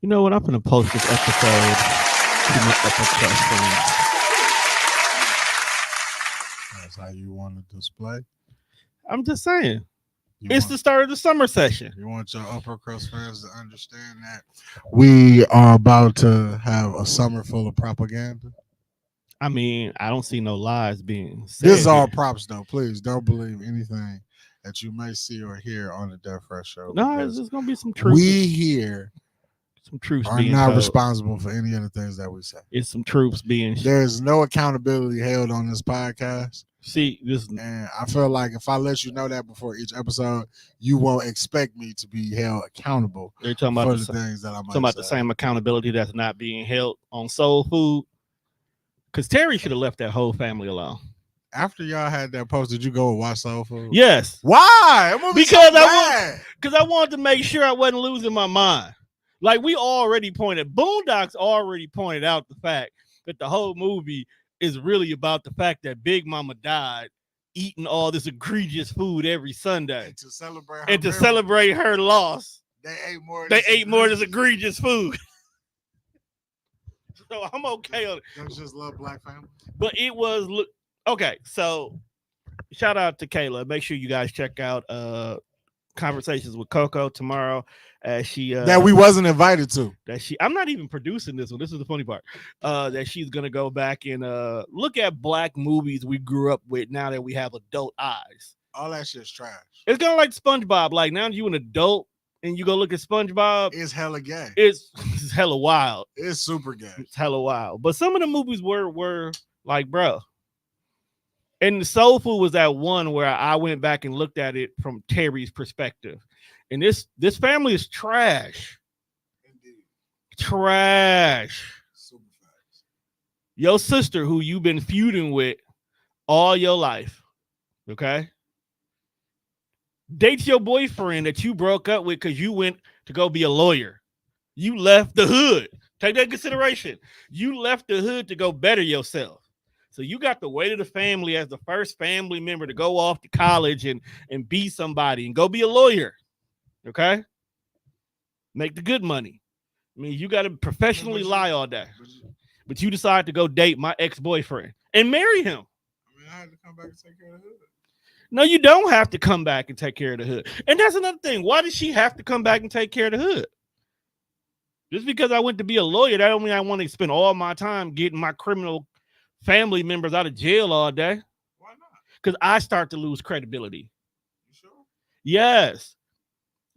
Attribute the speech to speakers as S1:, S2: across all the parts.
S1: You know what? I'm gonna post this episode to my upper crust friends.
S2: That's how you want to display.
S1: I'm just saying.
S2: You
S1: It's
S2: want,
S1: the start of the summer session.
S2: you want your upper crust fans to understand that we are about to have a summer full of propaganda.
S1: I mean, I don't see no lies being said.
S2: This is all
S1: here.
S2: props, though. Please don't believe anything that you may see or hear on the Death Fresh Show.
S1: No,
S2: because
S1: there's gonna be some truth.
S2: we here
S1: Some truths
S2: are
S1: being
S2: not
S1: told.
S2: responsible for any of the things that we say.
S1: It's some truths being.
S2: There is no accountability held on this podcast.
S1: See, this.
S2: And I feel like if I let you know that before each episode, you won't expect me to be held accountable
S1: They're talking
S2: for
S1: about
S2: the
S1: the,
S2: things that I might
S1: talking about
S2: say.
S1: the same accountability that's not being held on soul food. Because Terry should have left that whole family alone.
S2: After y'all had that post, did you go and watch Soul Food?
S1: Yes,
S2: Why? That movie
S1: Because
S2: so bad.
S1: I wanted to make sure I wasn't losing my mind. Like we already pointed, Boondocks already pointed out the fact that the whole movie is really about the fact that Big Mama died eating all this egregious food every Sunday.
S2: And to celebrate her,
S1: And to
S2: memory,
S1: celebrate her loss,
S2: they ate more.
S1: of this egregious food. So I'm okay on it.
S2: Don't just love black family.
S1: But it was okay. So shout out to Kayla. Make sure you guys check out Conversations with Coco tomorrow as she
S2: That we wasn't invited to.
S1: I'm not even producing this one. This is the funny part. That she's gonna go back and look at black movies we grew up with now that we have adult eyes.
S2: All that shit's trash.
S1: It's kind of like SpongeBob. Like now you an adult and you go look at SpongeBob.
S2: It's hella gay.
S1: It's hella wild.
S2: It's super gay.
S1: It's hella wild. But some of the movies were like, bro. And the Soul Food was that one where I went back and looked at it from Terry's perspective. And this family is trash.
S2: Indeed.
S1: Trash.
S2: Super facts.
S1: Your sister, who you've been feuding with all your life, okay? Dates your boyfriend that you broke up with because you went to go be a lawyer. You left the hood. Take that into consideration. You left the hood to go better yourself. So you got the weight of the family as the first family member to go off to college and be somebody and go be a lawyer. Okay? Make the good money. I mean, you got to professionally lie all day. But you decide to go date my ex-boyfriend and marry him.
S2: I mean, I had to come back and take care of the hood.
S1: No, you don't have to come back and take care of the hood. And that's another thing. Why does she have to come back and take care of the hood? Just because I went to be a lawyer, that don't mean I want to spend all my time getting my criminal family members out of jail all day.
S2: Why not?
S1: Because I start to lose credibility.
S2: You sure?
S1: Yes.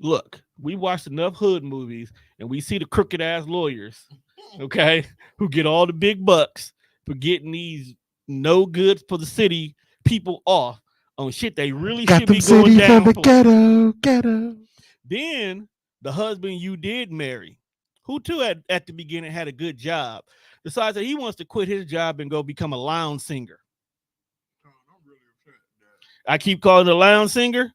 S1: Look, we watched enough hood movies and we see the crooked ass lawyers, okay, who get all the big bucks for getting these no good for the city people off on shit they really should be going down for.
S2: Ghetto.
S1: Then the husband you did marry, who too at the beginning had a good job, decides that he wants to quit his job and go become a lounge singer.
S2: I'm really upset that.
S1: I keep calling it a lounge singer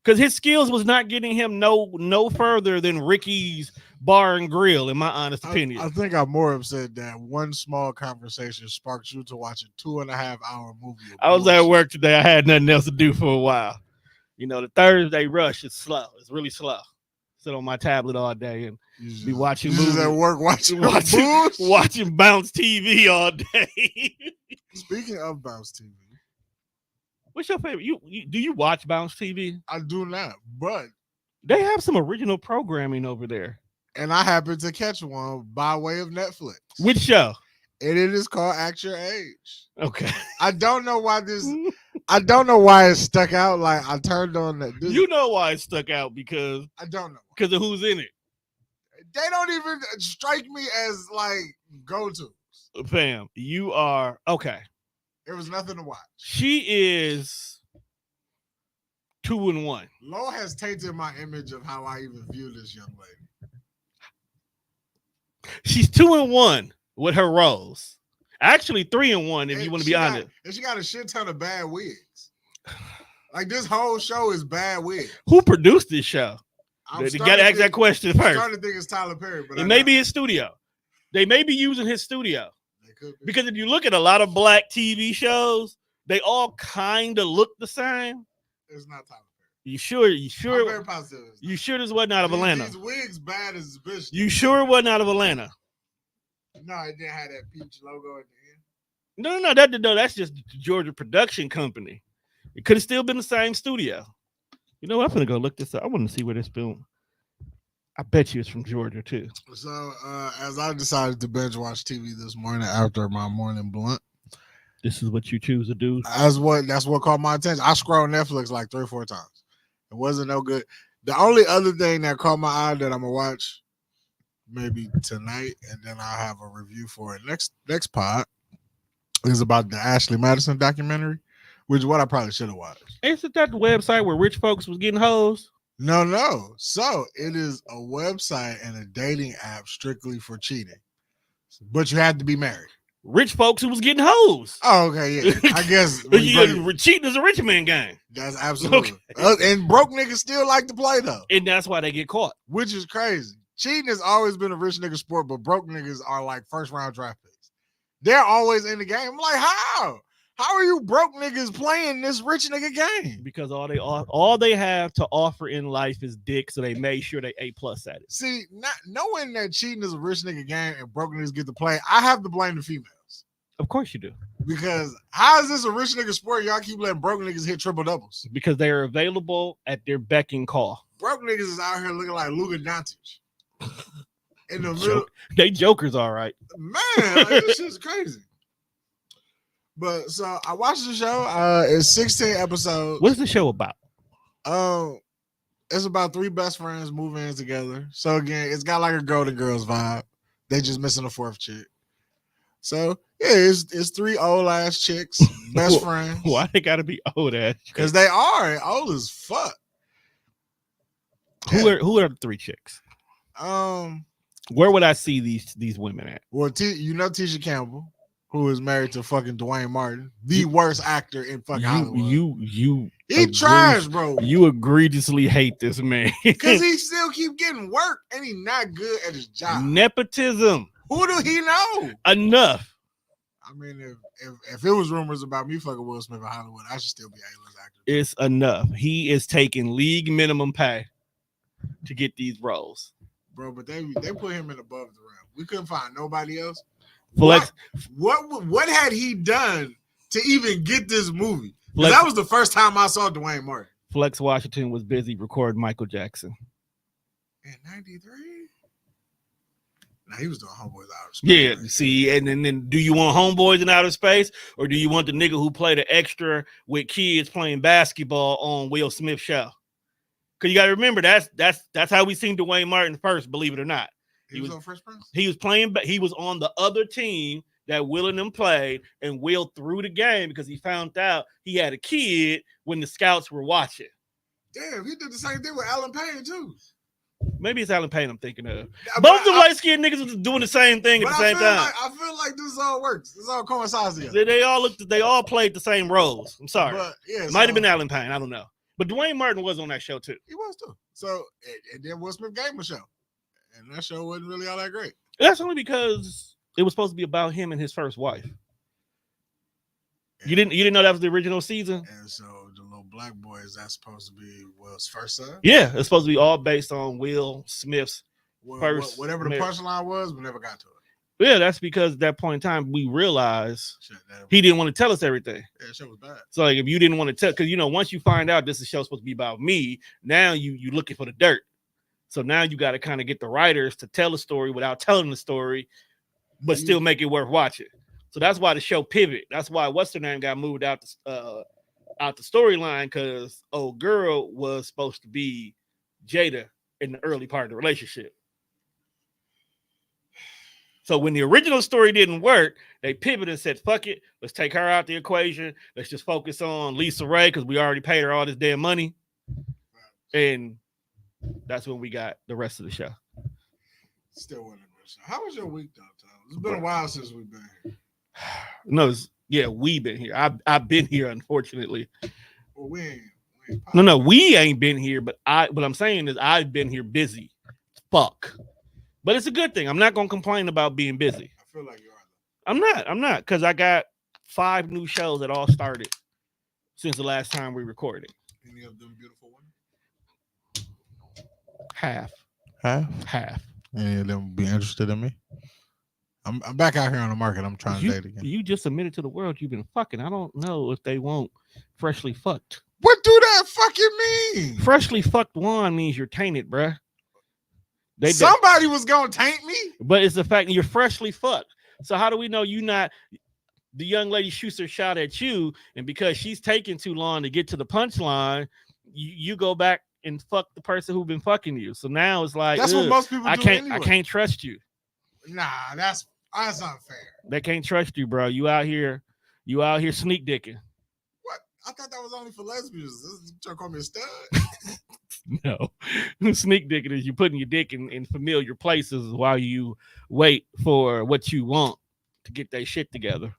S1: because his skills was not getting him no further than Ricky's Bar and Grill, in my honest opinion.
S2: I think I'm more upset that one small conversation sparked you to watch a 2.5-hour movie.
S1: I was at work today. I had nothing else to do for a while. You know, the Thursday rush is slow. It's really slow. Sit on my tablet all day and be watching movies.
S2: At work watching
S1: Bounce TV all day.
S2: Speaking of Bounce TV,
S1: what's your favorite? You do you watch Bounce TV?
S2: I do not, but
S1: They have some original programming over there.
S2: and I happened to catch one by way of Netflix.
S1: Which show?
S2: And it is called Act Your Age.
S1: Okay.
S2: I don't know why it stuck out. Like I turned on that.
S1: You know why it stuck out because
S2: I don't know.
S1: Because of who's in it.
S2: They don't even strike me as like go-tos.
S1: Fam, you are okay.
S2: There was nothing to watch.
S1: She is 2-1.
S2: Lo has tainted my image of how I even view this young lady.
S1: She's 2-1 with her roles. Actually, 3-1 if you want to be honest.
S2: And she got a shit ton of bad wigs. Like this whole show is bad wigs.
S1: Who produced this show? You got to ask that question first.
S2: I'm starting to think it's Tyler Perry, but
S1: it may be his studio. They may be using his studio.
S2: They could be.
S1: Because if you look at a lot of black TV shows, they all kind of look the same.
S2: It's not Tyler
S1: You sure? You
S2: I'm
S1: sure?
S2: very positive.
S1: You sure this wasn't out of Atlanta?
S2: These wigs bad as bitch.
S1: You sure it wasn't out of Atlanta?
S2: No, it didn't have that peach logo at the end.
S1: No. That's just the Georgia production company. It could have still been the same studio. You know what? I'm gonna go look this up. I want to see where this film. I bet you it's from Georgia too.
S2: So, as I decided to binge watch TV this morning after my morning blunt,
S1: This is what you choose to do.
S2: that's what caught my attention. I scrolled Netflix like 3 or 4 times. It wasn't no good. The only other thing that caught my eye that I'm gonna watch maybe tonight, and then I'll have a review for it next pod, is about the Ashley Madison documentary, which is what I probably should have watched.
S1: Isn't that the website where rich folks was getting hoes?
S2: No. So it is a website and a dating app strictly for cheating, but you have to be married.
S1: Rich folks who was getting hoes.
S2: Oh, okay, yeah. I guess
S1: Cheating is a rich man game.
S2: that's absolutely. And broke niggas still like to play though,
S1: And that's why they get caught.
S2: which is crazy. Cheating has always been a rich nigga sport, but broke niggas are like first round draft picks. They're always in the game. I'm like, how? How are you broke niggas playing this rich nigga game?
S1: Because all they have to offer in life is dick, so they made sure they A+ at it.
S2: See, not knowing that cheating is a rich nigga game and broke niggas get to play, I have to blame the females.
S1: Of course you do.
S2: Because how is this a rich nigga sport? Y'all keep letting broke niggas hit triple doubles.
S1: Because they are available at their beck and call.
S2: Broke niggas is out here looking like Luka Doncic. In the middle.
S1: They jokers, all right.
S2: Man, like, this shit's crazy. But so I watched the show. It's 16 episodes.
S1: What's the show about?
S2: It's about 3 best friends moving in together. So again, it's got like a girl to girls vibe. They just missing a 4th chick. So yeah, it's 3 old ass chicks, best friends.
S1: Why they gotta be old ass?
S2: Because they are old as fuck.
S1: Who are the 3 chicks? Where would I see these women at?
S2: Well, you know Tisha Campbell, who is married to fucking Dwayne Martin, the worst actor in fucking Hollywood. He trash, bro.
S1: You egregiously hate this man
S2: because he still keep getting work and he not good at his job.
S1: Nepotism.
S2: Who do he know?
S1: Enough.
S2: I mean, if it was rumors about me fucking Will Smith in Hollywood, I should still be A-list actor.
S1: It's enough. He is taking league minimum pay to get these roles,
S2: bro. But they put him in above the rim. We couldn't find nobody else.
S1: Flex.
S2: What had he done to even get this movie? That was the first time I saw Dwayne Martin.
S1: Flex Washington was busy recording Michael Jackson
S2: in '93. Now he was doing Homeboys Outer Space.
S1: Yeah, see, and then do you want Homeboys in Outer Space, or do you want the nigga who played an extra with kids playing basketball on Will Smith's show? Because you got to remember that's how we seen Dwayne Martin first. Believe it or not,
S2: he was on Fresh Prince.
S1: He was playing, but he was on the other team that Will and them played, and Will threw the game because he found out he had a kid when the scouts were watching.
S2: Damn, he did the same thing with Alan Payne too.
S1: Maybe it's Alan Payne I'm thinking of. Both the light-skinned niggas was doing the same thing at the same time.
S2: I feel like this all works. This all coincides together.
S1: They all played the same roles. I'm sorry.
S2: But, yeah,
S1: might have been Alan Payne. I don't know. But Dwayne Martin was on that show too.
S2: He was too. So and then Will Smith gave him a show. And that show wasn't really all that great.
S1: That's only because it was supposed to be about him and his first wife. And you didn't know that was the original season?
S2: And so the little black boy, is that supposed to be Will's first son?
S1: Yeah, it's supposed to be all based on Will Smith's first.
S2: Whatever the punchline was, we never got to it.
S1: Yeah, that's because at that point in time we realized he didn't want to tell us everything.
S2: Yeah, that show was bad.
S1: So like if you didn't want to tell, because once you find out this is show supposed to be about me, now you looking for the dirt. So now you got to kind of get the writers to tell a story without telling the story, but still make it worth watching. So that's why the show pivot. That's why what's her name got moved out the storyline, because old girl was supposed to be Jada in the early part of the relationship. So when the original story didn't work, they pivoted and said, fuck it, let's take her out the equation. Let's just focus on Lisa Ray because we already paid her all this damn money. And that's when we got the rest of the show.
S2: Still wasn't a good show. How was your week, though, Tom? It's been a while since we've been here.
S1: No, we've been here. I've been here, unfortunately.
S2: Well, we ain't
S1: no, we ain't been here, but what I'm saying is I've been here busy. Fuck. But it's a good thing. I'm not gonna complain about being busy.
S2: I feel like you are
S1: though. I'm not, because I got 5 new shows that all started since the last time we recorded.
S2: Any of them beautiful women?
S1: Half.
S2: Half. Any of them be interested in me? I'm back out here on the market. I'm trying to date again.
S1: You just admitted to the world you've been fucking. I don't know if they want freshly fucked.
S2: What do that fucking mean?
S1: Freshly fucked one means you're tainted, bruh.
S2: Somebody was gonna taint me.
S1: But it's the fact that you're freshly fucked. So how do we know you not? The young lady shoots her shot at you, and because she's taking too long to get to the punchline, you go back and fuck the person who's been fucking you. So now it's like
S2: that's what most people do.
S1: I can't trust you.
S2: Nah, that's unfair.
S1: They can't trust you, bro. You out here sneak dicking.
S2: What? I thought that was only for lesbians. You trying to call me a stud?
S1: No. Sneak dicking is you putting your dick in familiar places while you wait for what you want to get that shit together.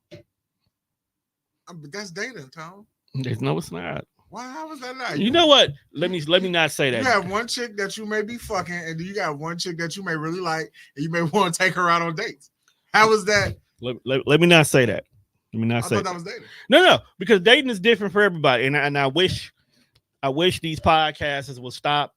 S2: But that's dating, Tom.
S1: No, it's not.
S2: Why? How was that not?
S1: You know what? Let me not say that.
S2: You have one chick that you may be fucking, and then you got one chick that you may really like, and you may want to take her out on dates. How was that?
S1: Let me not say that. Let me not say
S2: thought that was dating.
S1: No, because dating is different for everybody, and I wish these podcasters will stop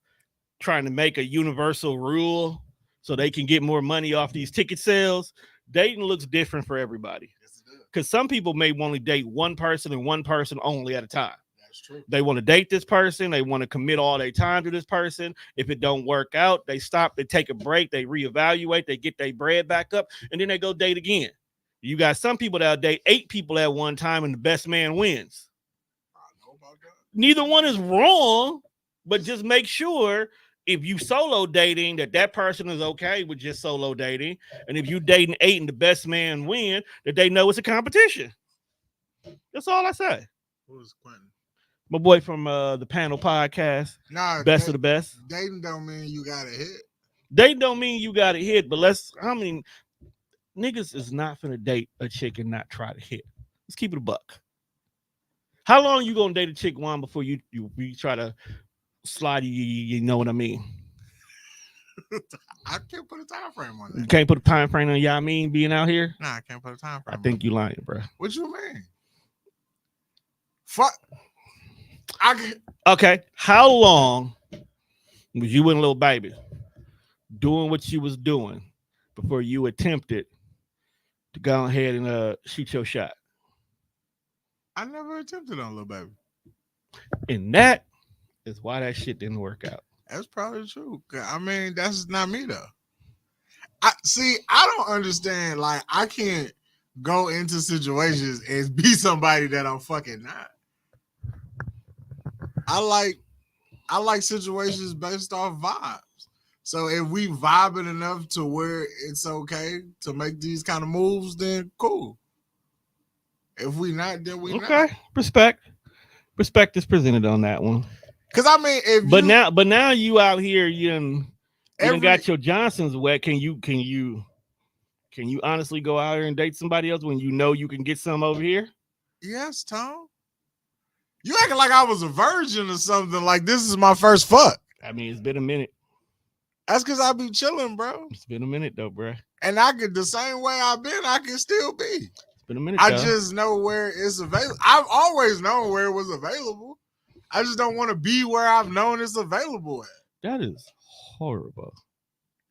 S1: trying to make a universal rule so they can get more money off these ticket sales. Dating looks different for everybody. Yes, it does. Because some people may want to date one person and one person only at a time. True. They want to date this person. They want to commit all their time to this person. If it don't work out, they stop. They take a break. They reevaluate. They get their bread back up, and then they go date again. You got some people that'll date 8 people at one time, and the best man wins. I know about that. Neither one is wrong, but just make sure if you solo dating that person is okay with just solo dating, and if you dating 8 and the best man win, that they know it's a competition. That's all I say.
S2: Who's Quentin?
S1: My boy from the panel podcast.
S2: Nah,
S1: best of the best.
S2: Dating don't mean you got to hit.
S1: Dating don't mean you got to hit, but niggas is not finna date a chick and not try to hit. Let's keep it a buck. How long you gonna date a chick, Juan, before you try to slide? You know what I mean?
S2: I can't put a time frame on that.
S1: You can't put a time frame on y'all mean being out here?
S2: Nah, I can't put a time frame.
S1: I think you lying, bro.
S2: What you mean? Fuck.
S1: Okay. How long was you and little baby doing what you was doing before you attempted to go ahead and shoot your shot?
S2: I never attempted on little baby.
S1: And that is why that shit didn't work out.
S2: That's probably true. I mean, that's not me though. I don't understand. Like, I can't go into situations and be somebody that I'm fucking not. I like situations based off vibes. So if we vibing enough to where it's okay to make these kind of moves, then cool. If we not, then we not.
S1: Okay, respect is presented on that one.
S2: Because I mean,
S1: now you out here, you done got your Johnsons wet. Can you honestly go out here and date somebody else when you know you can get some over here?
S2: Yes, Tom. You acting like I was a virgin or something. Like this is my first fuck.
S1: I mean, it's been a minute.
S2: That's because I be chilling, bro.
S1: It's been a minute though, bro.
S2: And I could the same way I've been, I can still be.
S1: It's been a minute.
S2: I just know where it's available. I've always known where it was available. I just don't want to be where I've known it's available at.
S1: That is horrible.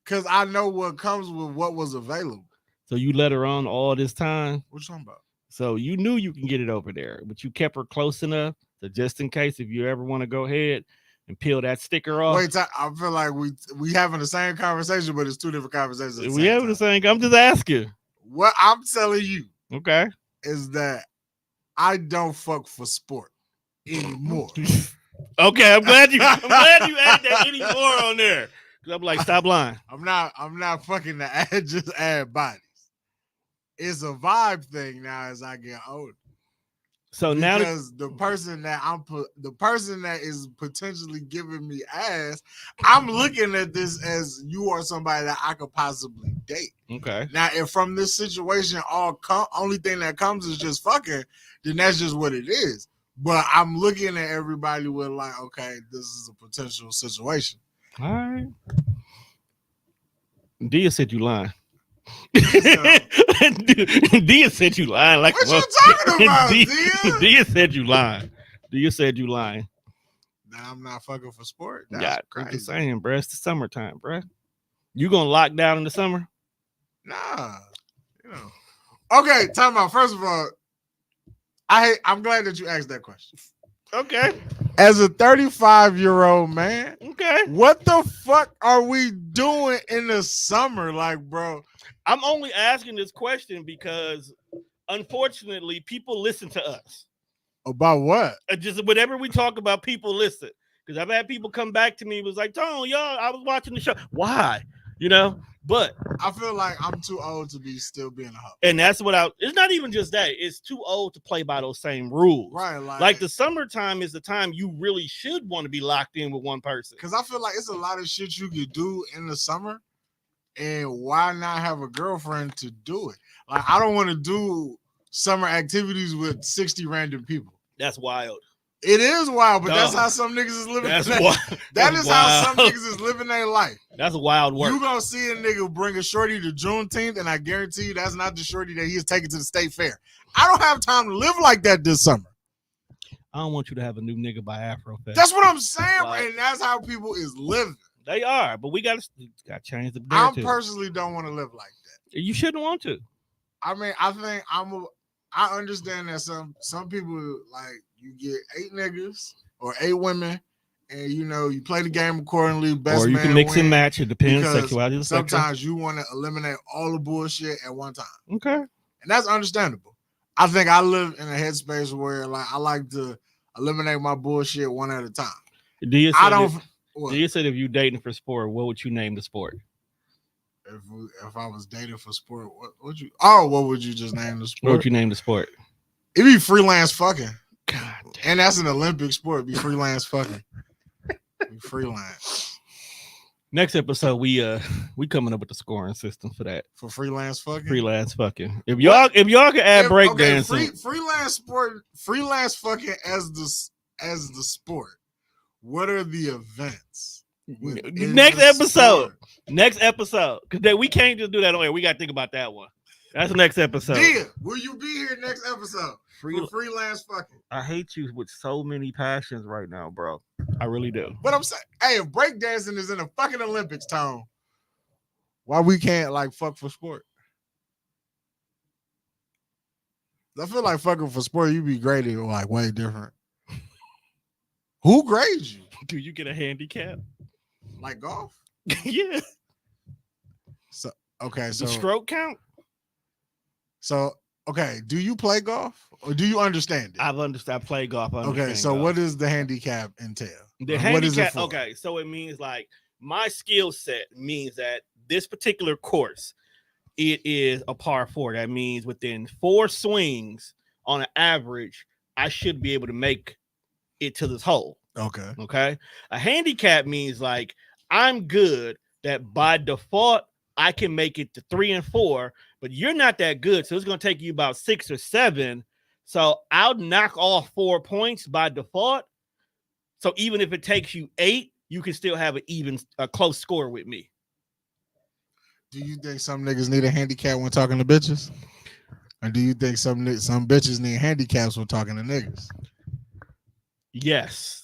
S2: Because I know what comes with what was available.
S1: So you let her on all this time?
S2: What you talking about?
S1: So you knew you can get it over there, but you kept her close enough to just in case if you ever want to go ahead and peel that sticker off.
S2: Wait, I feel like we having the same conversation, but it's two different conversations.
S1: We having the same. I'm just asking.
S2: What I'm telling you,
S1: okay,
S2: is that I don't fuck for sport anymore.
S1: Okay, I'm glad you added that anymore on there. I'm like, stop lying.
S2: I'm not fucking to just add bodies. It's a vibe thing now as I get older.
S1: So now,
S2: because the person that is potentially giving me ass, I'm looking at this as you are somebody that I could possibly date.
S1: Okay.
S2: Now, if from this situation only thing that comes is just fucking, then that's just what it is. But I'm looking at everybody with like, okay, this is a potential situation.
S1: All right. Dia said you lying. Dia said you lying. Like
S2: what you talking about, Dia?
S1: Dia said you lying. Dia said you lying.
S2: Now I'm not fucking for sport. That's
S1: Yeah, I'm
S2: crazy.
S1: just saying, bro. It's the summertime, bro. You gonna lock down in the summer?
S2: Nah, you know. Okay, time out. First of all, I'm glad that you asked that question.
S1: Okay.
S2: As a 35-year-old man,
S1: Okay.
S2: what the fuck are we doing in the summer? Like, bro,
S1: I'm only asking this question because, unfortunately, people listen to us.
S2: about what?
S1: Just whatever we talk about, people listen. Because I've had people come back to me, was like, Tone, y'all, I was watching the show. Why? You know? But
S2: I feel like I'm too old to be still being a hoe.
S1: and that's what it's not even just that. It's too old to play by those same rules.
S2: Right,
S1: like the summertime is the time you really should want to be locked in with one person.
S2: Because I feel like it's a lot of shit you could do in the summer, and why not have a girlfriend to do it? Like, I don't want to do summer activities with 60 random people.
S1: That's wild.
S2: It is wild, but
S1: No.
S2: that's how some niggas is living.
S1: That's
S2: wild. That is how
S1: wild.
S2: some niggas is living their life.
S1: That's wild work.
S2: You gonna see a nigga bring a shorty to Juneteenth, and I guarantee you that's not the shorty that he is taking to the state fair. I don't have time to live like that this summer.
S1: I don't want you to have a new nigga by Afrofest.
S2: That's what I'm saying,
S1: Like,
S2: and that's how people is living.
S1: They are, but we gotta change the
S2: I personally don't want to live like that.
S1: You shouldn't want to.
S2: I mean, I think I understand that some people, like, you get 8 niggas or 8 women, and you play the game accordingly. Best
S1: or you
S2: man
S1: can mix
S2: win,
S1: and match. It depends.
S2: because
S1: Sexuality.
S2: sometimes you want to eliminate all the bullshit at one time.
S1: Okay,
S2: and that's understandable. I think I live in a headspace where, like, I like to eliminate my bullshit one at a time.
S1: Do you say if you dating for sport, what would you name the sport?
S2: If I was dating for sport, what would you? Oh, what would you just name the sport?
S1: What would you name the sport?
S2: It'd be freelance fucking.
S1: God damn.
S2: And that's an Olympic sport. It'd be freelance fucking. Be freelance.
S1: Next episode, we coming up with the scoring system for that.
S2: For freelance fucking.
S1: Freelance fucking. If y'all can add breakdancing.
S2: Freelance fucking as the sport. What are the events?
S1: Next episode. Next episode. Because we can't just do that on air. We got to think about that one. That's the next episode.
S2: Dia, will you be here next episode? For freelance fucking.
S1: I hate you with so many passions right now, bro. I really do.
S2: But I'm saying, hey, if breakdancing is in the fucking Olympics, Tone, why we can't, like, fuck for sport? I feel like fucking for sport, you be graded, like, way different. Who grades you?
S1: Do you get a handicap?
S2: Like golf?
S1: Yeah.
S2: So the
S1: stroke count?
S2: So, okay, do you play golf or do you understand it?
S1: I play golf.
S2: Okay, so golf. What does the handicap entail?
S1: The handicap, okay, so it means, like, my skill set means that this particular course, it is a par 4. That means within 4 swings on an average, I should be able to make it to this hole. Okay. A handicap means, like, I'm good that by default I can make it to 3 and 4, but you're not that good, so it's going to take you about 6 or 7. So I'll knock off 4 points by default. So even if it takes you 8, you can still have a close score with me.
S2: Do you think some niggas need a handicap when talking to bitches? Or do you think some bitches need handicaps when talking to niggas?
S1: Yes.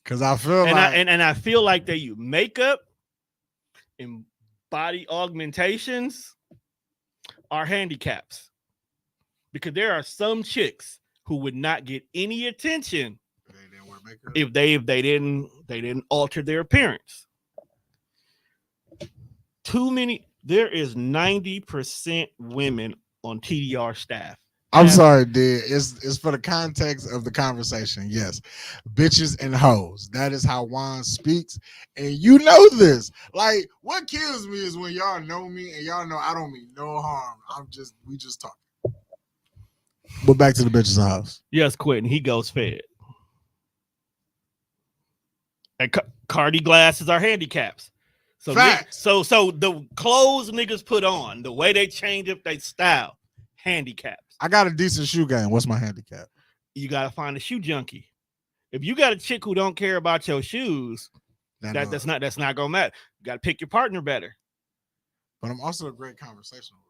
S2: Because I feel
S1: I feel like they use makeup and body augmentations are handicaps. Because there are some chicks who would not get any attention if they didn't alter their appearance. There is 90% women on TDR staff.
S2: I'm sorry, dude. It's for the context of the conversation. Yes, bitches and hoes. That is how Juan speaks, and you know this. Like, what kills me is when y'all know me and y'all know I don't mean no harm. We just talking. But back to the bitches and hoes.
S1: Yes, Quentin. He goes fed. And Cardi glasses are handicaps. So the clothes niggas put on, the way they change up their style, handicaps.
S2: I got a decent shoe game. What's my handicap?
S1: You gotta find a shoe junkie. If you got a chick who don't care about your shoes, that's not gonna matter. You gotta pick your partner better.
S2: But I'm also a great conversationalist.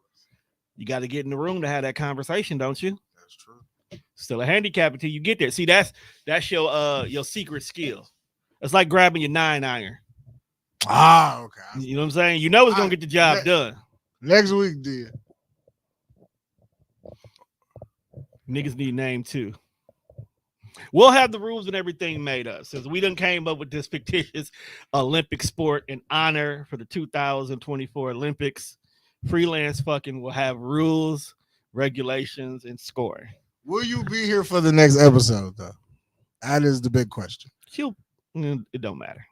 S1: You got to get in the room to have that conversation, don't you?
S2: That's true.
S1: Still a handicap until you get there. See, that's your secret skill. It's like grabbing your 9-iron.
S2: Ah, okay.
S1: You know what I'm saying? You know it's gonna get the job done.
S2: Next week, deal.
S1: Niggas need name too. We'll have the rules and everything made up. Since we done came up with this fictitious Olympic sport in honor for the 2024 Olympics, freelance fucking will have rules, regulations, and scoring.
S2: Will you be here for the next episode, though? That is the big question.
S1: It don't matter.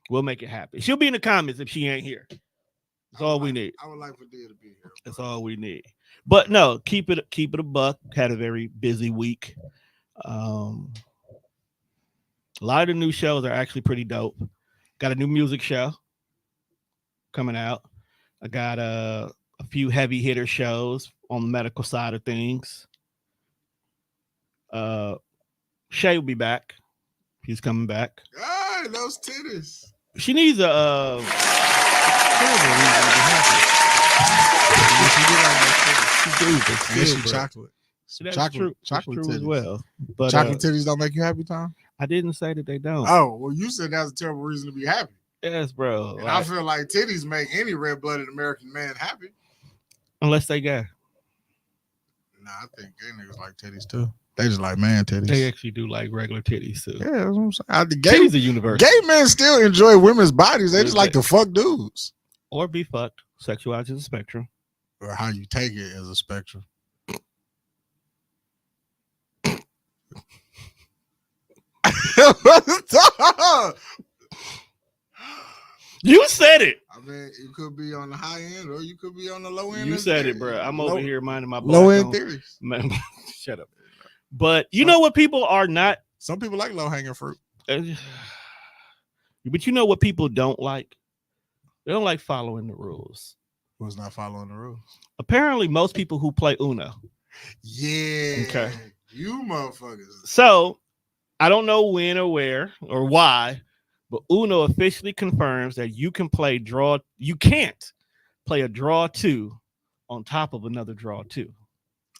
S1: We'll make it happen. She'll be in the comments if she ain't here. That's all we need.
S2: I would like for Dia to be here.
S1: That's all we need. But no, keep it a buck. Had a very busy week. A lot of the new shows are actually pretty dope. Got a new music show coming out. I got a few heavy hitter shows on the medical side of things. Shay will be back. He's coming back.
S2: Ah, those titties.
S1: She needs a
S2: she chocolate. Chocolate
S1: titties as well.
S2: But chocolate titties don't make you happy, Tom?
S1: I didn't say that they don't.
S2: Oh, well, you said that's a terrible reason to be happy.
S1: Yes, bro.
S2: And I feel like titties make any red-blooded American man happy.
S1: Unless they gay.
S2: Nah, I think gay niggas like titties too. They just like man titties.
S1: They actually do like regular titties too.
S2: Yeah, that's what I'm saying.
S1: Titties are universal.
S2: Gay men still enjoy women's bodies. They just like to fuck dudes.
S1: Or be fucked. Sexuality is a spectrum.
S2: Or how you take it as a spectrum.
S1: You said it.
S2: I mean, you could be on the high end or you could be on the low end.
S1: You said it, bro. I'm over here minding my
S2: low end theories.
S1: Man, shut up. But you know what people are not?
S2: Some people like low hanging fruit.
S1: But you know what people don't like? They don't like following the rules.
S2: Who's not following the rules?
S1: Apparently, most people who play Uno.
S2: Yeah. Okay. You motherfuckers.
S1: So, I don't know when or where or why, but Uno officially confirms that you can play draw. You can't play a draw 2 on top of another draw 2.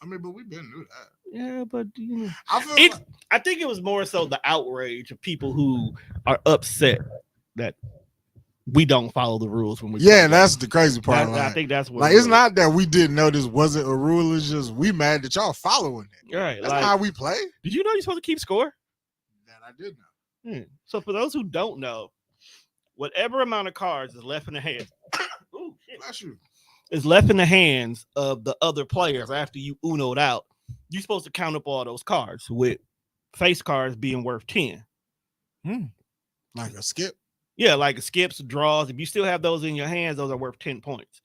S2: I mean, but we've been through that.
S1: Yeah, but you know,
S2: I
S1: think it was more so the outrage of people who are upset that we don't follow the rules when we.
S2: Yeah, that's the crazy part.
S1: I think that's what.
S2: Like, it's not that we didn't know this wasn't a rule. It's just we mad that y'all following it.
S1: Right.
S2: That's how we play.
S1: Did you know you're supposed to keep score?
S2: That I did know.
S1: So for those who don't know, whatever amount of cards is left in the hands, ooh, shit,
S2: bless you,
S1: is left in the hands of the other players after you Uno'd out. You're supposed to count up all those cards, with face cards being worth 10.
S2: Like a skip?
S1: Yeah, like skips, draws. If you still have those in your hands, those are worth 10 points.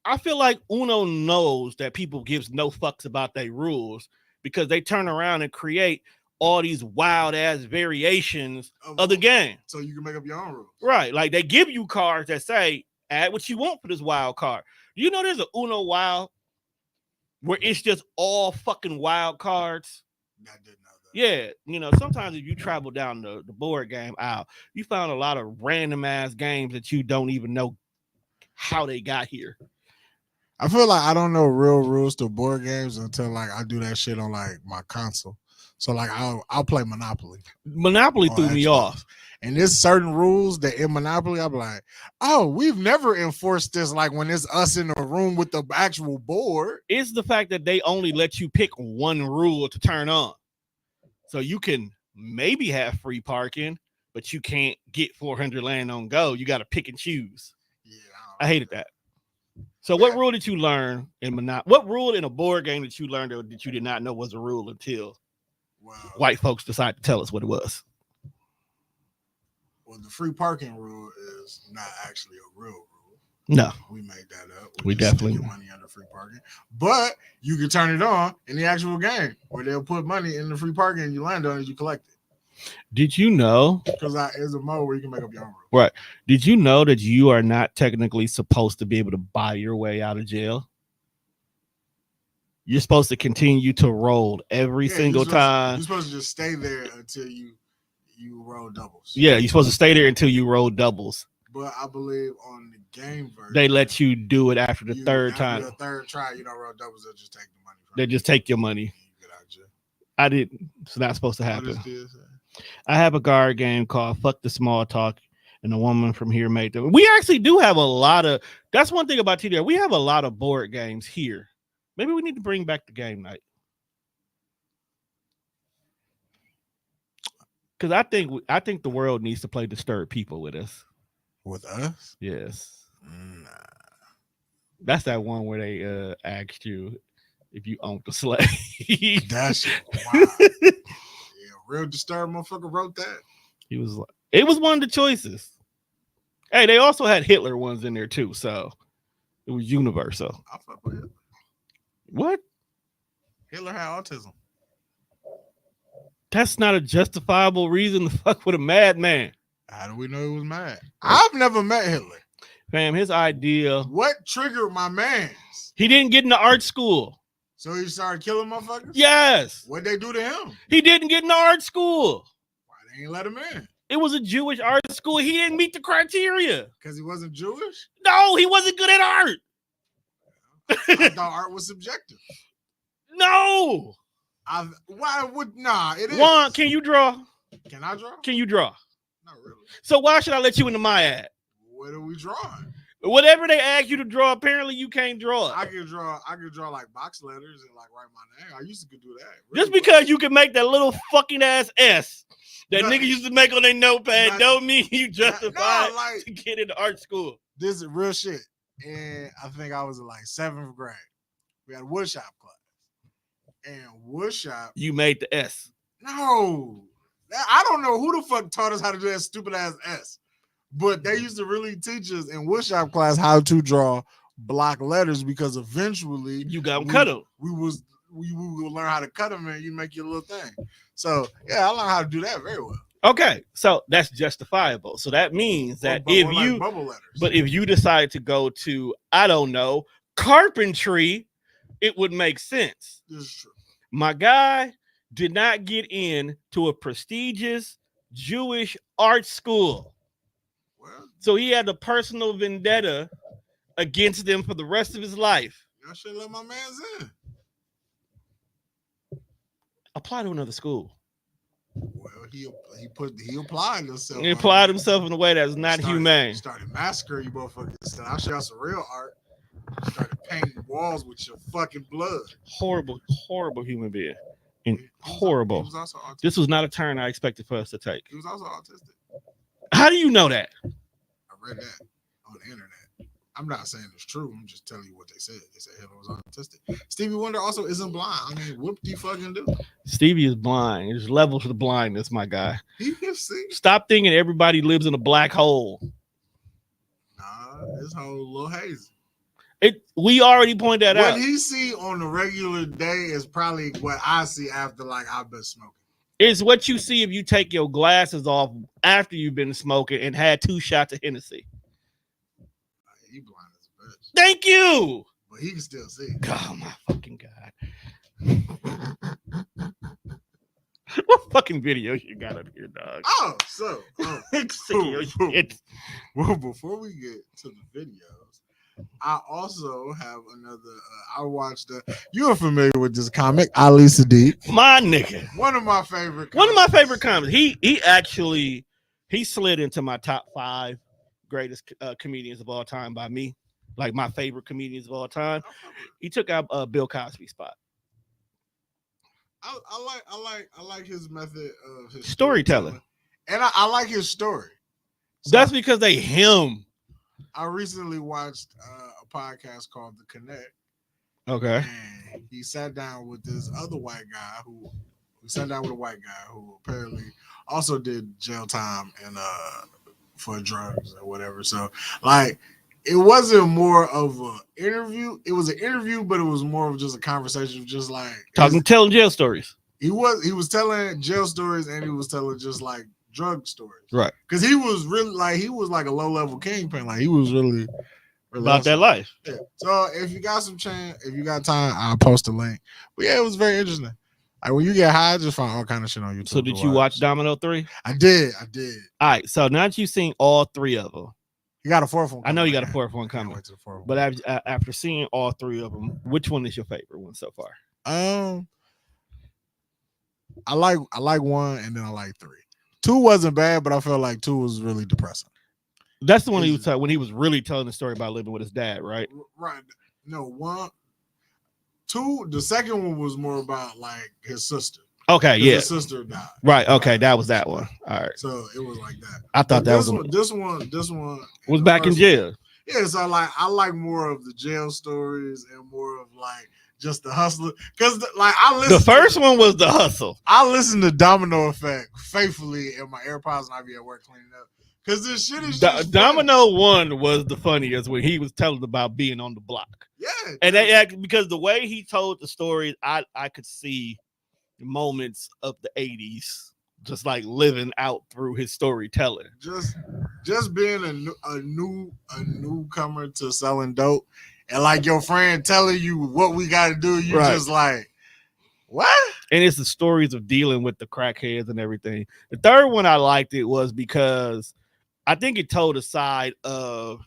S1: I feel like Uno knows that people gives no fucks about their rules because they turn around and create all these wild ass variations of the game.
S2: So you can make up your own rules.
S1: Right. Like they give you cards that say, add what you want for this wild card. Do you know there's a Uno wild where it's just all fucking wild cards?
S2: I didn't know that.
S1: Yeah. You know, sometimes if you travel down the board game aisle, you found a lot of random ass games that you don't even know how they got here.
S2: I feel like I don't know real rules to board games until like I do that shit on like my console. So like I'll play Monopoly.
S1: Monopoly threw me off.
S2: And there's certain rules that in Monopoly, I'm like, oh, we've never enforced this like when it's us in the room with the actual board.
S1: It's the fact that they only let you pick one rule to turn on. So you can maybe have free parking, but you can't get 400 land on go. You got to pick and choose. Yeah, I hated that. So what rule did you learn in Monopoly? What rule in a board game that you learned that you did not know was a rule until white folks decided to tell us what it was?
S2: Well, the free parking rule is not actually a real rule.
S1: No.
S2: We made that up.
S1: We definitely
S2: get money under free parking. But you can turn it on in the actual game where they'll put money in the free parking and you land on it, you collect it.
S1: Did you know?
S2: Because there's a mode where you can make up your own rules.
S1: Right. Did you know that you are not technically supposed to be able to buy your way out of jail? You're supposed to continue to roll every single time.
S2: You're supposed to just stay there until you roll doubles.
S1: Yeah, you're supposed to stay there until you roll doubles.
S2: But I believe on the game version,
S1: they let you do it after the third time.
S2: The third try, you don't roll doubles. They'll just take the money.
S1: They just take your money.
S2: You get out of jail.
S1: I didn't. It's not supposed to happen. I have a card game called Fuck the Small Talk, and a woman from here made them. We actually do have a lot of. That's one thing about TDR. We have a lot of board games here. Maybe we need to bring back the game night. Because I think the world needs to play Disturbed People with us.
S2: With us?
S1: Yes.
S2: Nah.
S1: That's that one where they asked you if you owned the slave.
S2: That shit wild. Yeah, real disturbed motherfucker wrote that.
S1: He was like, it was one of the choices. Hey, they also had Hitler ones in there too, so it was universal.
S2: I fuck with Hitler.
S1: What?
S2: Hitler had autism.
S1: That's not a justifiable reason to fuck with a madman.
S2: How do we know he was mad? I've never met Hitler.
S1: Fam, his idea.
S2: What triggered my man's?
S1: He didn't get into art school.
S2: So he started killing motherfuckers?
S1: Yes.
S2: What'd they do to him?
S1: He didn't get into art school.
S2: Why they ain't let him in?
S1: It was a Jewish art school. He didn't meet the criteria.
S2: Because he wasn't Jewish?
S1: No, he wasn't good at art.
S2: I thought art was subjective.
S1: No.
S2: Why would it is.
S1: Juan, can you draw?
S2: Can I draw?
S1: Can you draw?
S2: Not really.
S1: So why should I let you into my ad?
S2: What are we drawing?
S1: Whatever they ask you to draw, apparently you can't draw it.
S2: I can draw like box letters and like write my name. I used to do that.
S1: Really, just because you can make that little fucking ass S that nigga used to make on their notepad don't mean you justified to get into art school.
S2: This is real shit. And I think I was in like 7th grade. We had a woodshop class. And woodshop.
S1: You made the S.
S2: No. I don't know who the fuck taught us how to do that stupid ass S. But they used to really teach us in woodshop class how to draw block letters because eventually
S1: you got them cut them.
S2: We will learn how to cut them and you make your little thing. So yeah, I learned how to do that very well.
S1: Okay, so that's justifiable. So that means that if you decide to go to, I don't know, carpentry, it would make sense.
S2: This is true.
S1: My guy did not get in to a prestigious Jewish art school.
S2: Well,
S1: so he had a personal vendetta against them for the rest of his life.
S2: I should let my man's in.
S1: Apply to another school.
S2: Well, he applied himself.
S1: He applied himself in a way that's not humane.
S2: Started massacring you motherfuckers. I'll show y'all some real art. Started painting walls with your fucking blood.
S1: Horrible human being. And horrible.
S2: He was also autistic.
S1: This was not a turn I expected for us to take.
S2: He was also autistic.
S1: How do you know that?
S2: I read that on the internet. I'm not saying it's true. I'm just telling you what they said. They said Hitler was autistic. Stevie Wonder also isn't blind. I mean, what do you fucking do?
S1: Stevie is blind. There's levels to blindness, my guy.
S2: He can see.
S1: Stop thinking everybody lives in a black hole.
S2: Nah, this whole little hazy.
S1: We already pointed that out.
S2: What he see on a regular day is probably what I see after like I've been smoking.
S1: It's what you see if you take your glasses off after you've been smoking and had 2 shots of Hennessy.
S2: He blind as a bitch.
S1: Thank you.
S2: But he can still see.
S1: Oh my fucking God. What fucking video you got up here, dog?
S2: Oh, so well, before we get to the videos, I also have another. I watched. You are familiar with this comic, Ali Saddiq?
S1: My nigga,
S2: one of my favorite.
S1: One of my favorite comics. He slid into my top 5 greatest comedians of all time by me. Like my favorite comedians of all time. He took out Bill Cosby's spot.
S2: I like his method of his
S1: storytelling,
S2: and I like his story.
S1: So that's because they him.
S2: I recently watched a podcast called The Connect.
S1: Okay.
S2: And he sat down with this other white guy who apparently also did jail time and for drugs or whatever. So like it wasn't more of an interview. It was an interview, but it was more of just a conversation, just like
S1: telling jail stories.
S2: He was telling jail stories and he was telling just like drug stories,
S1: right?
S2: Because he was really like a low level kingpin. Like he was really
S1: about that life.
S2: Yeah. So if you got some chance, if you got time, I'll post a link. But yeah, it was very interesting. Like when you get high, just find all kind of shit on YouTube.
S1: So did you watch Domino 3?
S2: I did.
S1: All right. So now that you've seen all 3 of them,
S2: you got a 4th one.
S1: I know you got a 4th one coming.
S2: Wait to the 4th one.
S1: But after seeing all 3 of them, which one is your favorite one so far?
S2: I like 1 and then I like 3. 2 wasn't bad, but I felt like 2 was really depressing.
S1: That's the one he was when he was really telling the story about living with his dad, right?
S2: Right. No, 1, 2. The second one was more about like his sister.
S1: Okay, yeah.
S2: His sister died.
S1: Right. Okay, that was that one. All right.
S2: So it was like that.
S1: I thought that was
S2: this one
S1: was back in jail.
S2: Yeah, so I like more of the jail stories and more of like just the hustler. Because like I listened.
S1: The first one was the hustle.
S2: I listen to Domino Effect faithfully in my AirPods and I be at work cleaning up. Because this shit is just
S1: Domino 1 was the funniest when he was telling about being on the block.
S2: Yeah.
S1: And because the way he told the story, I could see moments of the 80s just like living out through his storytelling.
S2: Just being a newcomer to selling dope and like your friend telling you what we got to do, you just like, what?
S1: And it's the stories of dealing with the crackheads and everything. The third one I liked it was because I think it told a side of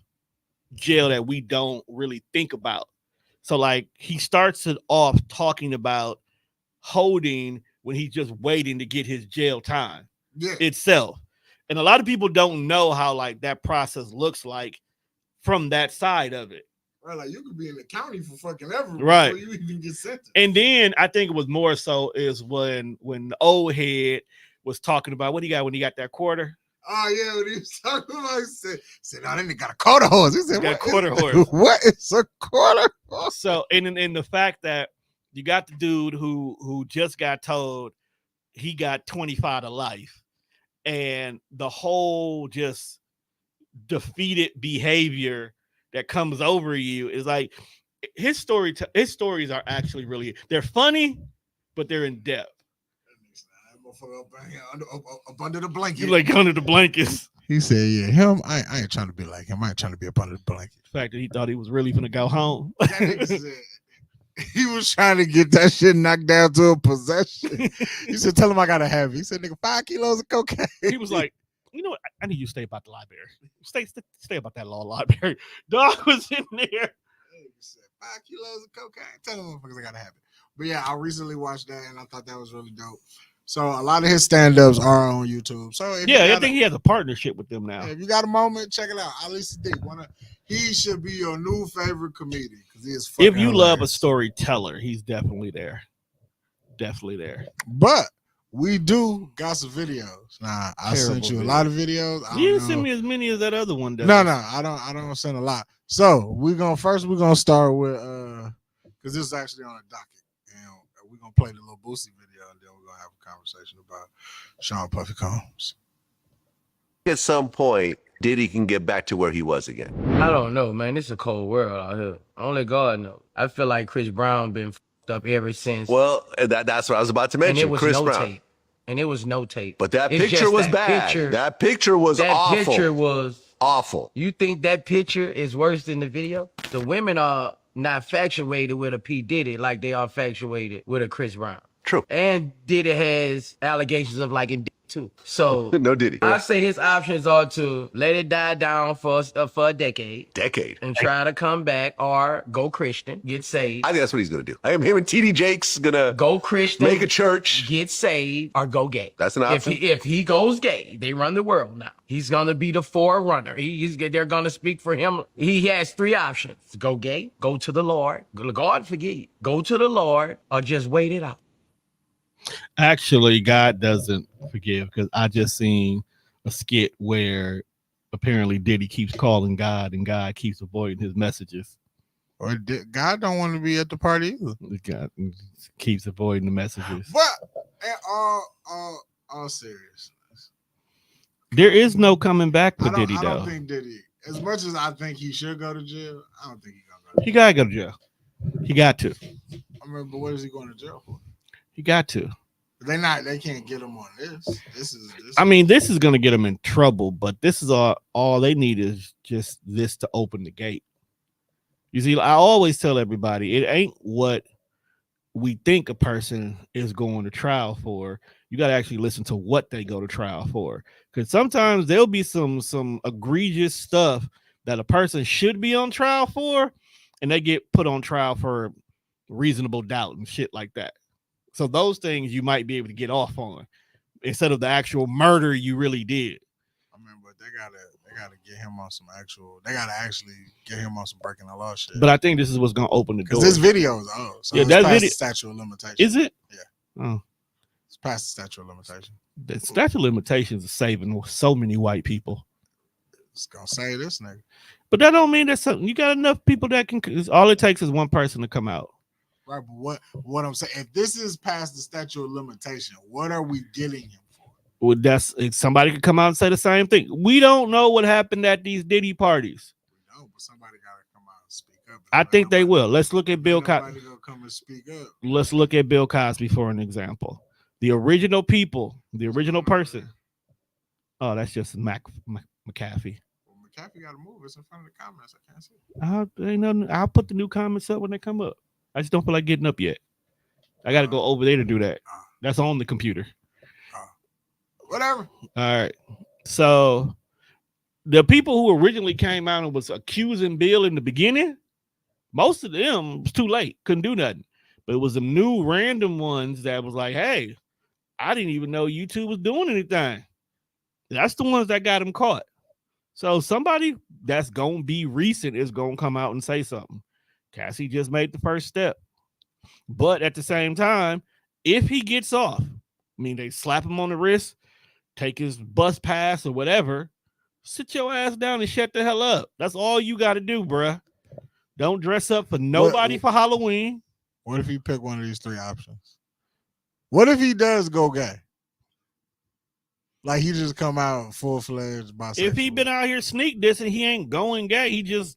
S1: jail that we don't really think about. So like he starts it off talking about holding when he's just waiting to get his jail time itself. And a lot of people don't know how like that process looks like from that side of it.
S2: Right, like you could be in the county for fucking ever
S1: before
S2: you even get sentenced.
S1: And then I think it was more so is when the old head was talking about what he got when he got that quarter.
S2: Oh yeah, when he was talking about, he said, "No, then they got a quarter horse." He said,
S1: "Got a quarter horse."
S2: What is a quarter horse?
S1: So, and the fact that you got the dude who just got told he got 25 to life, and the whole just defeated behavior that comes over you is like his stories are actually really, they're funny, but they're in depth.
S2: Up under the blanket.
S1: He's like under the blankets.
S2: He said, "Yeah, him. I ain't trying to be like him. I ain't trying to be up under the blanket."
S1: The fact that he thought he was really gonna go home.
S2: That nigga said, he was trying to get that shit knocked down to a possession. He said, "Tell him I gotta have it." He said, "Nigga, 5 kilos of cocaine."
S1: He was like, "You know what? I need you to stay about the library. Stay about that law library." Dog was in there.
S2: He said, 5 kilos of cocaine. Tell them motherfuckers I gotta have it. But yeah, I recently watched that and I thought that was really dope. So a lot of his stand-ups are on YouTube. So
S1: I think he has a partnership with them now.
S2: If you got a moment, check it out. Ali Saddiq, he should be your new favorite comedian because he is.
S1: If you love a storyteller, he's definitely there. Definitely there.
S2: But we do got some videos. Nah, I sent you a lot of videos.
S1: You didn't send me as many as that other one does.
S2: No, I don't send a lot. So we're gonna start with because this is actually on a docket. And we're gonna play the little Boosie video and then we're gonna have a conversation about Sean Puffy Combs.
S3: At some point, Diddy can get back to where he was again.
S4: I don't know, man. It's a cold world out here. Only God knows. I feel like Chris Brown been f***ed up ever since.
S3: Well, that's what I was about to mention.
S4: And it was
S3: Chris
S4: no
S3: Brown.
S4: tape. And it was no tape.
S3: But that picture was bad. That picture was awful.
S4: That picture was
S3: awful.
S4: You think that picture is worse than the video? The women are not infatuated with a P. Diddy like they are infatuated with a Chris Brown.
S3: True.
S4: And Diddy has allegations of liking too. So
S3: no Diddy.
S4: I say his options are to let it die down for a decade. And try to come back or go Christian, get saved.
S3: I think that's what he's going to do. Him and TD Jakes going to
S4: go Christian,
S3: make a church,
S4: get saved, or go gay.
S3: That's an option.
S4: If he goes gay, they run the world now. He's going to be the forerunner. They're going to speak for him. He has 3 options. Go gay, go to the Lord. God forgive you. Go to the Lord or just wait it out.
S1: Actually, God doesn't forgive because I just seen a skit where apparently Diddy keeps calling God and God keeps avoiding his messages.
S2: Or God don't want to be at the party either.
S1: God keeps avoiding the messages.
S2: But in all seriousness,
S1: there is no coming back for Diddy, though.
S2: I don't think Diddy, as much as I think he should go to jail, I don't think he's gonna go to jail.
S1: He gotta go to jail. He got to.
S2: I mean, but what is he going to jail for?
S1: He got to.
S2: They can't get him on this. This
S1: is going to get him in trouble, but this is all they need is just this to open the gate. You see, I always tell everybody, it ain't what we think a person is going to trial for. You got to actually listen to what they go to trial for. Because sometimes there'll be some egregious stuff that a person should be on trial for, and they get put on trial for reasonable doubt and shit like that. So those things you might be able to get off on instead of the actual murder you really did.
S2: I mean, but they gotta get him on some actual. They gotta actually get him on some breaking the law shit.
S1: But I think this is what's gonna open the door.
S2: Because this video is old, so it's
S1: that
S2: past
S1: video
S2: the statute of limitations.
S1: is it?
S2: Yeah.
S1: Oh,
S2: It's past the statute of limitations.
S1: the statute of limitations is saving so many white people.
S2: It's gonna say this nigga.
S1: But that don't mean that's something. You got enough people that can. All it takes is one person to come out.
S2: Right, but what I'm saying, if this is past the statute of limitation, what are we getting him for?
S1: Well, somebody could come out and say the same thing. We don't know what happened at these Diddy parties.
S2: We know, but somebody gotta come out and speak up.
S1: I think they will. Let's look at Bill Cosby.
S2: Come and speak up.
S1: Let's look at Bill Cosby for an example. The original people, the original person. Oh, that's just McAfee.
S2: Well, McAfee got to move. It's in front of the comments. I can't see.
S1: Ain't nothing. I'll put the new comments up when they come up. I just don't feel like getting up yet. I got to go over there to do that. That's on the computer.
S2: Whatever.
S1: All right. So the people who originally came out and was accusing Bill in the beginning, most of them was too late. Couldn't do nothing. But it was the new random ones that was like, hey, I didn't even know YouTube was doing anything. That's the ones that got him caught. So somebody that's going to be recent is going to come out and say something. Cassie just made the first step. But at the same time, if he gets off, I mean, they slap him on the wrist, take his bus pass or whatever, sit your ass down and shut the hell up. That's all you got to do, bruh. Don't dress up for nobody for Halloween.
S2: What if he pick one of these three options? What if he does go gay? Like he just come out full-fledged bisexual.
S1: If he been out here sneak dissing, he ain't going gay. He just,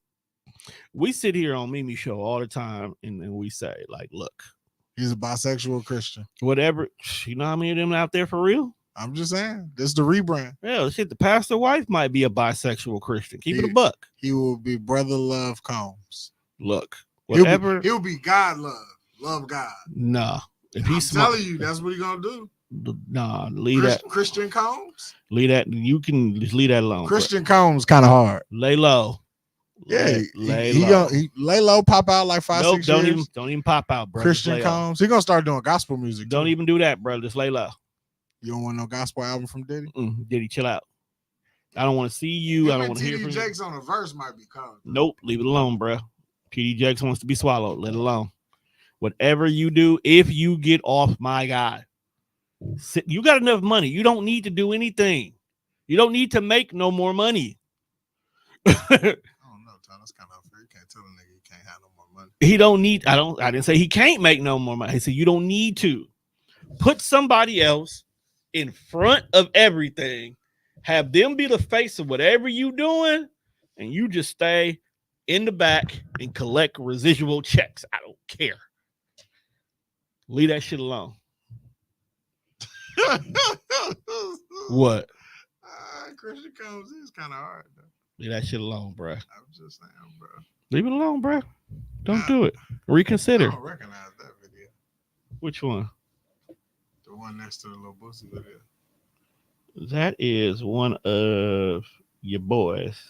S1: we sit here on Mimi Show all the time and we say, like, look.
S2: He's a bisexual Christian.
S1: Whatever. You know how many of them out there for real?
S2: I'm just saying. This is the rebrand.
S1: Yeah, shit, the pastor wife might be a bisexual Christian. Keep it a buck.
S2: He will be Brother Love Combs.
S1: Look, whatever.
S2: He'll be God Love. Love God.
S1: Nah. If he's
S2: telling you, that's what he's going to do.
S1: Nah, leave that.
S2: Christian Combs?
S1: Leave that. You can just leave that alone.
S2: Christian Combs kind of hard.
S1: Lay low.
S2: Yeah,
S1: lay
S2: low. He lay low, pop out like 5-6 years.
S1: Don't even pop out, bro.
S2: Christian Combs. He's gonna start doing gospel music.
S1: Don't even do that, bro. Just lay low.
S2: You don't want no gospel album from Diddy?
S1: Diddy, chill out. I don't want to see you. I don't want to hear from you.
S2: Jakes on a verse might be cold.
S1: Nope, leave it alone, bro. PD Jakes wants to be swallowed. Let it alone. Whatever you do, if you get off, my guy, you got enough money. You don't need to do anything. You don't need to make no more money.
S2: I don't know, Tom. That's kind of unfair. You can't tell a nigga he can't have no more money.
S1: He don't need. I didn't say he can't make no more money. I said you don't need to. Put somebody else in front of everything. Have them be the face of whatever you doing, and you just stay in the back and collect residual checks. I don't care. Leave that shit alone. What?
S2: Christian Combs is kind of hard, though.
S1: Leave that shit alone, bro.
S2: I'm just saying, bro.
S1: Leave it alone, bro. Don't do it. Reconsider.
S2: I don't recognize that video.
S1: Which one?
S2: The one next to the little Boosie video.
S1: That is one of your boys.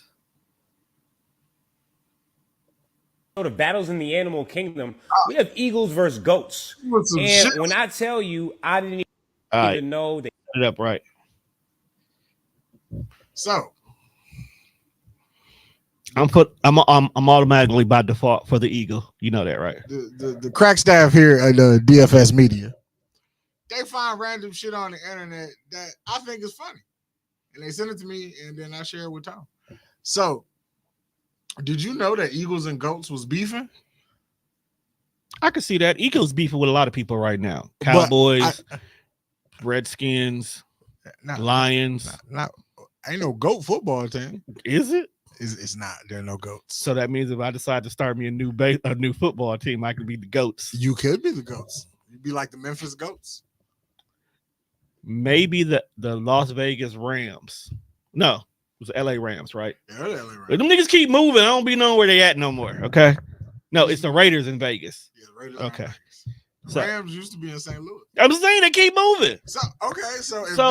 S5: The battles in the animal kingdom, we have eagles versus goats. And when I tell you, I didn't even know that.
S1: Put it up right.
S2: So
S1: I'm automatically by default for the eagle. You know that, right?
S2: The crack staff here at the DFS Media, they find random shit on the internet that I think is funny, and they send it to me, and then I share it with Tom. So, did you know that eagles and goats was beefing?
S1: I can see that. Eagles beefing with a lot of people right now. Cowboys, Redskins, Lions.
S2: Ain't no goat football team.
S1: Is it?
S2: It's not. There are no goats.
S1: So that means if I decide to start me a new football team, I could be the goats.
S2: You could be the goats. You'd be like the Memphis Goats.
S1: Maybe the Las Vegas Rams. No, it was the LA Rams, right?
S2: Yeah, LA Rams.
S1: If them niggas keep moving, I don't be knowing where they at no more. Okay. No, it's the Raiders in Vegas.
S2: Yeah, the Raiders.
S1: Okay.
S2: The Rams used to be in St. Louis.
S1: I'm saying they keep moving.
S2: So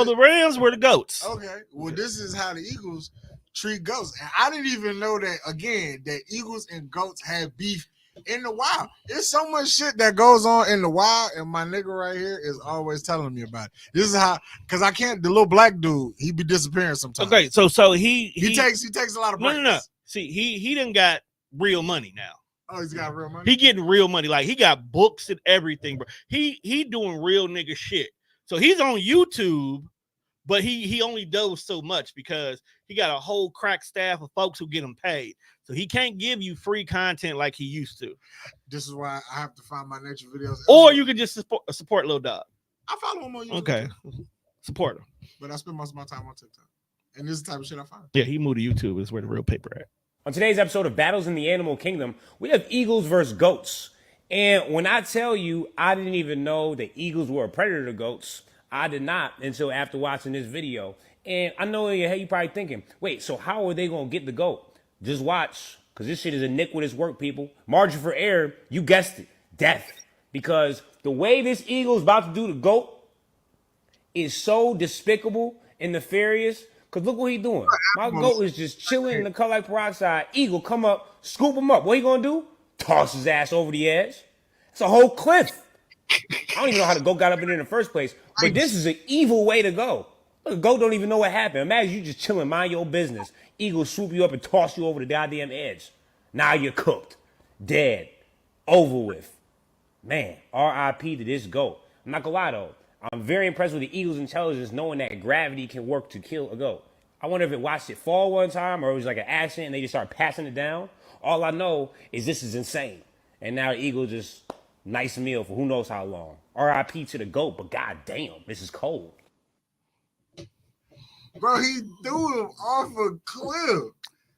S1: the Rams were the goats.
S2: Okay. Well, this is how the Eagles treat goats. And I didn't even know that, again, that eagles and goats had beef In the wild, there's so much shit that goes on in the wild, and my nigga right here is always telling me about it. This is how, because I can't. The little black dude, he be disappearing sometimes.
S1: Okay, so he
S2: takes a lot of breaks.
S1: No. See, he done got real money now.
S2: Oh, he's got real money.
S1: He getting real money. Like he got books and everything, bro. He doing real nigga shit. So he's on YouTube, but he only does so much because he got a whole crack staff of folks who get him paid. So he can't give you free content like he used to.
S2: This is why I have to find my nature videos.
S1: Or you can just support Lil Dog.
S2: I follow him on YouTube.
S1: Okay. Support him.
S2: But I spend most of my time on TikTok. And this is the type of shit I find.
S1: Yeah, he moved to YouTube. Is where the real paper at.
S5: On today's episode of Battles in the Animal Kingdom, we have eagles versus goats. And when I tell you I didn't even know that eagles were a predator to goats, I did not until after watching this video. And I know in your head you're probably thinking, wait, so how are they going to get the goat? Just watch, because this shit is iniquitous work, people. Margin for error, you guessed it, death. Because the way this eagle is about to do the goat is so despicable and nefarious. Because look what he's doing. My goat is just chilling in the color like peroxide. Eagle come up, scoop him up. What he going to do? Toss his ass over the edge. It's a whole cliff. I don't even know how the goat got up in there in the first place. But this is an evil way to go. Look, the goat don't even know what happened. Imagine you just chilling, mind your business. Eagle swoop you up and toss you over the goddamn edge. Now you're cooked. Dead. Over with. Man, R.I.P. to this goat. I'm not gonna lie though. I'm very impressed with the eagle's intelligence knowing that gravity can work to kill a goat. I wonder if it watched it fall one time or it was like an accident and they just started passing it down. All I know is this is insane. And now the eagle just nice meal for who knows how long. R.I.P. to the goat, but goddamn, this is cold.
S2: Bro, he threw him off a cliff.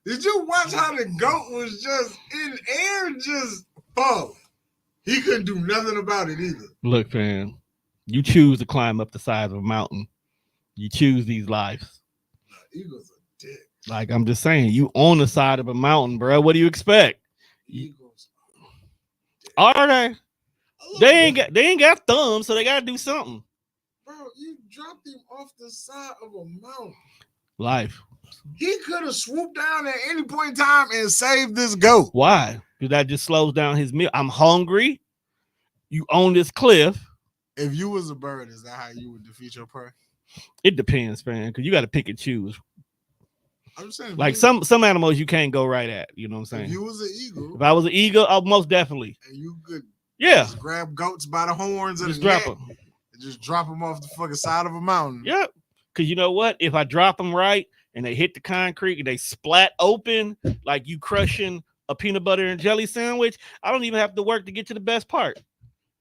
S2: Did you watch how the goat was just in air, just falling? He couldn't do nothing about it either.
S1: Look, fam, you choose to climb up the side of a mountain. You choose these lives.
S2: Eagles are dick.
S1: Like I'm just saying, you on the side of a mountain, bro. What do you expect?
S2: Eagles
S1: are they? They ain't got thumbs, so they gotta do something.
S2: Bro, you dropped him off the side of a mountain.
S1: Life.
S2: He could have swooped down at any point in time and saved this goat.
S1: Why? Because that just slows down his meal. I'm hungry. You own this cliff.
S2: If you was a bird, is that how you would defeat your prey?
S1: It depends, man, because you got to pick and choose.
S2: I'm just saying,
S1: like some animals you can't go right at. You know what I'm saying?
S2: If you was an eagle.
S1: If I was an eagle, I'll most definitely.
S2: And you could
S1: just
S2: grab goats by the horns and
S1: just drop them.
S2: Just drop them off the fucking side of a mountain.
S1: Yep. Because you know what? If I drop them right and they hit the concrete and they splat open like you crushing a peanut butter and jelly sandwich, I don't even have to work to get to the best part.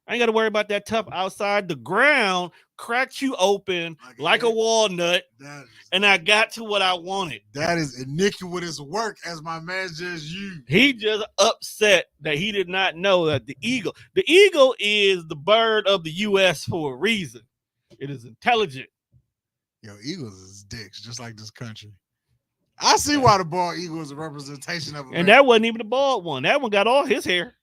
S1: I ain't got to worry about that tough outside. The ground cracked you open like a walnut, and I got to what I wanted.
S2: That is iniquitous work, as my man just used.
S1: He just upset that he did not know that the eagle is the bird of the U.S. for a reason. It is intelligent.
S2: Yo, eagles is dicks, just like this country. I see why the bald eagle is a representation of America.
S1: And that wasn't even the bald one. That one got all his hair.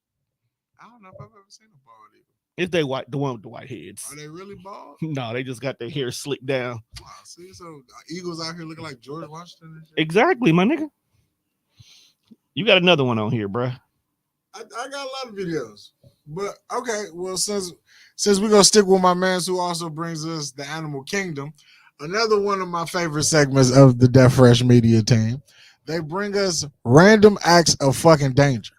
S2: I don't know if I've ever seen a bald eagle.
S1: It's they white, the one with the white heads.
S2: Are they really bald?
S1: No, they just got their hair slicked down.
S2: Wow, see, so eagles out here looking like George Washington and shit.
S1: Exactly, my nigga. You got another one on here, bro.
S2: I got a lot of videos, but okay. Well, since we're gonna stick with my man who also brings us the Animal Kingdom, another one of my favorite segments of the Death Fresh Media team. They bring us random acts of fucking danger.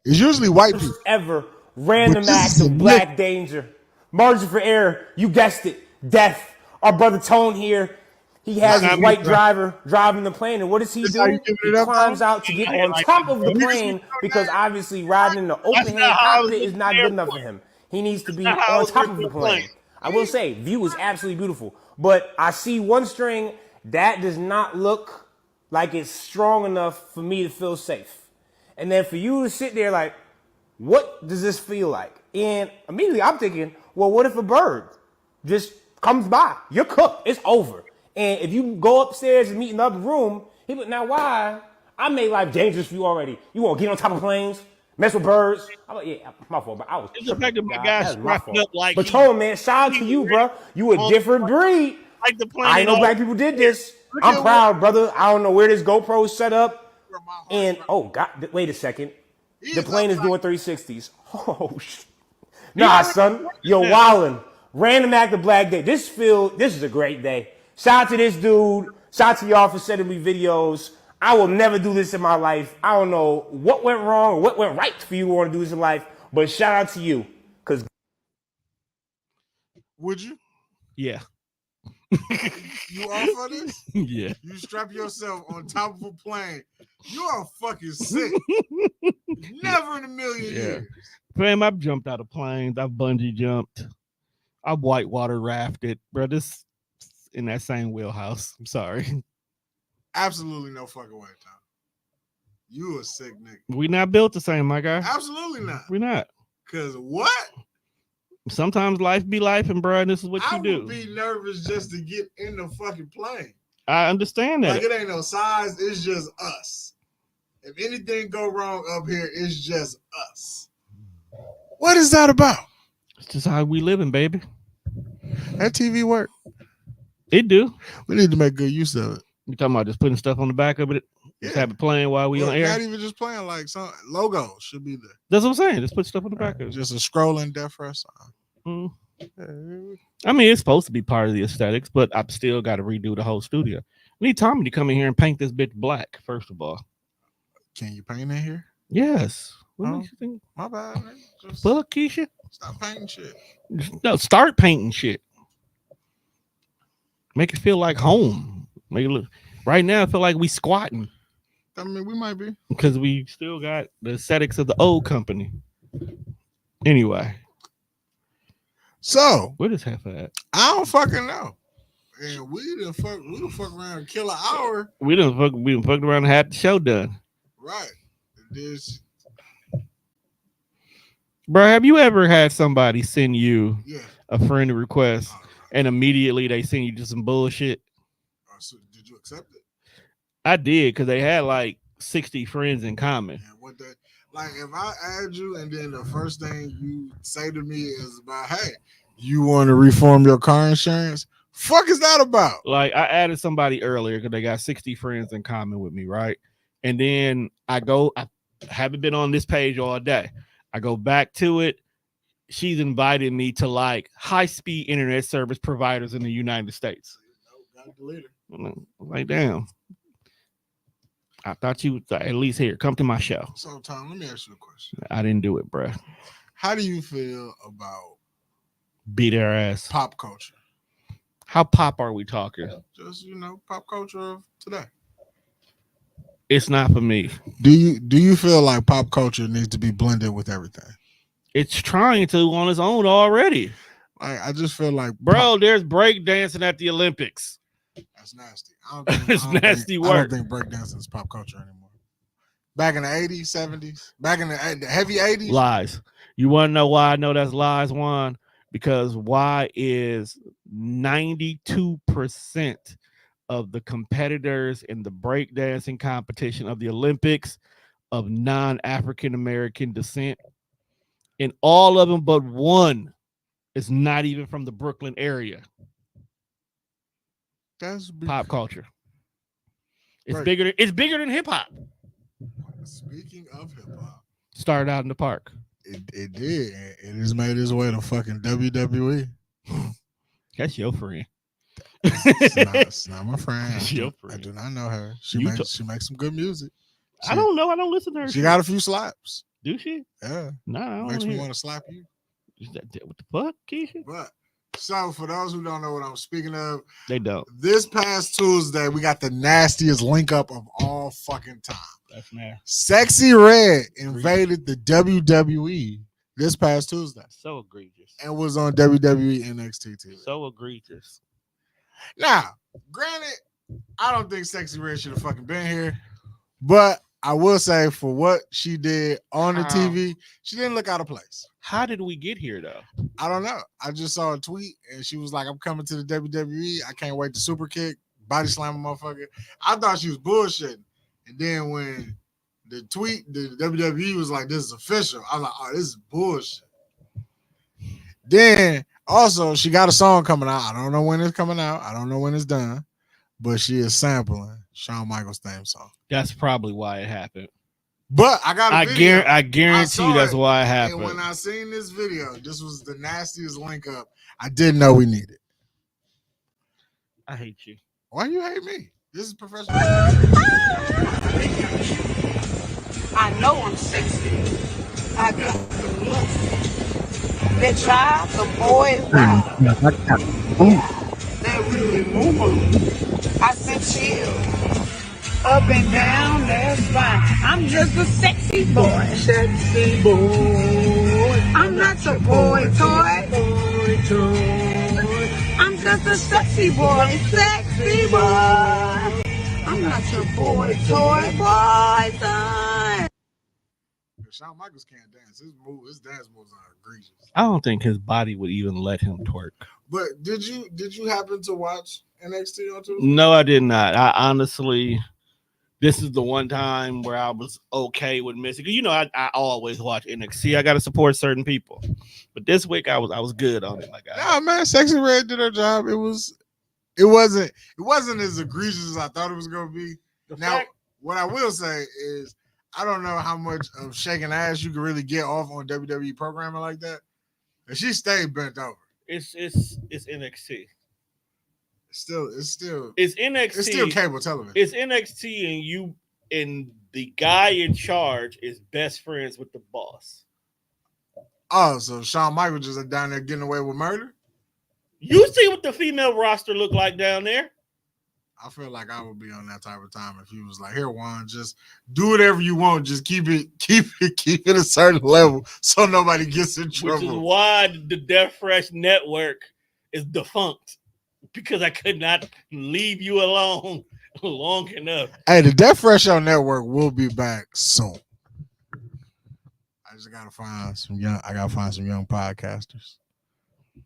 S2: It's usually white people.
S5: Ever random acts of black danger. Margin for error, you guessed it, death. Our brother Tone here, he has his white driver driving the plane, and what does he do? He climbs out to get on top of the plane because obviously riding in the open-hand cockpit is not good enough for him. He needs to be on top of the plane. I will say, view is absolutely beautiful, but I see one string that does not look like it's strong enough for me to feel safe. And then for you to sit there like, what does this feel like? And immediately I'm thinking, well, what if a bird just comes by? You're cooked. It's over. And if you go upstairs and meet in the other room, he would, now why? I made life dangerous for you already. You want to get on top of planes, mess with birds? I'm like, yeah, my fault, but I was
S1: it's the fact that my guy's strapped up like.
S5: But Tone, man, shout out to you, bro. You a different breed.
S1: Like the
S5: I know black people did this. I'm proud, brother. I don't know where this GoPro is set up. And oh God, wait a second.
S2: He
S5: The
S2: is
S5: plane is
S2: up
S5: doing 360s. Oh shit. Nah, son. Yo, wildin'. Random act of black day. This is a great day. Shout out to this dude. Shout out to y'all for sending me videos. I will never do this in my life. I don't know what went wrong or what went right for you to want to do this in life, but shout out to you. Cause
S2: Would you?
S1: Yeah.
S2: You off for this?
S1: Yeah.
S2: You strap yourself on top of a plane. You are fucking sick. Never in a million years.
S1: Fam, I've jumped out of planes. I've bungee jumped. I've whitewater rafted. Bro, this in that same wheelhouse. I'm sorry.
S2: Absolutely no fucking way, Tom. You a sick nigga.
S1: We not built the same, my guy.
S2: Absolutely not.
S1: We not.
S2: Cause what?
S1: Sometimes life be life, and bro, this is what you do.
S2: I would be nervous just to get in the fucking plane.
S1: I understand that.
S2: Like it ain't no size, it's just us. If anything go wrong up here, it's just us. What is that about?
S1: It's just how we living, baby.
S2: That TV work.
S1: It do.
S2: We need to make good use of it.
S1: You talking about just putting stuff on the back of it? Just have it playing while we on air?
S2: Not even just playing, like some logo should be there.
S1: That's what I'm saying. Just put stuff on the back of it.
S2: Just a scrolling death rest.
S1: I mean, it's supposed to be part of the aesthetics, but I've still got to redo the whole studio. We need Tommy to come in here and paint this bitch black, first of all.
S2: Can you paint in here?
S1: Yes. What
S2: Oh,
S1: makes you think?
S2: My bad, man. Just
S1: Fuck, Keisha.
S2: stop painting shit.
S1: No, start painting shit. Make it feel like home. Make it look. Right now, I feel like we squatting
S2: I mean, we might be.
S1: because we still got the aesthetics of the old company. Anyway,
S2: So
S1: where does half at?
S2: I don't fucking know. And we done fuck around and kill an hour.
S1: We done fucked around and had the show done.
S2: Right. This,
S1: Bro, have you ever had somebody send you
S2: yeah.
S1: a friend request and immediately they send you just some bullshit?
S2: So did you accept it?
S1: I did, because they had like 60 friends in common.
S2: And what that, like, if I add you and then the first thing you say to me is about, hey, you want to reform your car insurance? Fuck is that about?
S1: Like, I added somebody earlier because they got 60 friends in common with me, right? And then I haven't been on this page all day. I go back to it. She's invited me to like high-speed internet service providers in the United States.
S2: Gotta delete it.
S1: I'm like, damn. I thought you would at least here. Come to my show.
S2: So, Tom, let me ask you a question.
S1: I didn't do it, bruh.
S2: How do you feel about
S1: Beat their ass.
S2: pop culture?
S1: How pop are we talking?
S2: Just, pop culture of today.
S1: It's not for me.
S2: Do you feel like pop culture needs to be blended with everything?
S1: It's trying to on its own already.
S2: Like, I just feel like,
S1: Bro, there's break dancing at the Olympics.
S2: that's nasty. It's
S1: It's nasty work.
S2: I don't think breakdancing is pop culture anymore. Back in the 80s, 70s, back in the heavy 80s.
S1: Lies. You want to know why I know that's lies, Juan? Because why is 92% of the competitors in the breakdancing competition of the Olympics of non-African American descent, and all of them but one is not even from the Brooklyn area.
S2: That's
S1: Pop culture. It's
S2: Right.
S1: bigger than hip hop.
S2: Speaking of hip hop,
S1: Started out in the park.
S2: it did. It has made its way to fucking WWE.
S1: That's your friend.
S2: It's not my friend. I do not know her. She makes some good music.
S1: I don't know. I don't listen to her.
S2: She got a few slaps.
S1: Do she?
S2: Yeah.
S1: No, I don't
S2: Makes me
S1: hear.
S2: want to slap you.
S1: What the fuck, Keisha?
S2: But so for those who don't know what I'm speaking of,
S1: They don't.
S2: this past Tuesday we got the nastiest link up of all fucking time.
S1: That's nasty.
S2: Sexy Red invaded the WWE this past Tuesday
S1: So egregious.
S2: and was on WWE NXT TV.
S1: So egregious.
S2: Now, granted, I don't think Sexy Red should have fucking been here, but I will say for what she did on the TV, she didn't look out of place.
S1: How did we get here, though?
S2: I don't know. I just saw a tweet and she was like, I'm coming to the WWE. I can't wait to super kick, body slam a motherfucker. I thought she was bullshitting. And then when the WWE was like, this is official, I was like, oh, this is bullshit. Then also, she got a song coming out. I don't know when it's coming out. I don't know when it's done, but she is sampling Shawn Michaels' theme song.
S1: That's probably why it happened.
S2: But I got a video.
S1: I guarantee you that's why it
S2: And
S1: happened.
S2: when I seen this video, this was the nastiest link up. I didn't know we needed.
S1: I hate you.
S2: Why you hate me? This is professional.
S6: I know I'm sexy. I got the look. That child, the boy, wow. They really move. I said chill. Up and down, that's fine. I'm just a sexy boy. Sexy boy. I'm not your boy toy. I'm just a sexy boy. Sexy boy. I'm not your boy toy. Boy toy.
S2: Shawn Michaels can't dance. His dance moves are egregious.
S1: I don't think his body would even let him twerk.
S2: But did you happen to watch NXT on Tuesday?
S1: No, I did not. I honestly, this is the one time where I was okay with missing. You know, I always watch NXT. I got to support certain people, but this week I was good on it. Like,
S2: nah, man, Sexyy Red did her job. It wasn't as egregious as I thought it was gonna be. Now, what I will say is, I don't know how much of shaking ass you can really get off on WWE programming like that. And she stayed bent over.
S1: It's NXT.
S2: It's still
S1: NXT.
S2: It's still cable television.
S1: It's NXT, and the guy in charge is best friends with the boss.
S2: Oh, so Shawn Michaels just down there getting away with murder?
S1: You see what the female roster look like down there?
S2: I feel like I would be on that type of time if he was like, "Here, Juan, just do whatever you want. Just keep it a certain level so nobody gets in trouble."
S1: Which is why the Death Fresh Network is defunct, because I could not leave you alone long enough.
S2: Hey, the Death Fresh Show Network will be back soon. I just gotta find some young podcasters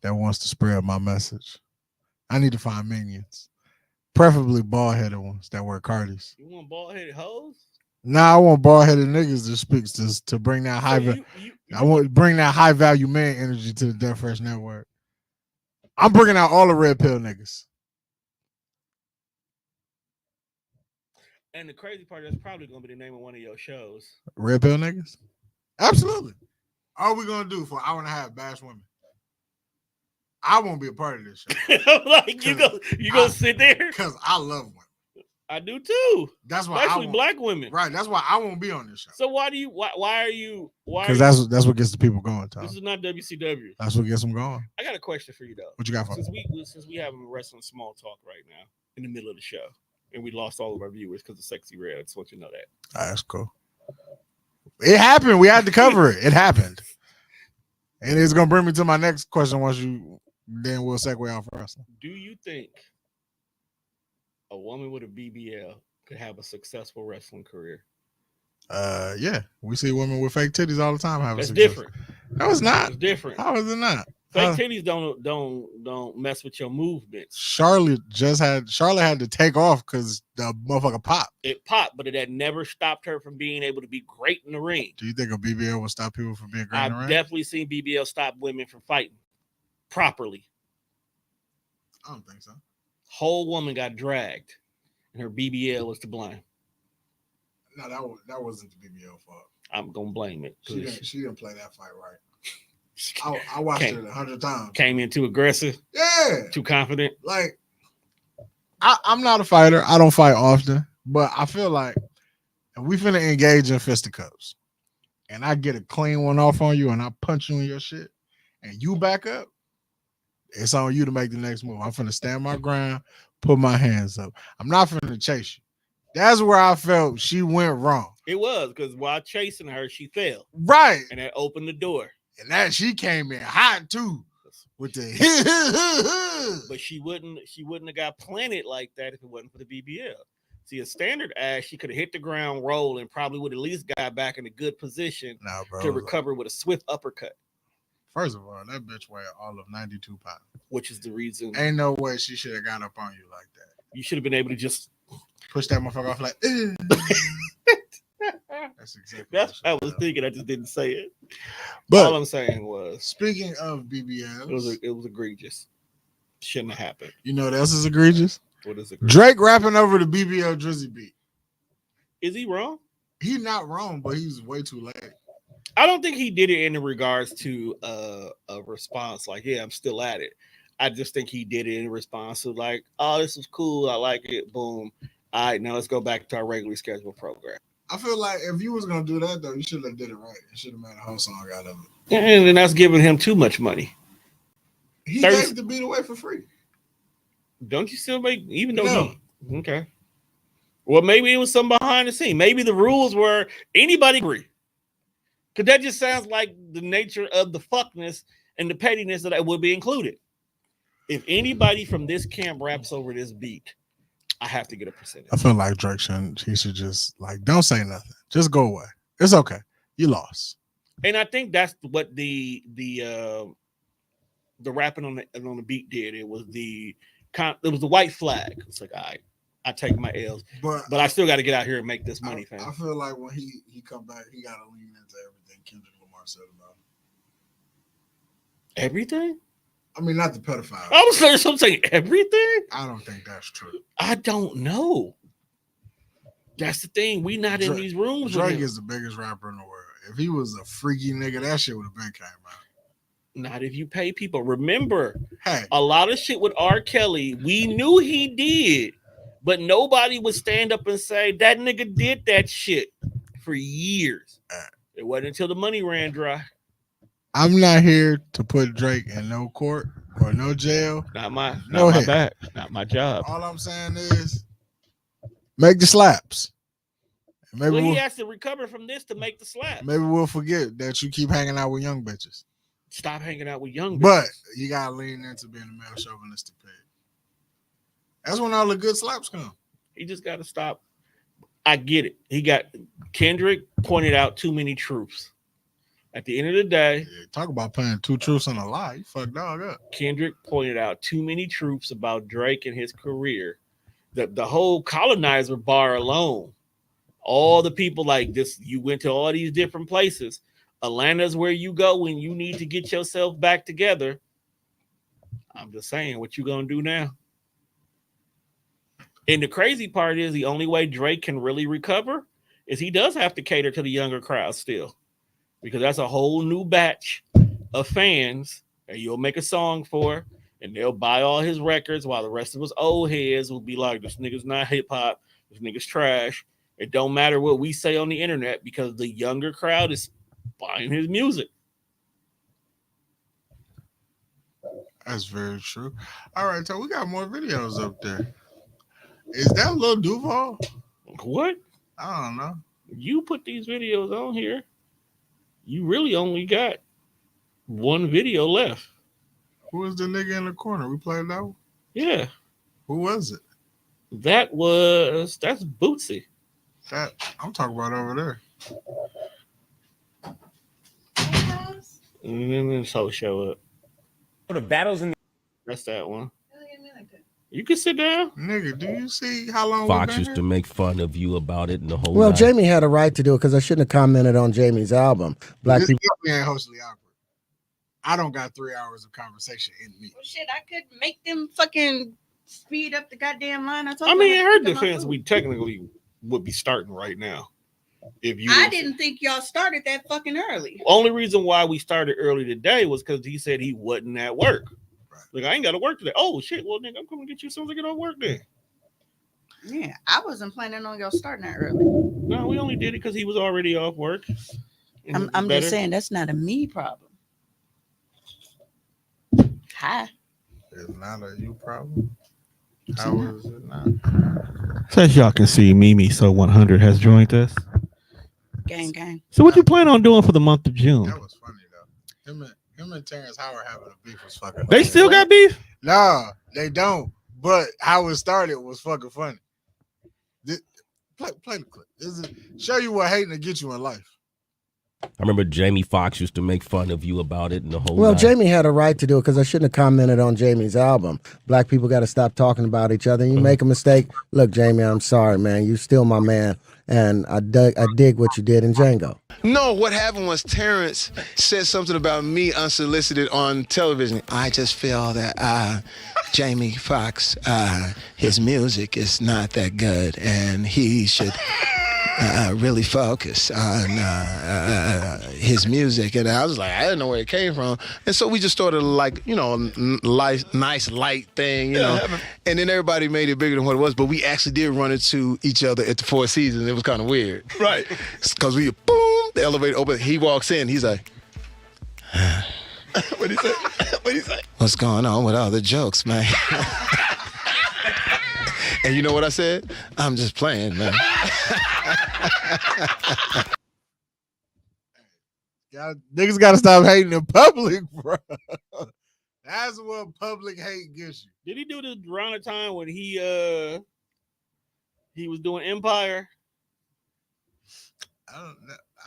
S2: that wants to spread my message. I need to find minions. Preferably bald-headed ones that wear Cardis.
S1: You want bald-headed hoes?
S2: Nah, I want bald-headed niggas that speaks to bring that I want to bring that high value man energy to the Death Fresh Network. I'm bringing out all the red pill niggas.
S1: And the crazy part, that's probably going to be the name of one of your shows.
S2: Red pill niggas? Absolutely. All we gonna do for an hour and a half bash women. I won't be a part of this show.
S1: Like you gonna sit there?
S2: Because I love women.
S1: I do too.
S2: That's why
S1: especially black women.
S2: Right. That's why I won't be on this show.
S1: So why are you
S2: because that's what gets the people going, Tom.
S1: This is not WCW.
S2: That's what gets them going.
S1: I got a question for you though.
S2: What you got for me?
S1: Since we having wrestling small talk right now in the middle of the show, and we lost all of our viewers because of Sexyy Red. I just want you to know that.
S2: That's cool. It happened. We had to cover it. It happened. And it's gonna bring me to my next question then we'll segue off wrestling.
S1: Do you think a woman with a BBL could have a successful wrestling career?
S2: Yeah. We see women with fake titties all the time having
S1: That's
S2: success.
S1: different.
S2: No, it's not.
S1: It's different.
S2: How is it not?
S1: Fake titties don't mess with your movements.
S2: Charlotte had to take off because the motherfucker popped.
S1: It popped, but it had never stopped her from being able to be great in the ring.
S2: Do you think a BBL will stop people from being great in the ring?
S1: I've definitely seen BBL stop women from fighting properly.
S2: I don't think so.
S1: Whole woman got dragged, and her BBL was to blame.
S2: No, that wasn't the BBL fault.
S1: I'm gonna blame it.
S2: She didn't play that fight right. I watched it 100 times.
S1: Came in too aggressive.
S2: Yeah.
S1: Too confident.
S2: Like, I'm not a fighter. I don't fight often, but I feel like if we finna engage in fisticuffs, and I get a clean one off on you, and I punch you in your shit, and you back up, it's on you to make the next move. I'm finna stand my ground, put my hands up. I'm not finna chase you. That's where I felt she went wrong.
S1: It was because while chasing her, she fell.
S2: Right.
S1: And that opened the door.
S2: And that she came in hot too. With the
S1: but she wouldn't have got planted like that if it wasn't for the BBL. See, a standard ass, she could have hit the ground, roll, and probably would at least got back in a good position to recover with a swift uppercut.
S2: First of all, that bitch weighed all of 92 pounds.
S1: Which is the reason.
S2: Ain't no way she should have got up on you like that.
S1: You should have been able to just
S2: push that motherfucker off like, That's exactly
S1: what I was thinking. I just didn't say it.
S2: But
S1: all I'm saying was,
S2: speaking of BBLs,
S1: it was egregious. Shouldn't have happened.
S2: You know what else is egregious?
S1: What is egregious?
S2: Drake rapping over the BBL Drizzy beat.
S1: Is he wrong?
S2: He's not wrong, but he's way too late.
S1: I don't think he did it in regards to a response like, yeah, I'm still at it. I just think he did it in response to like, oh, this is cool. I like it. Boom. All right, now let's go back to our regularly scheduled program.
S2: I feel like if you was gonna do that though, you should have did it right. You should have made a whole song out of it.
S1: And then that's giving him too much money.
S2: He gave the beat away for free.
S1: Don't you still make, even though he, okay. Well, maybe it was some behind the scene. Maybe the rules were anybody agree. Because that just sounds like the nature of the fuckness and the pettiness that would be included. If anybody from this camp raps over this beat, I have to get a percentage.
S2: I feel like Drake he should just like, don't say nothing. Just go away. It's okay. You lost.
S1: And I think that's what the rapping on the beat did. It was the white flag. It's like, all right, I take my L's, but I still got to get out here and make this money, fam.
S2: I feel like when he come back, he got to lean into everything Kendrick Lamar said about him.
S1: Everything?
S2: I mean, not the pedophile.
S1: I'm saying everything?
S2: I don't think that's true.
S1: I don't know. That's the thing. We not in these rooms.
S2: Drake is the biggest rapper in the world. If he was a freaky nigga, that shit would have been came out.
S1: Not if you pay people. Remember,
S2: hey,
S1: a lot of shit with R. Kelly, we knew he did, but nobody would stand up and say that nigga did that shit for years. It wasn't until the money ran dry.
S2: I'm not here to put Drake in no court or no jail.
S1: Not my bad. Not my job.
S2: All I'm saying is make the slaps.
S1: Maybe he has to recover from this to make the slap.
S2: Maybe we'll forget that you keep hanging out with young bitches.
S1: Stop hanging out with young bitches.
S2: But you gotta lean into being a male chauvinistic pig. That's when all the good slaps come.
S1: He just gotta stop. I get it. Kendrick pointed out too many truths. At the end of the day,
S2: talk about playing two truths and a lie. You fuck dog up.
S1: Kendrick pointed out too many truths about Drake and his career. The whole colonizer bar alone. All the people like this, you went to all these different places. Atlanta's where you go when you need to get yourself back together. I'm just saying, what you gonna do now? And the crazy part is the only way Drake can really recover is he does have to cater to the younger crowd still. Because that's a whole new batch of fans that you'll make a song for, and they'll buy all his records while the rest of us old heads will be like, this nigga's not hip-hop, this nigga's trash. It don't matter what we say on the internet because the younger crowd is buying his music.
S2: That's very true. All right, so we got more videos up there. Is that Lil Duval?
S1: What?
S2: I don't know.
S1: You put these videos on here. You really only got one video left.
S2: Who was the nigga in the corner? We played that one?
S1: Yeah.
S2: Who was it?
S1: That's Bootsy.
S2: That I'm talking about over there.
S1: And then so show up.
S5: The battles in
S1: That's that one. You can sit down.
S2: Nigga, do you see how long
S7: Fox used to make fun of you about it and the whole
S8: Well,
S7: night.
S8: Jamie had a right to do it because I shouldn't have commented on Jamie's album. Black people
S2: ain't hostily awkward. I don't got 3 hours of conversation in me.
S9: Well, shit, I could make them fucking speed up the goddamn line.
S1: I mean, in her defense, we technically would be starting right now.
S9: I didn't think y'all started that fucking early.
S1: Only reason why we started early today was because he said he wasn't at work. Like, I ain't got to work today. Oh, shit. Well, nigga, I'm coming to get you as soon as I get off work then.
S9: Yeah, I wasn't planning on y'all starting that early.
S1: No, we only did it because he was already off work.
S9: I'm just saying that's not a me problem. Hi.
S2: It's not a you problem. How is it not?
S1: So as y'all can see, Mimi So 100 has joined us.
S9: Gang.
S1: So what you plan on doing for the month of June?
S2: That was funny though. Him and Terrence Howard having a beef was fucking funny.
S1: They still got beef?
S2: No, they don't. But how it started was fucking funny. Play the clip. Show you what hating to get you in life.
S7: I remember Jamie Foxx used to make fun of you about it and the whole
S8: Well,
S7: night.
S8: Jamie had a right to do it because I shouldn't have commented on Jamie's album. Black people got to stop talking about each other. You make a mistake. Look, Jamie, I'm sorry, man. You still my man. And I dig what you did in Django.
S10: No, what happened was Terrence said something about me unsolicited on television. I just feel that Jamie Foxx, his music is not that good, and he should really focus on his music, and I was like, I didn't know where it came from, and so we just started like, you know, nice light thing, you know, and then everybody made it bigger than what it was, but we actually did run into each other at the Four Seasons. It was kind of weird, right? Because we boom, the elevator open, he walks in, he's like, what he say? What he say? What's going on with all the jokes, man? And you know what I said? I'm just playing, man.
S2: Niggas gotta stop hating in public, bro. That's what public hate gets you.
S1: Did he do this around the time when he was doing Empire?
S2: I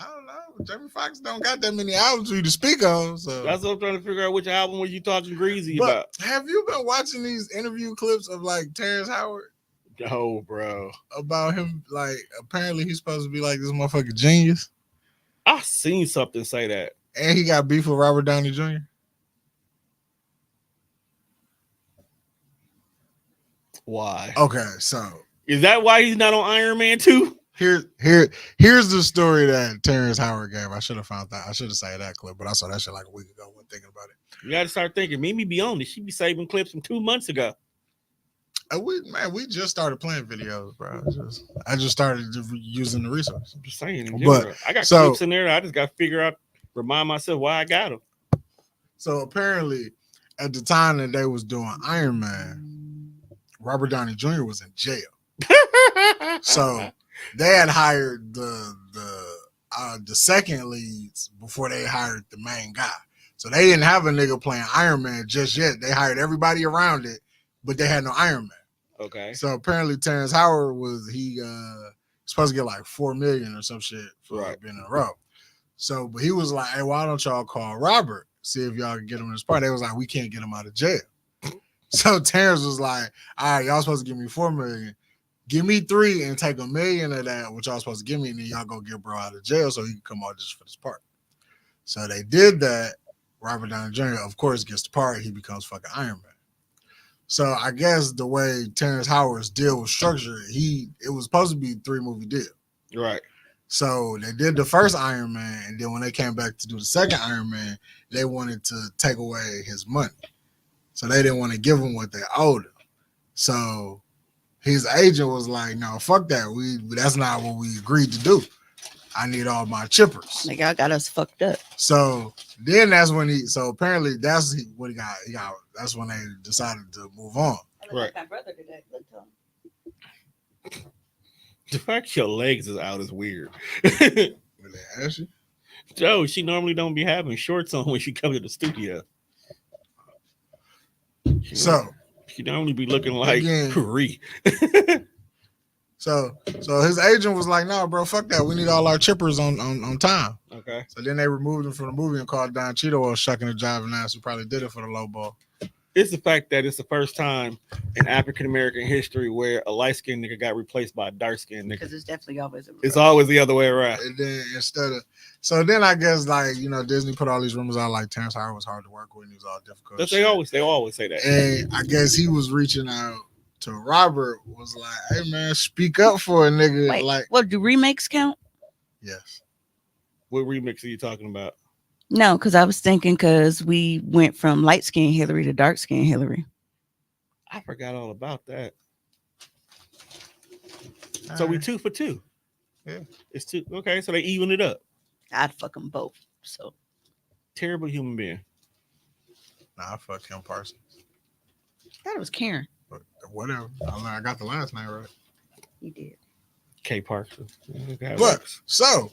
S2: don't know. Jamie Foxx don't got that many albums for you to speak on. So
S1: That's what I'm trying to figure out. Which album were you talking greasy
S2: but
S1: about?
S2: have you been watching these interview clips of like Terrence Howard?
S1: No, bro.
S2: About him, like apparently he's supposed to be like this motherfucking genius.
S1: I seen something say that.
S2: And he got beef with Robert Downey Jr.
S1: Why?
S2: Okay, so
S1: is that why he's not on Iron Man 2?
S2: Here's the story that Terrence Howard gave. I should have found that. I should have said that clip, but I saw that shit like a week ago when thinking about it.
S1: You got to start thinking. Mimi be on it. She be saving clips from 2 months ago.
S2: We just started playing videos, bro. I just started using the resource.
S1: I'm just saying.
S2: But
S1: I got clips in there. I just got to figure out, remind myself why I got them.
S2: So apparently, at the time that they was doing Iron Man, Robert Downey Jr. was in jail. So they had hired the second leads before they hired the main guy. So they didn't have a nigga playing Iron Man just yet. They hired everybody around it, but they had no Iron Man.
S1: Okay.
S2: So apparently Terrence Howard was supposed to get like $4 million or some shit for being in a row. So, but he was like, hey, why don't y'all call Robert, see if y'all can get him in this part? They was like, we can't get him out of jail. So Terrence was like, all right, y'all supposed to give me $4 million. Give me $3 million and take $1 million of that, what y'all supposed to give me, and then y'all go get bro out of jail so he can come out just for this part. So they did that. Robert Downey Jr., of course, gets the part. He becomes fucking Iron Man. So I guess the way Terrence Howard's deal was structured, it was supposed to be a 3-movie deal.
S1: Right.
S2: So they did the first Iron Man, and then when they came back to do the second Iron Man, they wanted to take away his money. So they didn't want to give him what they owed him. So his agent was like, no, fuck that. That's not what we agreed to do. I need all my chippers.
S9: Like, y'all got us fucked up.
S2: So then that's when apparently that's what he got. That's when they decided to move on.
S1: Right.
S9: My brother did that. Look to him.
S1: The fact your legs is out is weird.
S2: When they ask you?
S1: Joe, she normally don't be having shorts on when she comes to the studio. She normally be looking like Ree.
S2: So his agent was like, no, bro, fuck that. We need all our chippers on time.
S1: Okay. So
S2: then they removed him from the movie and called Don Cheeto a shucking and jiving ass who probably did it for the low ball.
S1: It's the fact that it's the first time in African American history where a light skinned nigga got replaced by a dark skinned nigga.
S9: Because it's definitely always
S1: it's always the other way around.
S2: And then then I guess like, you know, Disney put all these rumors out like Terrence Howard was hard to work with and he was all difficult.
S1: They always say that.
S2: And I guess he was reaching out to Robert, was like, hey man, speak up for a nigga.
S9: Wait,
S2: like,
S9: what, do remakes count?
S2: Yes.
S1: What remix are you talking about?
S9: No, because I was thinking because we went from light skin Hillary to dark skin Hillary.
S1: I forgot all about that. So we 2 for 2.
S2: Yeah.
S1: It's 2. Okay, so they even it up.
S9: I'd fuck them both. So
S1: terrible human being.
S2: Nah, I fuck Kim Parsons.
S9: I thought it was Karen.
S2: But whatever. I got the last name right.
S9: You did.
S1: K Parsons. Okay,
S2: but so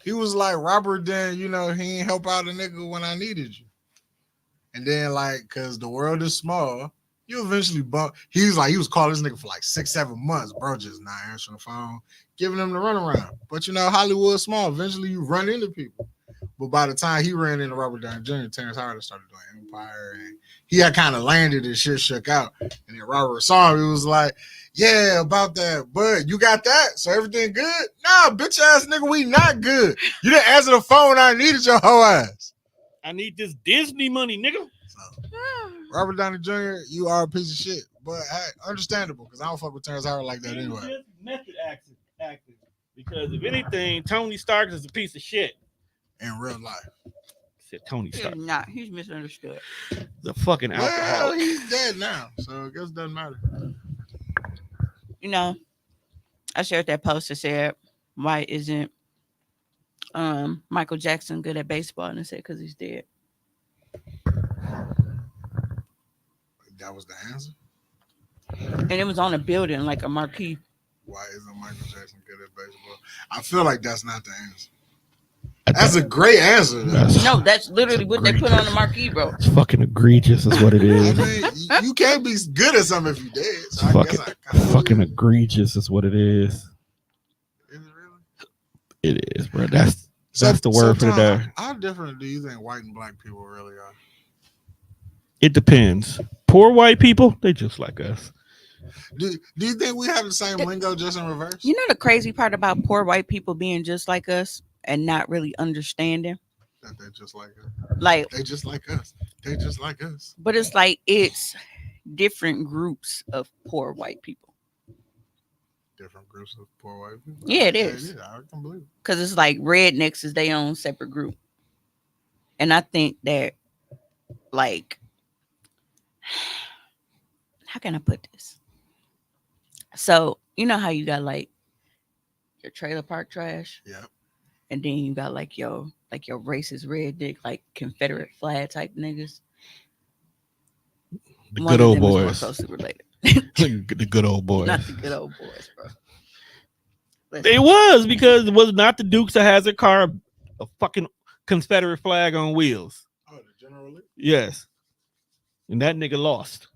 S2: he was like, Robert, then, you know, he ain't help out a nigga when I needed you. And then, like, because the world is small, you eventually bump. He was calling this nigga for like 6-7 months, bro, just not answering the phone, giving him the runaround. But, you know, Hollywood's small. Eventually, you run into people. But by the time he ran into Robert Downey Jr., Terrence Howard started doing Empire, and he had kind of landed and shit shook out. And then Robert saw him. He was like, yeah, about that. But you got that? So everything good? Nah, bitch ass nigga, we not good. You didn't answer the phone. I needed your whole ass.
S1: I need this Disney money, nigga.
S2: So, Robert Downey Jr., you are a piece of shit. But hey, understandable, because I don't fuck with Terrence Howard like that anyway.
S1: Method acting. Because if anything, Tony Stark is a piece of shit.
S2: In real life.
S1: Said Tony
S9: He's
S1: Stark.
S9: not. He's misunderstood.
S1: The fucking
S2: Well,
S1: alcoholic.
S2: he's dead now, so I guess it doesn't matter.
S9: You know, I shared that post that said, "Why isn't Michael Jackson good at baseball?" And I said, "Because he's dead."
S2: That was the answer.
S9: And it was on a building, like a marquee.
S2: Why isn't Michael Jackson good at baseball? I feel like that's not the answer. That's a great answer.
S9: No, that's literally what they put on the marquee, bro.
S1: It's fucking egregious, is what it
S2: I
S1: is.
S2: mean, you can't be good at something if you dead.
S1: It's
S2: So I guess
S1: fucking egregious, is what it is.
S2: Is it really?
S1: It is, bro. That's the word for the day.
S2: How different do you think white and black people really are?
S1: It depends. Poor white people, they just like us.
S2: Do you think we have the same lingo just in reverse?
S9: You know the crazy part about poor white people being just like us and not really understanding?
S2: That they're just like us.
S9: Like,
S2: They just like us. They just like us.
S9: but it's like it's different groups of poor white people.
S2: Different groups of poor white people.
S9: Yeah, it is.
S2: Yeah, I can believe it.
S9: Because it's like rednecks is their own separate group. And I think that, like, how can I put this? So, you know how you got like your trailer park trash?
S2: Yep.
S9: And then you got like your racist redneck, like Confederate flag type niggas.
S1: The
S9: One
S1: good
S9: of
S1: old
S9: them is more
S1: boys.
S9: closely related.
S1: The good old boys.
S9: Not the good old boys, bro. Listen,
S1: It was because it was not the Dukes of Hazzard car, a fucking Confederate flag on wheels.
S2: Oh, the General Lee?
S1: Yes. And that nigga lost.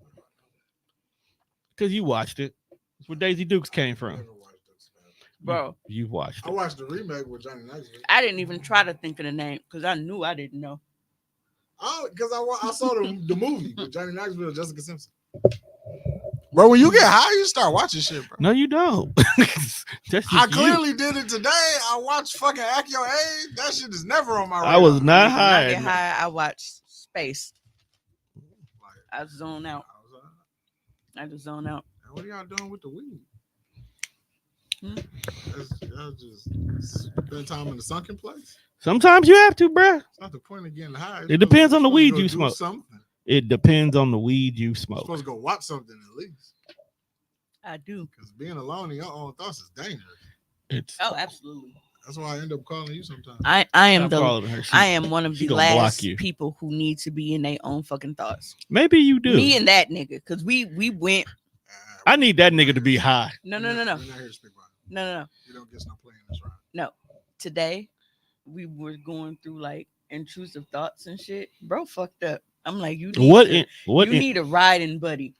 S1: Because you watched it. It's where Daisy Dukes came from.
S2: Never watched Dukes of Hazzard.
S9: bro,
S1: You watched
S2: I
S1: it.
S2: watched the remake with Johnny Knoxville.
S9: I didn't even try to think of the name because I knew I didn't know.
S2: Oh, because I saw the movie with Johnny Knoxville and Jessica Simpson. Bro, when you get high, you start watching shit, bro.
S1: No, you don't. That's just
S2: I
S1: you.
S2: clearly did it today. I watched fucking Act Your Age. That shit is never on my radar.
S1: I was not
S9: When I
S1: high.
S9: get high, I watch Space. I zone out. I just zone out.
S2: What are y'all doing with the weed?
S9: Hmm?
S2: Y'all just spend time in the sunken place?
S1: Sometimes you have to, bruh.
S2: It's not the point of getting high.
S1: It depends on the weed you
S2: do
S1: smoke.
S2: Something.
S1: It depends on the weed you
S2: You're
S1: smoke.
S2: supposed to go watch something at least.
S9: I do.
S2: Because being alone in your own thoughts is dangerous.
S1: It's
S9: Oh, absolutely.
S2: That's why I end up calling you sometimes.
S9: I am
S1: Stop calling her.
S9: I am one of
S1: she
S9: the
S1: gonna block
S9: last
S1: you.
S9: people who need to be in their own fucking thoughts.
S1: Maybe you do.
S9: Me and that nigga, because we went.
S1: I need that nigga to be high.
S9: No.
S2: We're not here to speak about it.
S9: No.
S2: You don't get no play in this round.
S9: No. Today, we were going through like intrusive thoughts and shit. Bro, fucked up. I'm like, you need need a riding buddy.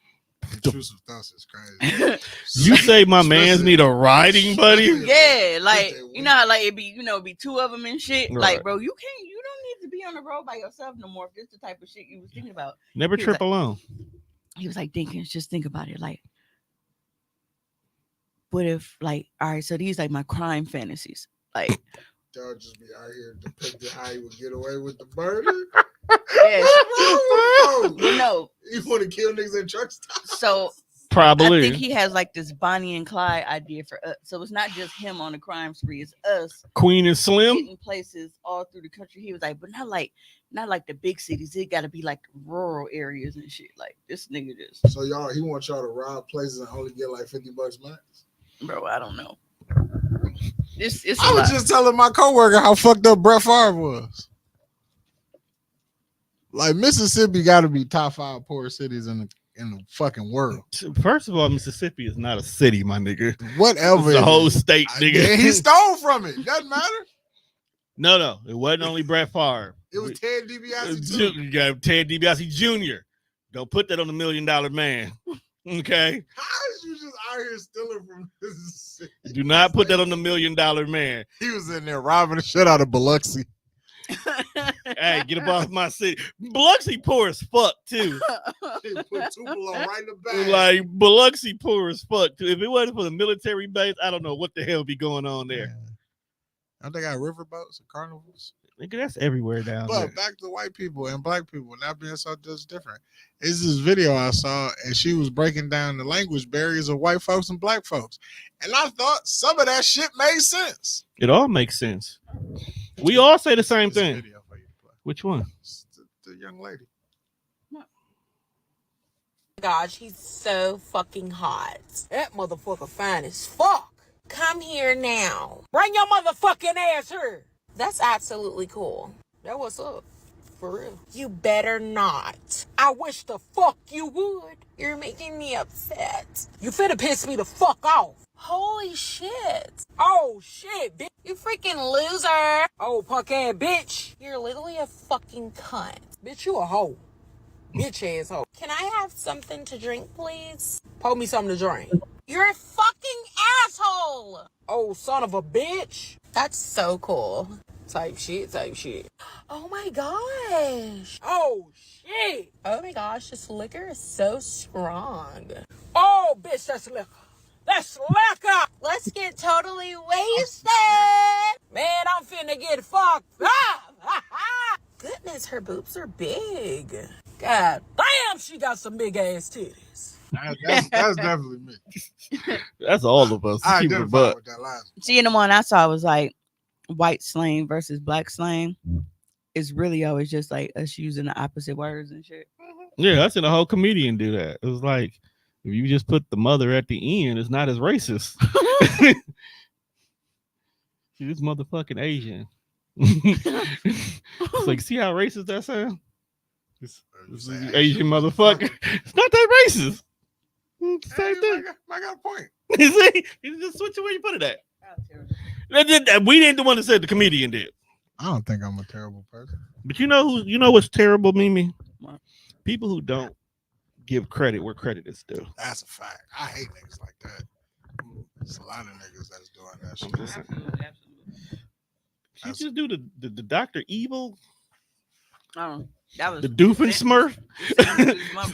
S2: Intrusive thoughts is crazy.
S1: You say my man's need a riding buddy?
S9: Yeah, like you know how like it be two of them and shit.
S1: Right.
S9: Like, bro, you don't need to be on the road by yourself no more. If this the type of shit you was thinking about.
S1: Never
S9: He was
S1: trip
S9: like-
S1: alone.
S9: He was like just think about it. Like, what if like, all right, so these like my crime fantasies. Like,
S2: Y'all just be out here depicting how you would get away with the murder.
S9: yes.
S2: What's wrong with you?
S9: No.
S2: You want to kill niggas in truck stops?
S9: So
S1: Probably.
S9: I think he has like this Bonnie and Clyde idea for us. So it's not just him on the crime spree, it's us
S1: Queen and Slim.
S9: getting places all through the country. He was like, but not like the big cities. It gotta be like rural areas and shit. Like this nigga just
S2: So he want y'all to rob places and only get like $50 max?
S9: bro, I don't know. It's
S2: I
S9: a
S2: was
S9: lot.
S2: just telling my coworker how fucked up Brett Favre was. Like Mississippi got to be top 5 poorest cities in the fucking world.
S1: First of all, Mississippi is not a city, my nigga.
S2: Whatever.
S1: It's the whole state, nigga.
S2: Yeah, he stole from it. Doesn't matter.
S1: No. It wasn't only Brett Favre.
S2: It was Ted DiBiase too.
S1: You got Ted DiBiase Jr. Don't put that on the $1 Million Man. Okay?
S2: How is you just out here stealing from Mississippi?
S1: Do not put that on the $1 Million Man.
S2: He was in there robbing the shit out of Biloxi.
S1: Hey, get up off my city. Biloxi poor as fuck, too.
S2: He put Tupelo right in the back.
S1: Like, Biloxi poor as fuck, too. If it wasn't for the military base, I don't know what the hell be going on there.
S2: Don't they got riverboats and carnivals?
S1: Nigga, that's everywhere down
S2: But
S1: there.
S2: back to white people and black people not being so just different. It's this video I saw, and she was breaking down the language barriers of white folks and black folks, and I thought some of that shit made sense.
S1: It all makes sense. We all say the same
S2: It's a
S1: thing.
S2: video for you to play.
S1: Which one?
S2: It's the young lady.
S11: Gosh, he's so fucking hot. That motherfucker fine as fuck. Come here now. Bring your motherfucking ass here. That's absolutely cool. That what's up. For real. You better not. I wish the fuck you would. You're making me upset. You finna piss me the fuck off. Holy shit. Oh shit, bitch. You freaking loser. Oh, punk ass bitch. You're literally a fucking cunt. Bitch, you a hoe. Bitch ass hoe. Can I have something to drink, please? Pour me something to drink. You're a fucking asshole. Oh, son of a bitch. That's so cool. Type shit. Oh my gosh. Oh shit. Oh my gosh, this liquor is so strong. Oh, bitch, that's liquor. That's liquor. Let's get totally wasted. Man, I'm finna get fucked up. Goodness, her boobs are big. God damn, she got some big ass titties.
S2: That's definitely me.
S1: That's all of us.
S2: I
S1: Keep it a
S2: identify
S1: buck.
S2: with that last one.
S9: See, and the one I saw was like white slang versus black slang. It's really always just like us using the opposite words and shit.
S1: Yeah, I seen a whole comedian do that. It was like, if you just put the mother at the end, it's not as racist. She's motherfucking Asian. It's like, see how racist that sounds? This Asian motherfucker. It's not that racist. Same thing.
S2: I got a point.
S1: You see? You just switch it where you put it at. We ain't the one that said, the comedian did.
S2: I don't think I'm a terrible person.
S1: But you know what's terrible, Mimi?
S9: What?
S1: People who don't give credit where credit is due.
S2: That's a fact. I hate niggas like that. There's a lot of niggas that's doing that shit.
S9: Absolutely.
S1: She just do the Dr. Evil,
S9: Oh, that was
S1: the Doofenshmirtz,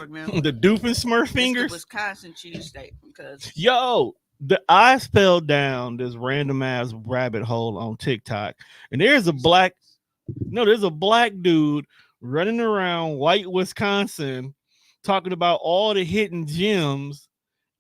S9: man.
S1: the Doofenshmirtz
S9: It's the
S1: fingers.
S9: Wisconsin cheesesteak because
S1: Yo, I fell down this random ass rabbit hole on TikTok, and there's a black dude running around white Wisconsin talking about all the hidden gems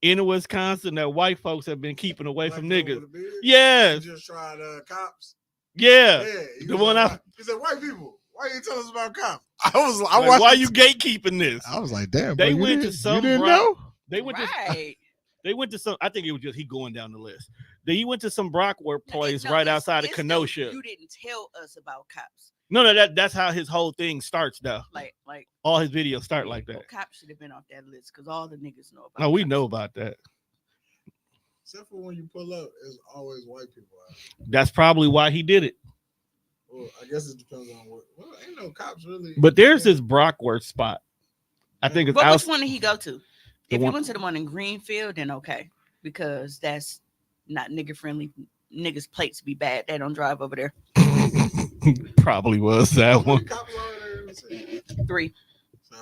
S1: in Wisconsin that white folks have been keeping away from niggas. Yes.
S2: You just tried cops.
S1: Yeah.
S2: He
S1: The one
S2: he said, white people, why you tell us about cops? I
S1: like, why you gatekeeping this?
S2: I was like, damn.
S1: They
S2: bro,
S1: went to some.
S2: You didn't know?
S1: They went to.
S9: right.
S1: They went to some. I think it was just he going down the list. He went to some Brockworth place right outside of Kenosha.
S9: You didn't tell us about cops.
S1: No, that's how his whole thing starts though.
S9: Like
S1: all his videos start like that.
S9: Well, cops should have been off that list because all the niggas know about.
S1: No, we
S9: cops.
S1: know about that.
S2: Except for when you pull up, it's always white people out.
S1: That's probably why he did it.
S2: Well, I guess it depends on what. Well, ain't no cops really.
S1: But there's this Brockworth spot. I think it's
S9: But
S1: out.
S9: which one did he go to? If
S1: one-
S9: he went to the one in Greenfield, then okay, because that's not nigga friendly. Niggas' plates be bad. They don't drive over there.
S1: Probably was that one.
S2: Cops over there in the city.
S9: 3.
S2: So,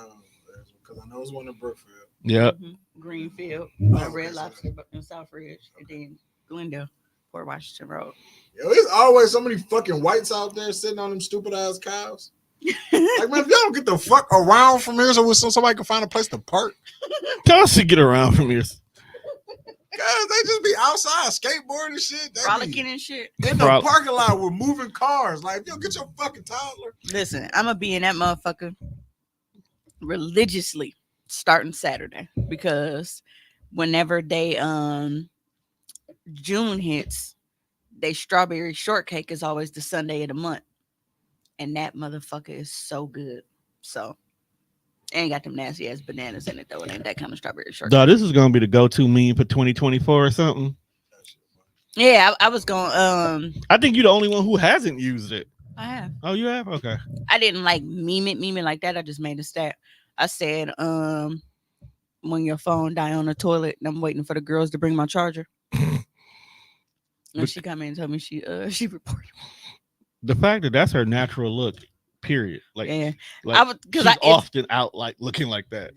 S2: because I know it's one in Brookfield.
S1: Yep.
S9: Greenfield, Red Lobster in Southridge, and then Glendale, Port Washington Road.
S2: Yo, there's always so many fucking whites out there sitting on them stupid ass cows. Like, man, if y'all don't get the fuck around from here so somebody can find a place to park.
S1: Y'all should get around from here.
S2: Guys, they just be outside skateboarding and shit. They
S9: Frolicking and shit.
S2: be in the parking lot with moving cars. Like, yo, get your fucking toddler.
S9: Listen, I'm gonna be in that motherfucker religiously starting Saturday because whenever they June hits, they strawberry shortcake is always the Sunday of the month, and that motherfucker is so good. So ain't got them nasty ass bananas in it though. It ain't that kind of strawberry shortcake.
S1: Dog, this is gonna be the go-to meme for 2024 or something.
S9: Yeah, I was going.
S1: I think you're the only one who hasn't used it.
S9: I have.
S1: Oh, you have? Okay.
S9: I didn't like meme it like that. I just made a stat. I said, when your phone die on the toilet, and I'm waiting for the girls to bring my charger. And she come in and told me she reported.
S1: The fact that that's her natural look, period. Like,
S9: Yeah,
S1: like
S9: because
S1: she's often out like looking like that.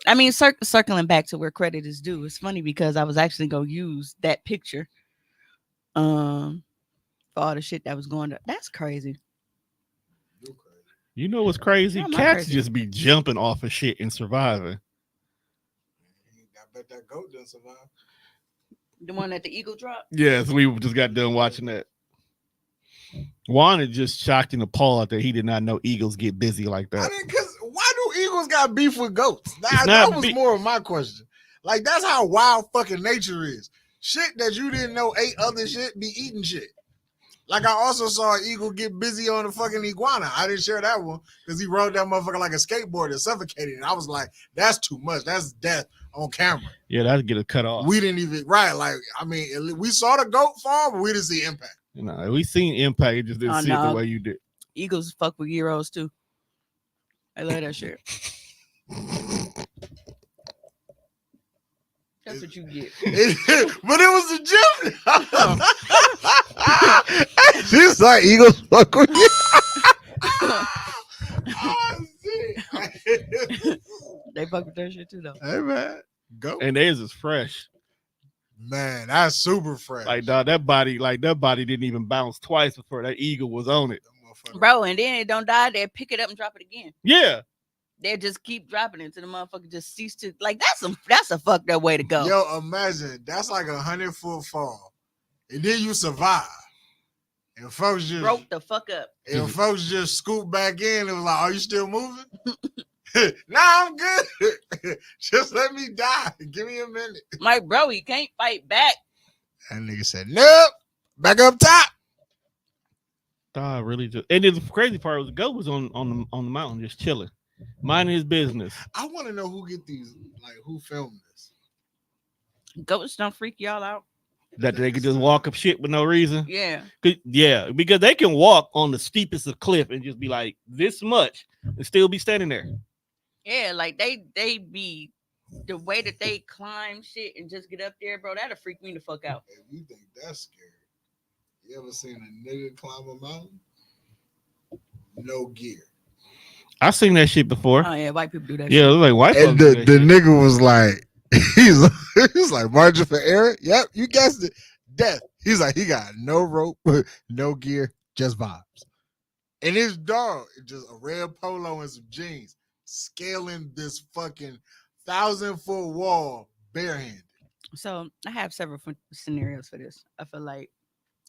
S9: I mean, circling back to where credit is due. It's funny because I was actually gonna use that picture, for all the shit that was going on. That's crazy.
S1: You know what's crazy?
S9: I'm not
S1: Cats
S9: crazy.
S1: just be jumping off of shit and surviving.
S2: I bet that goat didn't survive.
S9: The one that the eagle dropped.
S1: Yes, we just got done watching that. Juan is just shocked and appalled that he did not know eagles get busy like that.
S2: I mean, because why do eagles got beef with goats?
S1: It's
S2: That
S1: not
S2: was
S1: be-
S2: more of my question. Like, that's how wild fucking nature is. Shit that you didn't know ate other shit be eating shit. Like, I also saw an eagle get busy on a fucking iguana. I didn't share that one because he rode that motherfucker like a skateboard and suffocated. And I was like, that's too much. That's death on camera.
S1: Yeah, that'd get it cut off.
S2: We didn't even, right. Like, I mean, we saw the goat fall, but we didn't see impact.
S1: You know, we seen impact, it just didn't see it the way you did.
S9: Eagles fuck with gyros too. I love that shit. That's what you get.
S2: But it was a gym. She's like, eagles fuck with you. Oh, shit.
S9: They fuck with that shit too, though.
S2: Hey, man. Go.
S1: And theirs is fresh.
S2: Man, that's super fresh.
S1: Like, dog, that body didn't even bounce twice before that eagle was on it.
S9: Bro, and then it don't die, they'll pick it up and drop it again.
S1: Yeah.
S9: They'll just keep dropping it until the motherfucker just cease to, like, that's a fucked up way to go.
S2: Yo, imagine that's like 100-foot fall. And then you survive. And folks just
S9: broke the fuck up.
S2: And folks just scoop back in. It was like, are you still moving? Nah, I'm good. Just let me die. Give me a minute.
S9: My bro, he can't fight back.
S2: That nigga said, nope. Back up top.
S1: Dog really just, and the crazy part was the goat was on the mountain just chilling, minding his business.
S2: I want to know who get these, like who filmed this.
S9: Goats don't freak y'all out.
S1: That they could just walk up shit with no reason.
S9: Yeah.
S1: Yeah, because they can walk on the steepest of cliff and just be like this much and still be standing there.
S9: Yeah, like they be the way that they climb shit and just get up there, bro. That'll freak me the fuck out.
S2: If you think that's scary, you ever seen a nigga climb a mountain? No gear.
S1: I seen that shit before.
S9: Oh yeah, white people do that.
S1: Yeah,
S9: shit.
S1: like white
S2: and
S1: folks.
S2: the nigga was like, he's like marching for air. Yep, you guessed it. Death. He's like, he got no rope, no gear, just vibes. And his dog, just a red polo and some jeans, scaling this fucking 1,000-foot wall barehanded.
S9: So I have several scenarios for this. I feel like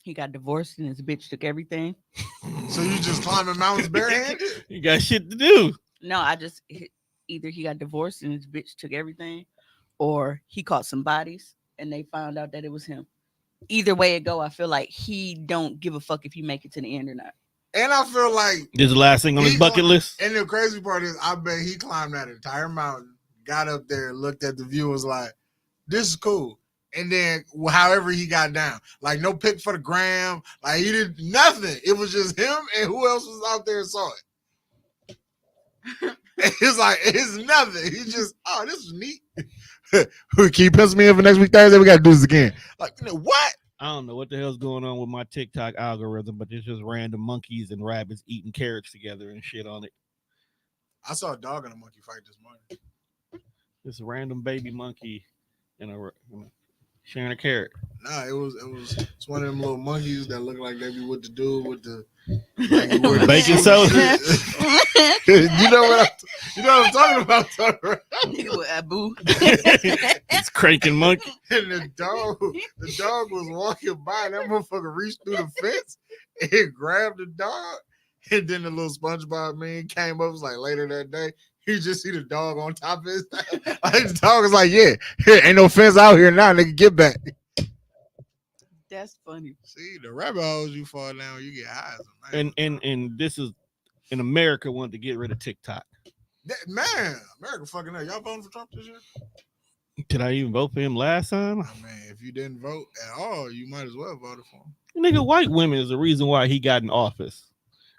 S9: he got divorced and his bitch took everything.
S2: So you just climbing mountains barehanded?
S1: You got shit to do.
S9: No, either he got divorced and his bitch took everything, or he caught some bodies and they found out that it was him. Either way it go, I feel like he don't give a fuck if you make it to the end or not.
S2: And I feel like
S1: this is the last thing on his bucket list.
S2: And the crazy part is, I bet he climbed that entire mountain, got up there, looked at the view, was like, "This is cool." And then, however he got down, like no pic for the gram, like he did nothing. It was just him and who else was out there and saw it. It's like it's nothing. He just, oh, this is neat. Can you pencil me in for next week Thursday? We got to do this again. Like, what?
S1: I don't know what the hell's going on with my TikTok algorithm, but there's just random monkeys and rabbits eating carrots together and shit on it.
S2: I saw a dog and a monkey fight this morning.
S1: This random baby monkey and sharing a carrot.
S2: Nah, it's one of them little monkeys that look like they be with the dude with the like,
S1: baking soda.
S2: you know what I'm talking about,
S9: Abu.
S1: It's cranking monkey.
S2: And the dog was walking by, and that motherfucker reached through the fence and grabbed the dog. And then the little SpongeBob man came up, was like later that day. He just see the dog on top of his like the dog was like, yeah, ain't no fence out here now, nigga, get back.
S9: That's funny.
S2: See, the rabbit holes you fall down, you get high as a
S1: man. And this is in America wanted to get rid of TikTok.
S2: Man, America fucking up. Y'all voting for Trump this year?
S1: Did I even vote for him last time?
S2: I mean, if you didn't vote at all, you might as well have voted for him.
S1: Nigga, white women is the reason why he got in office.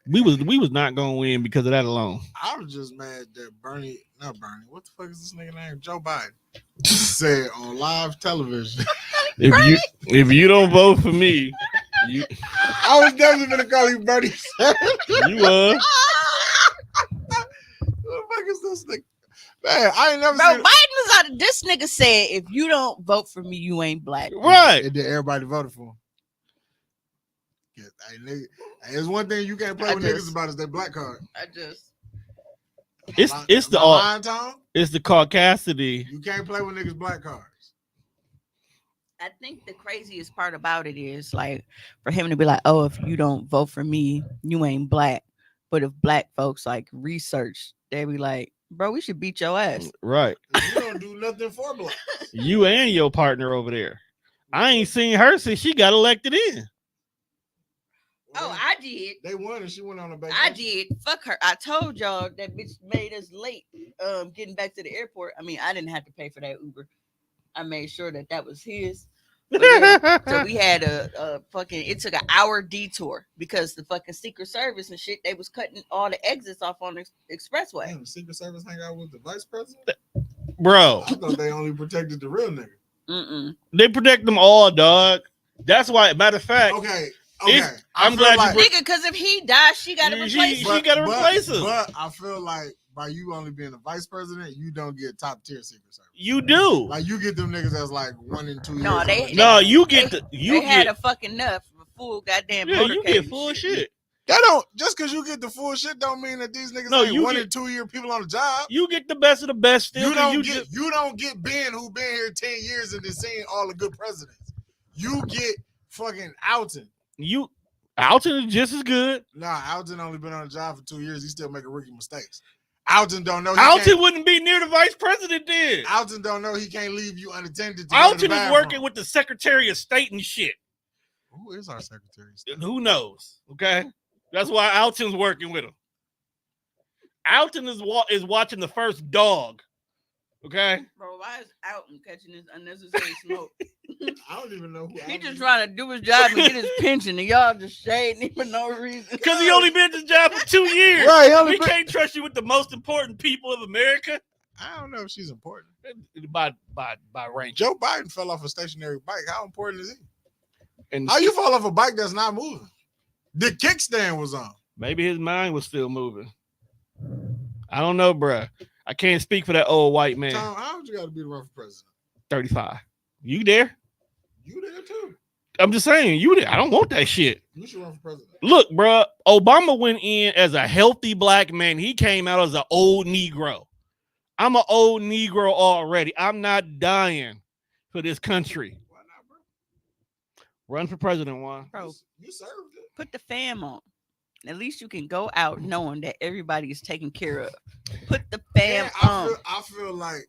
S1: We was not gonna win because of that alone.
S2: I was just mad that what the fuck is this nigga name? Joe Biden said on live television.
S1: If you don't vote for me,
S2: I was definitely gonna call you Bernie.
S1: You was.
S2: What the fuck is this nigga? Man, I ain't never
S9: Bro,
S2: seen
S9: Biden was out of this nigga said, if you don't vote for me, you ain't black.
S1: Right.
S2: And then everybody voted for him. Hey, nigga, it's one thing you can't play with niggas about is their black card.
S1: It's the caucasity.
S2: You can't play with niggas black cards.
S9: I think the craziest part about it is like for him to be like, oh, if you don't vote for me, you ain't black. But if black folks like research, they be like, bro, we should beat your ass.
S1: Right.
S2: You don't do nothing for blacks.
S1: You and your partner over there. I ain't seen her since she got elected in.
S9: Oh, I did.
S2: They won and she went on a back.
S9: I did. Fuck her. I told y'all that bitch made us late getting back to the airport. I mean, I didn't have to pay for that Uber. I made sure that was his. Yeah, so we had a fucking, it took an hour detour because the fucking Secret Service and shit, they was cutting all the exits off on the expressway.
S2: Damn, the Secret Service hang out with the vice president?
S1: Bro.
S2: I thought they only protected the real nigga.
S1: They protect them all, dog. That's why, matter of fact.
S2: Okay.
S1: I'm glad
S2: like,
S1: you
S9: nigga, because if he dies, she got to replace him.
S1: She got to replace him.
S2: But I feel like by you only being a vice president, you don't get top tier Secret Service.
S1: You do.
S2: Like you get them niggas that's like 1 and 2 years.
S1: You get
S9: had a fucking enough full goddamn.
S1: Yeah, you get full shit.
S2: That don't just because you get the full shit don't mean that these niggas ain't 1 and 2 year people on the job.
S1: You get the best of the best. Still,
S2: you don't get Ben who been here 10 years and has seen all the good presidents. You get fucking Alton.
S1: Alton is just as good.
S2: Nah, Alton only been on the job for 2 years. He still making rookie mistakes. Alton don't know.
S1: Alton wouldn't be near the vice president then.
S2: Alton don't know he can't leave you unattended.
S1: Alton is working with the Secretary of State and shit.
S2: Who is our Secretary of State?
S1: Who knows? Okay, that's why Alton's working with him. Alton is watching the first dog. Okay,
S9: bro, why is Alton catching this unnecessary smoke?
S2: I don't even know who.
S9: He just trying to do his job and get his pension, and y'all just shading him for no reason.
S1: Because he only been at this job for 2 years.
S2: Right,
S1: we can't trust you with the most important people of America.
S2: I don't know if she's important.
S1: By rank.
S2: Joe Biden fell off a stationary bike. How important is he? And how you fall off a bike that's not moving? The kickstand was on.
S1: Maybe his mind was still moving. I don't know, bruh. I can't speak for that old white man.
S2: Tom, how old you got to be to run for president?
S1: 35. You there?
S2: You there too.
S1: I'm just saying, you there. I don't want that shit.
S2: You should run for president.
S1: Look, bro, Obama went in as a healthy black man. He came out as an old Negro. I'm an old Negro already. I'm not dying for this country.
S2: Why not, bro?
S1: Run for president, Juan.
S9: Bro,
S2: you served it.
S9: Put the fam on. At least you can go out knowing that everybody is taken care of. Put the fam on.
S2: I feel like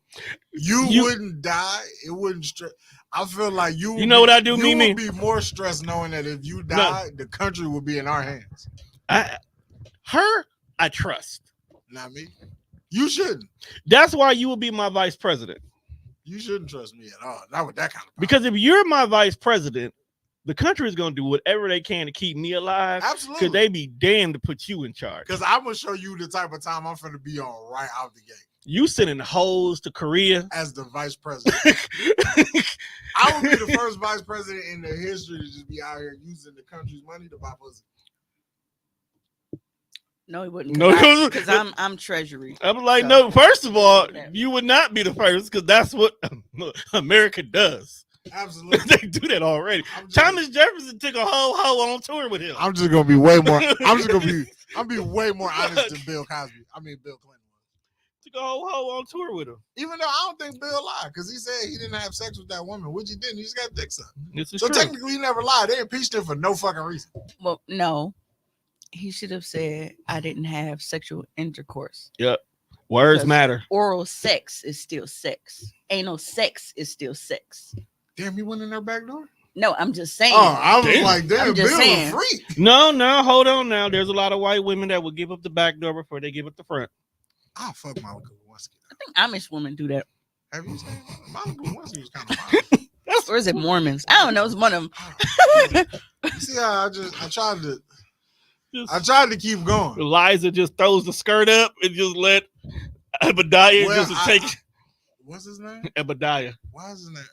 S2: you wouldn't die. It wouldn't stress. I feel like you.
S1: You know what I do?
S2: You would be more stressed knowing that if you die, the country would be in our hands.
S1: I trust.
S2: Not me. You shouldn't.
S1: That's why you will be my vice president.
S2: You shouldn't trust me at all. Not with that kind of power.
S1: Because if you're my vice president, the country is going to do whatever they can to keep me alive.
S2: Absolutely.
S1: Because they be damned to put you in charge.
S2: Because I'm going to show you the type of time I'm going to be on right out the gate.
S1: You sending hoes to Korea.
S2: As the vice president. I would be the first vice president in the history to just be out here using the country's money to buy pussy.
S9: No, he wouldn't.
S1: No,
S9: because I'm Treasury.
S1: I'm like, so, no, first of all, you would not be the first because that's what America does.
S2: Absolutely.
S1: They do that already. Thomas Jefferson took a whole hoe on tour with him.
S2: I'm just gonna be way more. I'm be way more honest than Bill Cosby. I mean Bill Clinton was.
S1: Took a whole hoe on tour with him.
S2: Even though I don't think Bill lied because he said he didn't have sex with that woman, which he didn't. He just got dick sucked. So
S1: true.
S2: Technically, he never lied. They impeached him for no fucking reason.
S9: Well, no, he should have said I didn't have sexual intercourse.
S1: Yep. Words matter.
S9: Oral sex is still sex. Anal sex is still sex.
S2: Damn, he went in their back door?
S9: No, I'm just saying.
S2: Oh, I was like, damn, Bill a freak.
S1: No, hold on now. There's a lot of white women that will give up the back door before they give up the front.
S2: I'll fuck Monica Lewinsky.
S9: I think Amish women do that.
S2: Have you seen Monica Lewinsky was kind of wild.
S9: Or is it Mormons? I don't know. It's one of them.
S2: You see how I tried to keep going.
S1: Eliza just throws the skirt up and just let Ebediah take it.
S2: What's his name?
S1: Ebediah.
S2: Why is his name Ebediah?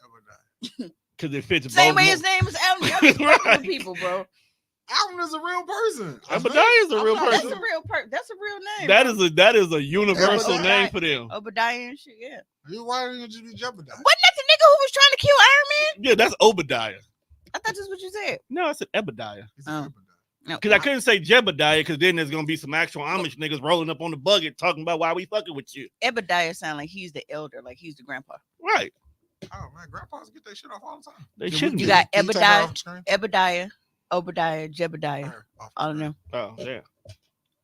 S1: Because it fits
S9: same way his name is Alvin. Right. People, bro.
S2: Alvin is a real person.
S1: Obadiah is a real person.
S9: That's a real person. That's a real name.
S1: That is a universal name for them.
S9: Obadiah and shit. Yeah.
S2: Why didn't you just be Jebediah?
S9: Wasn't that the nigga who was trying to kill Iron Man?
S1: Yeah, that's Obadiah.
S9: I thought that's what you said.
S1: No, I said Ebediah.
S2: Obadiah.
S1: Because I couldn't say Jebediah, because then there's gonna be some actual Amish niggas rolling up on the bugget talking about why we fucking with you.
S9: Ebediah sound like he's the elder, like he's the grandpa.
S1: Right.
S2: Oh man, grandpas get that shit off all the time.
S1: They shouldn't.
S9: You
S1: be.
S9: got
S2: Can you take her off the screen?
S9: Ebediah, Obadiah, Jebediah.
S2: Her off the
S9: All of
S2: screen.
S9: them.
S1: Oh yeah.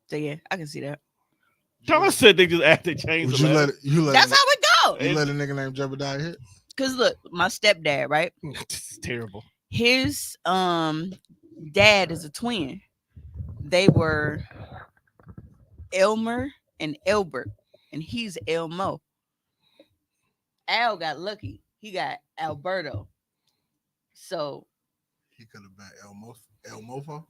S9: So yeah, I can see that.
S1: Thomas said they just they changed
S2: Would
S1: the
S2: you
S1: letter.
S9: That's how it go.
S2: You let a nigga named Jebediah hit?
S9: Cause look, my stepdad, right?
S1: It's terrible.
S9: His dad is a twin. They were Elmer and Elbert, and he's Elmo. Al got lucky. He got Alberto. So
S2: He could have been El Mofo.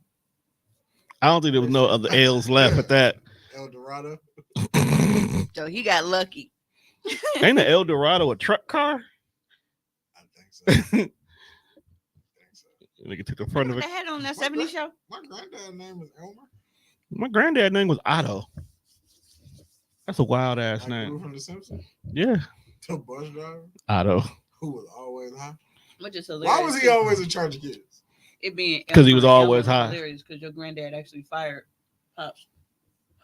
S1: I don't think there was no other L's left at that.
S2: El Dorado.
S9: So he got lucky.
S1: Ain't the El Dorado a truck car?
S2: I think so.
S1: Nigga took the front of
S9: They
S1: it.
S9: had on that 70s show.
S2: My granddad's name is Elmer.
S1: My granddad's name was Otto. That's a wild ass
S2: Like
S1: name.
S2: from The Simpsons.
S1: Yeah.
S2: The bus driver
S1: Otto.
S2: who was always high.
S9: Which is hilarious.
S2: Why was he always in charge of kids?
S9: It being
S1: 'Cause he was
S9: Elmer and
S1: always
S9: Elmer
S1: high.
S9: was hilarious because your granddad actually fired Pops.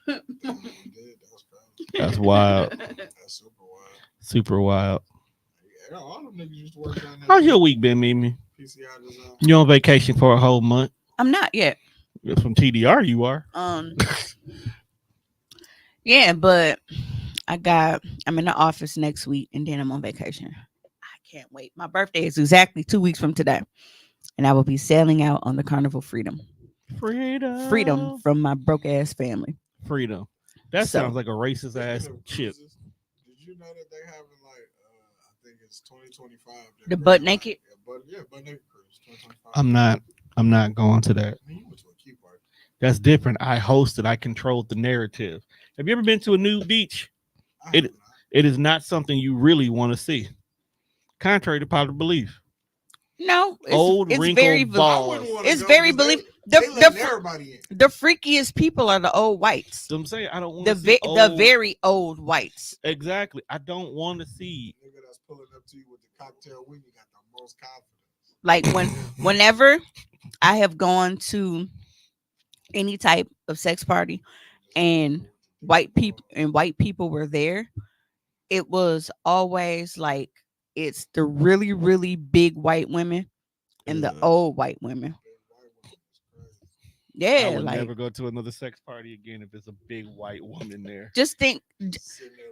S2: He did. That was crazy.
S1: That's wild.
S2: That's super wild.
S1: Super wild.
S2: Yeah, all them niggas used to work down there.
S1: How's your week been, Mimi?
S2: PCI design.
S1: You on vacation for a whole month?
S9: I'm not yet.
S1: From TDR, you are.
S9: Yeah, but I'm in the office next week and then I'm on vacation. I can't wait. My birthday is exactly 2 weeks from today. And I will be sailing out on the Carnival Freedom. Freedom from my broke ass family.
S1: Freedom. That
S9: So-
S1: sounds like a racist ass ship.
S2: Did you know that they having like I think it's 2025.
S9: The butt naked?
S2: Butt naked cruise 2025.
S1: I'm not going to that.
S2: I mean, you went to a key party.
S1: That's different. I hosted. I controlled the narrative. Have you ever been to a nude beach? It is not something you really want to see. Contrary to popular belief.
S9: No,
S1: Old
S9: it's
S1: wrinkled
S9: very
S1: balls.
S9: It's very believe
S2: everybody in.
S9: the freakiest people are the old whites.
S1: So I'm saying I don't want
S9: The
S1: to see
S9: the very old whites.
S1: Exactly. I don't want to see.
S2: Nigga that's pulling up to you with the cocktail when you got the most confidence.
S9: Like whenever I have gone to any type of sex party and white people were there, it was always like it's the really, really big white women and the old white women.
S1: I
S9: Yeah,
S1: would
S9: like
S1: never go to another sex party again if there's a big white woman there.
S9: just think.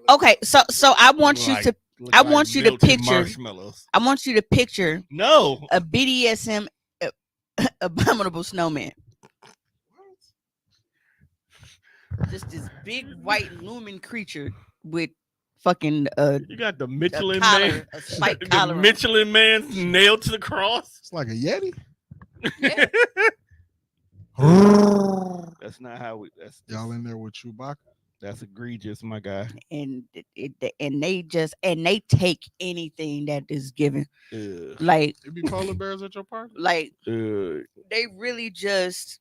S9: Okay, so I want you to I want you to picture. I want you to picture
S1: No,
S9: a BDSM abominable snowman. Just this big white looming creature with fucking
S1: you got the Michelin
S9: collar,
S1: man,
S9: a spike
S1: the
S9: collar on.
S1: Michelin man nailed to the cross.
S2: It's like a Yeti.
S9: Yeah.
S1: That's not how we. That's
S2: Y'all in there with Chewbacca?
S1: That's egregious, my guy.
S9: And they take anything that is given.
S1: Ugh.
S9: Like
S2: It be polar bears at your party?
S9: like
S1: Ugh.
S9: they really just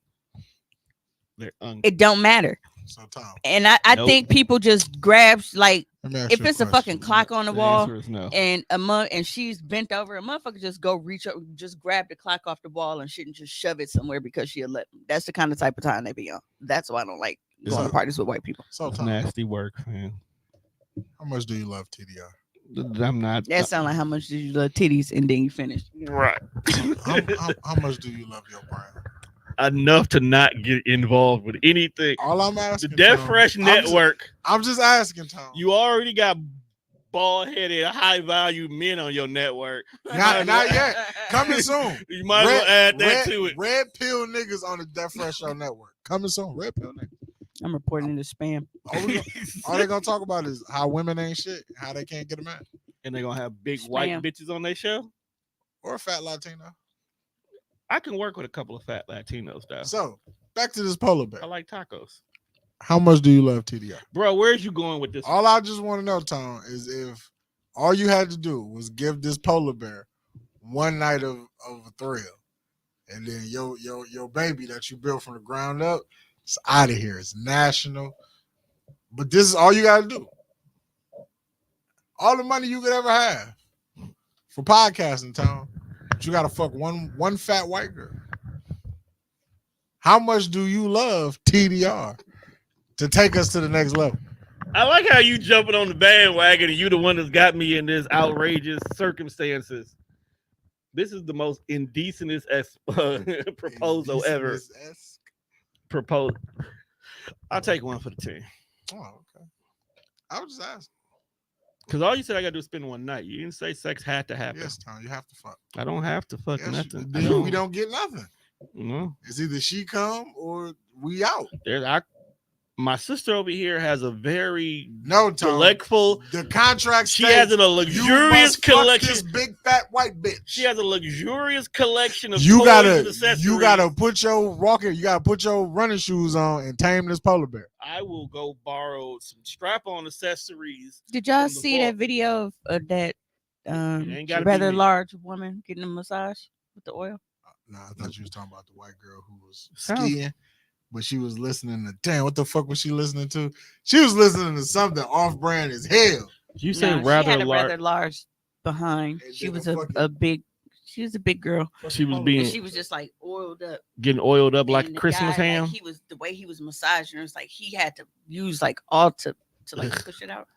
S1: They're
S9: it don't matter.
S2: So Tom,
S9: And I
S1: Nope.
S9: think people just grab like
S2: let me ask
S9: if
S2: you
S9: it's a
S2: question.
S9: fucking clock on the
S1: The
S9: wall
S1: answer is no.
S9: and and she's bent over, a motherfucker just go reach up, just grab the clock off the wall and shit and just shove it somewhere because she'll let them. That's the kind of type of time they be on. That's why I don't like going to parties with white people.
S2: So
S1: That's
S2: Tom,
S1: nasty work, man.
S2: how much do you love TDR?
S1: I'm not.
S9: That sound like how much did you love titties and then you finished.
S1: Right.
S2: How much do you love your brand?
S1: Enough to not get involved with anything.
S2: All I'm
S1: The
S2: asking,
S1: Death
S2: Tom,
S1: Fresh Network.
S2: I'm just asking, Tom.
S1: You already got bald-headed, high-value men on your network.
S2: Not yet. Coming soon.
S1: You might as well add that to it.
S2: Red pill niggas on the Death Fresh Show Network. Coming soon. Red pill niggas.
S9: I'm reporting the spam.
S2: All they gonna talk about is how women ain't shit, how they can't get a man,
S1: And they're gonna have big white
S9: Spam.
S1: bitches on their show.
S2: or a fat Latino.
S1: I can work with a couple of fat Latinos, though.
S2: So back to this polar bear.
S1: I like tacos.
S2: How much do you love TDR?
S1: Bro, where's you going with this?
S2: All I just want to know, Tom, is if all you had to do was give this polar bear one night of a thrill, and then your baby that you built from the ground up, it's out of here. It's national. But this is all you got to do. All the money you could ever have for podcasting, Tom. But you got to fuck one fat white girl. How much do you love TDR to take us to the next level?
S1: I like how you jumping on the bandwagon and you the one that's got me in this outrageous circumstances. This is the most indecentest proposal ever.
S2: Indecentest-esque?
S1: Proposed. I'll take one for the team.
S2: Oh, okay. I was just asking.
S1: Because all you said I got to do is spend one night. You didn't say sex had to happen.
S2: Yes, Tom, you have to fuck.
S1: I don't have to fuck
S2: Yes,
S1: nothing.
S2: we don't get nothing.
S1: No.
S2: It's either she come or we out.
S1: My sister over here has a very
S2: Tom,
S1: delectful.
S2: The contract.
S1: She has a luxurious collection.
S2: This big fat white bitch.
S1: She has a luxurious collection of
S2: You
S1: toys
S2: gotta,
S1: and accessories.
S2: you gotta put your running shoes on and tame this polar bear.
S1: I will go borrow some strap-on accessories.
S9: Did y'all see that video of that rather large woman getting a massage with the oil?
S2: No, I thought you was talking about the white girl who was skiing, but she was listening to. Damn, what the fuck was she listening to? She was listening to something off-brand as hell.
S1: You say
S9: she had a rather large behind. She was a big. She was a big girl.
S1: She was
S9: She was just like oiled up,
S1: getting oiled up like a
S9: the
S1: Christmas
S9: guy,
S1: ham.
S9: Like, he was the way he was massaging her. It's like he had to use like all to like push it out.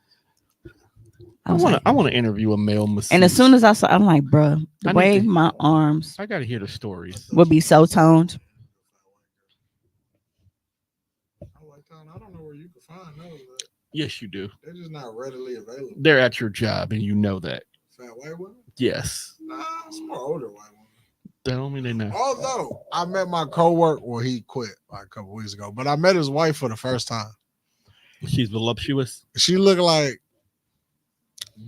S1: I want to interview a male masseuse.
S9: And as soon as I saw, I'm like, bro, the way my arms.
S1: I gotta hear the stories.
S9: Would be so toned.
S2: I don't know where you can find those.
S1: Yes, you do.
S2: They're just not readily available.
S1: They're at your job, and you know that.
S2: Fat white women?
S1: Yes.
S2: Nah, it's more older white women.
S1: That don't mean they know.
S2: Although I met my coworker, well, he quit like a couple weeks ago, but I met his wife for the first time.
S1: She's voluptuous.
S2: She looked like.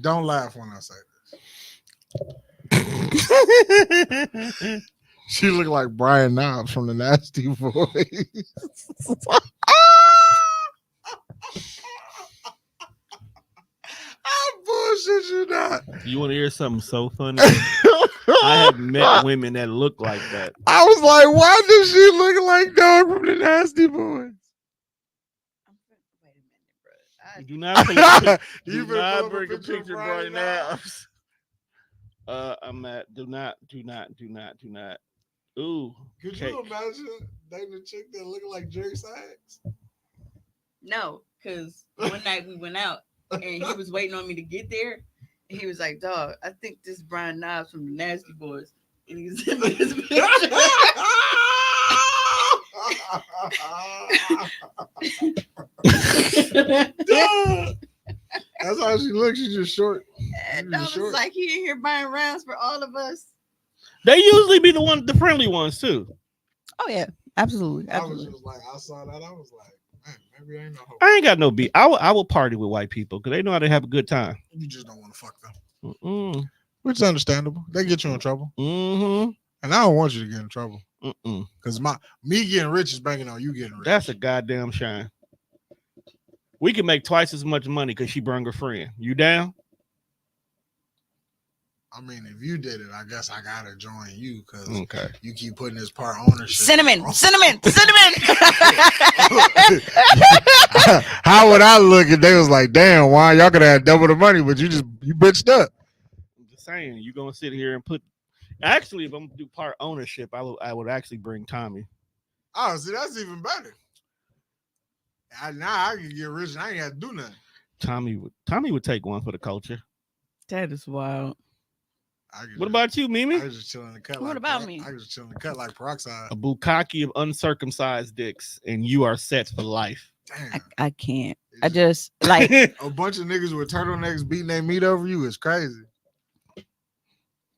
S2: Don't laugh when I say this. She looked like Brian Knobs from the Nasty Boys. I bullshit you not.
S1: You want to hear something so funny? I have met women that look like that.
S2: I was like, why does she look like Dog from the Nasty Boys?
S1: Do not bring a picture of Brian Knobs. I'm at do not. Ooh.
S2: Could you imagine dating a chick that looked like Jerry Sachs?
S9: No, because one night we went out and he was waiting on me to get there. And he was like, dog, I think this is Brian Knobs from the Nasty Boys. And he sent me his picture.
S2: That's how she looks. She's just short.
S9: And I was like, he in here buying rounds for all of us.
S1: They usually be the friendly ones too.
S9: Oh yeah, absolutely.
S2: I was just like, I saw that. I was like, man, maybe I ain't no hope.
S1: I ain't got no beat. I will party with white people because they know how to have a good time.
S2: You just don't want to fuck them.
S1: Mm-mm.
S2: Which is understandable. They get you in trouble.
S1: Mm-hmm.
S2: And I don't want you to get in trouble. Because me getting rich is banking on you getting rich.
S1: That's a goddamn shame. We can make twice as much money because she brought her friend. You down?
S2: I mean, if you did it, I guess I gotta join you because you keep putting this part ownership.
S9: Cinnamon.
S2: How would I look if they was like, damn, why y'all could have double the money, but you bitched up?
S1: I'm just saying, you gonna sit here and put. Actually, if I'm gonna do part ownership, I would actually bring Tommy.
S2: Oh, see, that's even better. Now I can get rich and I ain't have to do nothing.
S1: Tommy would take one for the culture.
S9: That is wild.
S1: What about you, Mimi?
S2: I was just chilling in the cut.
S9: What about me?
S2: I was just chilling in the cut like peroxide.
S1: A bukkake of uncircumcised dicks, and you are set for life.
S2: Damn.
S9: I can't. I just like
S2: a bunch of niggas with turtlenecks beating their meat over you is crazy.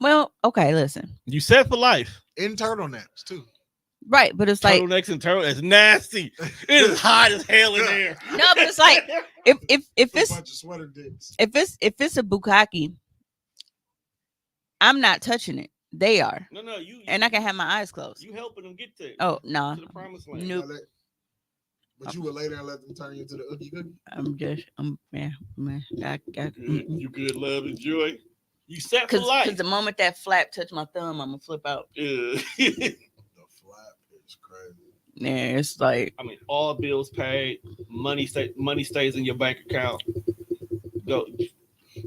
S9: Well, okay, listen.
S1: You set for life.
S2: In turtlenecks too.
S9: Right, but it's like
S1: turtlenecks and turtle. It's nasty. It is hot as hell in there.
S9: No, but it's like if it's
S2: a bunch of sweater dicks.
S9: If it's a bukkake, I'm not touching it. They are.
S1: No, you
S9: and I can have my eyes closed.
S1: You helping them get there.
S9: Oh no.
S1: To the promised land.
S9: Nope.
S2: But you would lay there and let them turn you into the oogie cookie.
S1: You good, love, and joy. You set for life.
S9: Because the moment that flap touch my thumb, I'm gonna flip out.
S1: Yeah.
S2: The flap is crazy.
S9: Yeah, it's like
S1: all bills paid, money stays in your bank account. Go,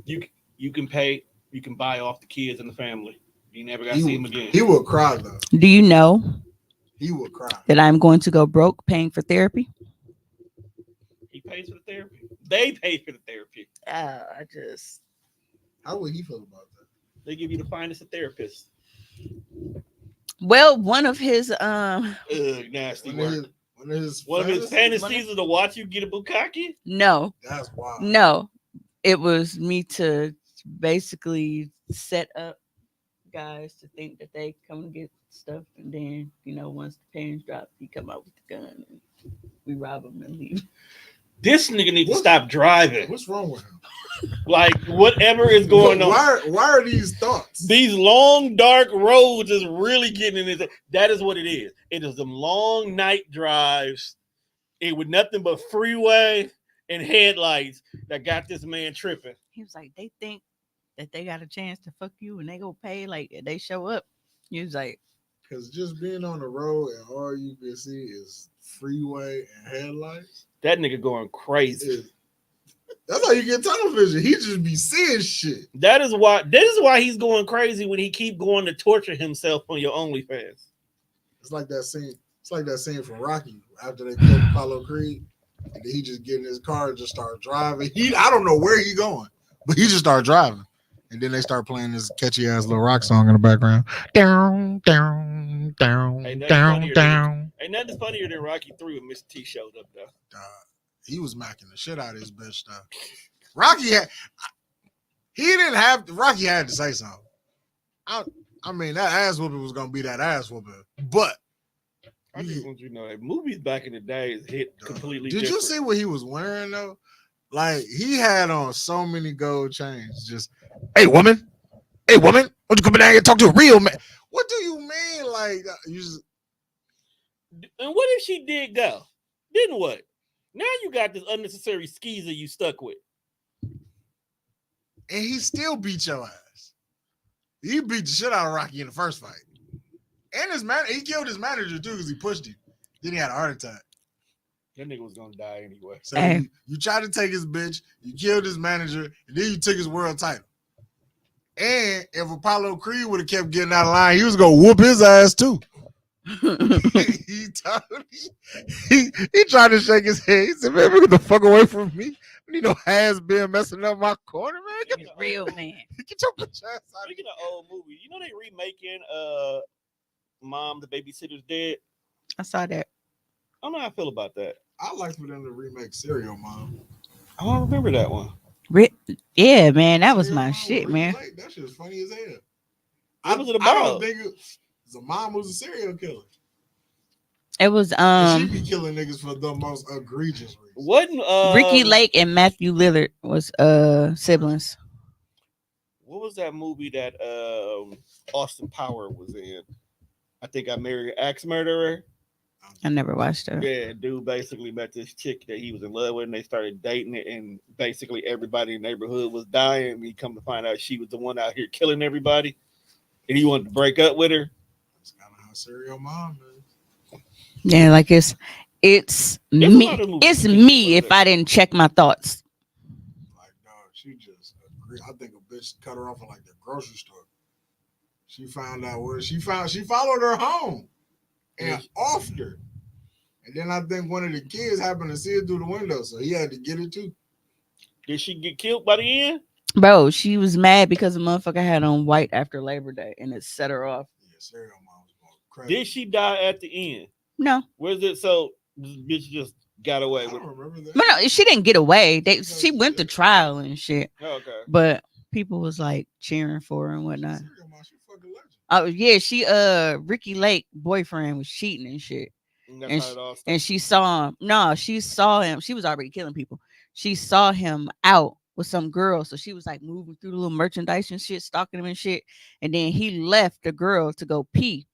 S1: you can pay, you can buy off the kids and the family. You never got to see them again.
S2: He will cry though.
S9: Do you know
S2: He would cry.
S9: That I'm going to go broke paying for therapy.
S1: He pays for the therapy. They pay for the therapy.
S9: I just.
S2: How would he feel about that?
S1: They give you the finest of therapists.
S9: Well, one of his
S1: nasty work.
S2: One of his
S1: fantasies is to watch you get a bukkake?
S9: No.
S2: That's wild.
S9: No. It was me to basically set up guys to think that they come and get stuff, and then once the pants drop, he come out with the gun and we rob him and leave.
S1: This nigga needs to stop driving.
S2: What's wrong with him?
S1: Like whatever is going on.
S2: Why are these thoughts?
S1: These long dark roads is really getting in his. That is what it is. It is them long night drives, with nothing but freeway and headlights that got this man tripping.
S9: He was like, they think that they got a chance to fuck you and they go pay like they show up. He was like,
S2: because just being on the road and all you can see is freeway and headlights.
S1: That nigga going crazy.
S2: That's how you get tunnel vision. He just be seeing shit.
S1: That is why he's going crazy when he keep going to torture himself on your OnlyFans.
S2: It's like that scene. It's like that scene from Rocky after they killed Apollo Creed, and then he just get in his car and just start driving. I don't know where he going, but he just start driving, and then they start playing this catchy ass little rock song in the background. Down, down, down, down, down.
S1: Ain't nothing funnier than Rocky 3 when Mr. T showed up though.
S2: He was macking the shit out of his bitch stuff. Rocky had to say something. I mean, that ass whooping was gonna be that ass whooping, but
S1: I just want you to know that movies back in the day hit completely.
S2: Did you see what he was wearing though? Like he had on so many gold chains. Just, hey woman, won't you come down here and talk to a real man? What do you mean? Like you just.
S1: And what if she did go? Then what? Now you got this unnecessary skeezer you stuck with.
S2: And he still beat your ass. He beat the shit out of Rocky in the first fight. And he killed his manager too because he pushed him. Then he had a heart attack.
S1: That nigga was gonna die anyway.
S2: So you tried to take his bitch, you killed his manager, and then you took his world title. And if Apollo Creed would have kept getting out of line, he was gonna whoop his ass too. he tried to shake his head. He said, "Man, get the fuck away from me! You know, has been messing up my corner, man.
S9: Get the real man.
S2: Get your bitch ass out."
S1: Speaking of old movies, you know they remaking Mom, the Babysitter's Dead.
S9: I saw that.
S1: I don't know how I feel about that.
S2: I like for them to remake Serial Mom.
S1: I don't remember that one.
S9: Yeah, man, that was my shit, man.
S2: That shit was funny as hell.
S1: What was it about?
S2: I don't think the mom was a serial killer.
S9: It was
S2: she be killing niggas for the most egregious reasons.
S1: Wasn't
S9: Ricky Lake and Matthew Lillard was siblings.
S1: What was that movie that Austin Power was in? I Think I Married an Axe Murderer.
S9: I never watched it.
S1: Yeah, dude basically met this chick that he was in love with, and they started dating it, and basically everybody in the neighborhood was dying. And he come to find out she was the one out here killing everybody, and he wanted to break up with her.
S2: That's kind of how Serial Mom is.
S9: Yeah, like it's me. It's me if I didn't check my thoughts.
S2: Like, dog, she just agreed. I think a bitch cut her off at like the grocery store. She found out where she followed her home and offed her. And then I think one of the kids happened to see it through the window, so he had to get it too.
S1: Did she get killed by the end?
S9: Bro, she was mad because the motherfucker had on white after Labor Day and it set her off.
S2: Yeah, Serial Mom was going crazy.
S1: Did she die at the end?
S9: No.
S1: Was it so this bitch just got away with it?
S2: I don't remember that.
S9: But no, she didn't get away. She went to trial and shit.
S1: Oh, okay.
S9: But people was like cheering for her and whatnot.
S2: Serial Mom, she fucking legend.
S9: Oh yeah, she Ricky Lake boyfriend was cheating and shit. And she saw him. No, she saw him. She was already killing people. She saw him out with some girl. So she was like moving through the little merchandise and shit, stalking him and shit. And then he left the girl to go pee.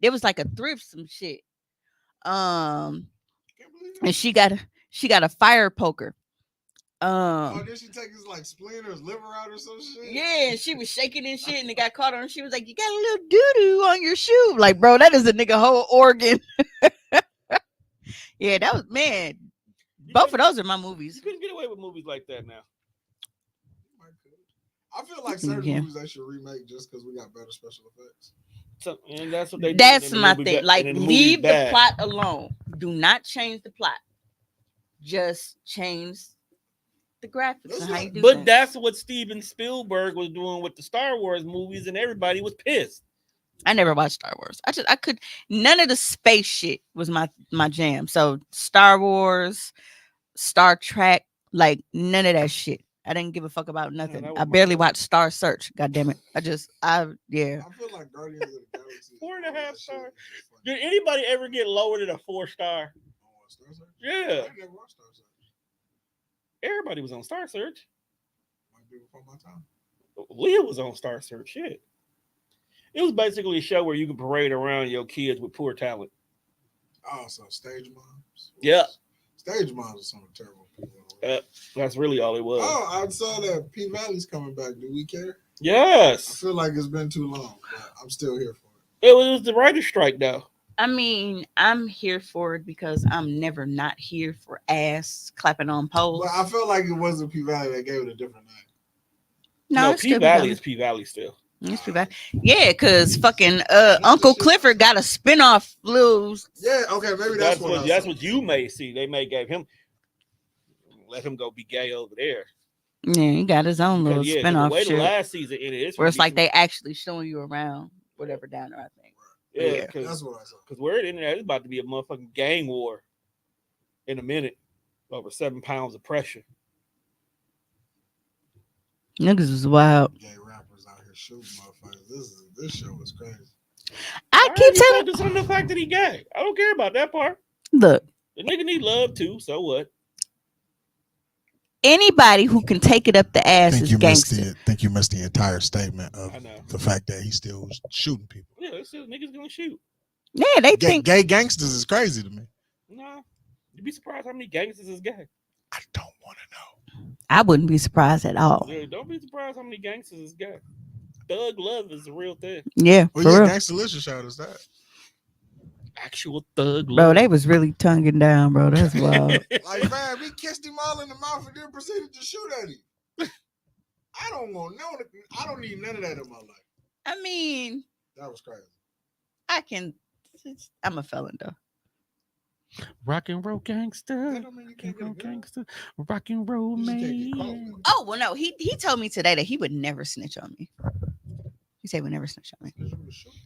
S9: It was like a thrift, some shit. And she got a fire poker.
S2: Did she take his like spleen or his liver out or some shit?
S9: Yeah, she was shaking and shit, and it got caught on her. She was like, "You got a little doo doo on your shoe." Like, bro, that is a nigga whole organ. Yeah, that was man. Both of those are my movies.
S1: You couldn't get away with movies like that now.
S2: I feel like certain movies they should remake just because we got better special effects.
S1: So, and that's what they.
S9: That's
S1: did
S9: my thing. Like, leave the
S1: bad.
S9: plot alone. Do not change the plot. Just change the graphics and how you do
S1: But
S9: things.
S1: that's what Steven Spielberg was doing with the Star Wars movies, and everybody was pissed.
S9: I never watched Star Wars. I could none of the space shit was my jam. So Star Wars, Star Trek, like none of that shit. I didn't give a fuck about nothing.
S1: that was
S9: I
S1: my
S9: barely
S1: shit.
S9: watched Star Search. God damn it. Yeah.
S2: I feel like Guardians of the Galaxy.
S1: 4.5 stars. Did anybody ever get lower than a 4-star? Yeah.
S2: I never watched Star Search.
S1: Everybody was on Star Search.
S2: Might be before my time.
S1: Leah was on Star Search. Shit. It was basically a show where you could parade around your kids with poor talent.
S2: Oh, so Stage Moms?
S1: Yeah.
S2: Stage Moms are some terrible people.
S1: That's really all it was.
S2: Oh, I saw that P Valley's coming back. Do we care?
S1: Yes.
S2: I feel like it's been too long, but I'm still here for
S1: it. It was the writer's strike, though.
S9: I mean, I'm here for it because I'm never not here for ass clapping on poles.
S2: But I felt like it wasn't P Valley that gave it a different name.
S1: No, P Valley is P Valley still.
S9: It's P Valley. Yeah, because fucking Uncle Clifford got a spinoff blues.
S2: Yeah, okay, maybe that's
S1: what you may see. They may let him go be gay over there.
S9: Yeah, he got his own little spinoff
S1: the
S9: shit.
S1: Last season ended,
S9: where it's like they actually showing you around whatever down there, I think.
S1: Yeah,
S2: that's what I saw.
S1: Because where it ended, it's about to be a motherfucking gang war in a minute over 7 pounds of pressure.
S9: Niggas was wild.
S2: Gay rappers out here shooting motherfuckers. This show is crazy.
S9: I keep telling
S1: focus on the fact that he gay. I don't care about that part.
S9: Look,
S1: the nigga need love too. So what?
S9: Anybody who can take it up the ass is gangster.
S2: I think you missed the entire statement of the fact that he's still shooting people.
S1: Yeah, it's still niggas gonna shoot.
S9: Yeah, they think
S2: gay gangsters is crazy to me.
S1: No, you'd be surprised how many gangsters is gay.
S2: I don't want to know.
S9: I wouldn't be surprised at all.
S1: Yeah, don't be surprised how many gangsters is gay. Thug love is a real thing.
S9: Yeah,
S2: well,
S9: for real.
S2: Gangsta-licious showed us that.
S1: Actual thug love.
S9: Bro, they was really tonguing down, bro. That's wild.
S2: Like, man, we kissed him all in the mouth and then proceeded to shoot at him. I don't need none of that in my life.
S9: I mean,
S2: that was crazy.
S9: I'm a felon though.
S1: Rock and roll gangster. Rock and roll man.
S9: Oh well, no, he told me today that he would never snitch on me. He said he would never snitch on me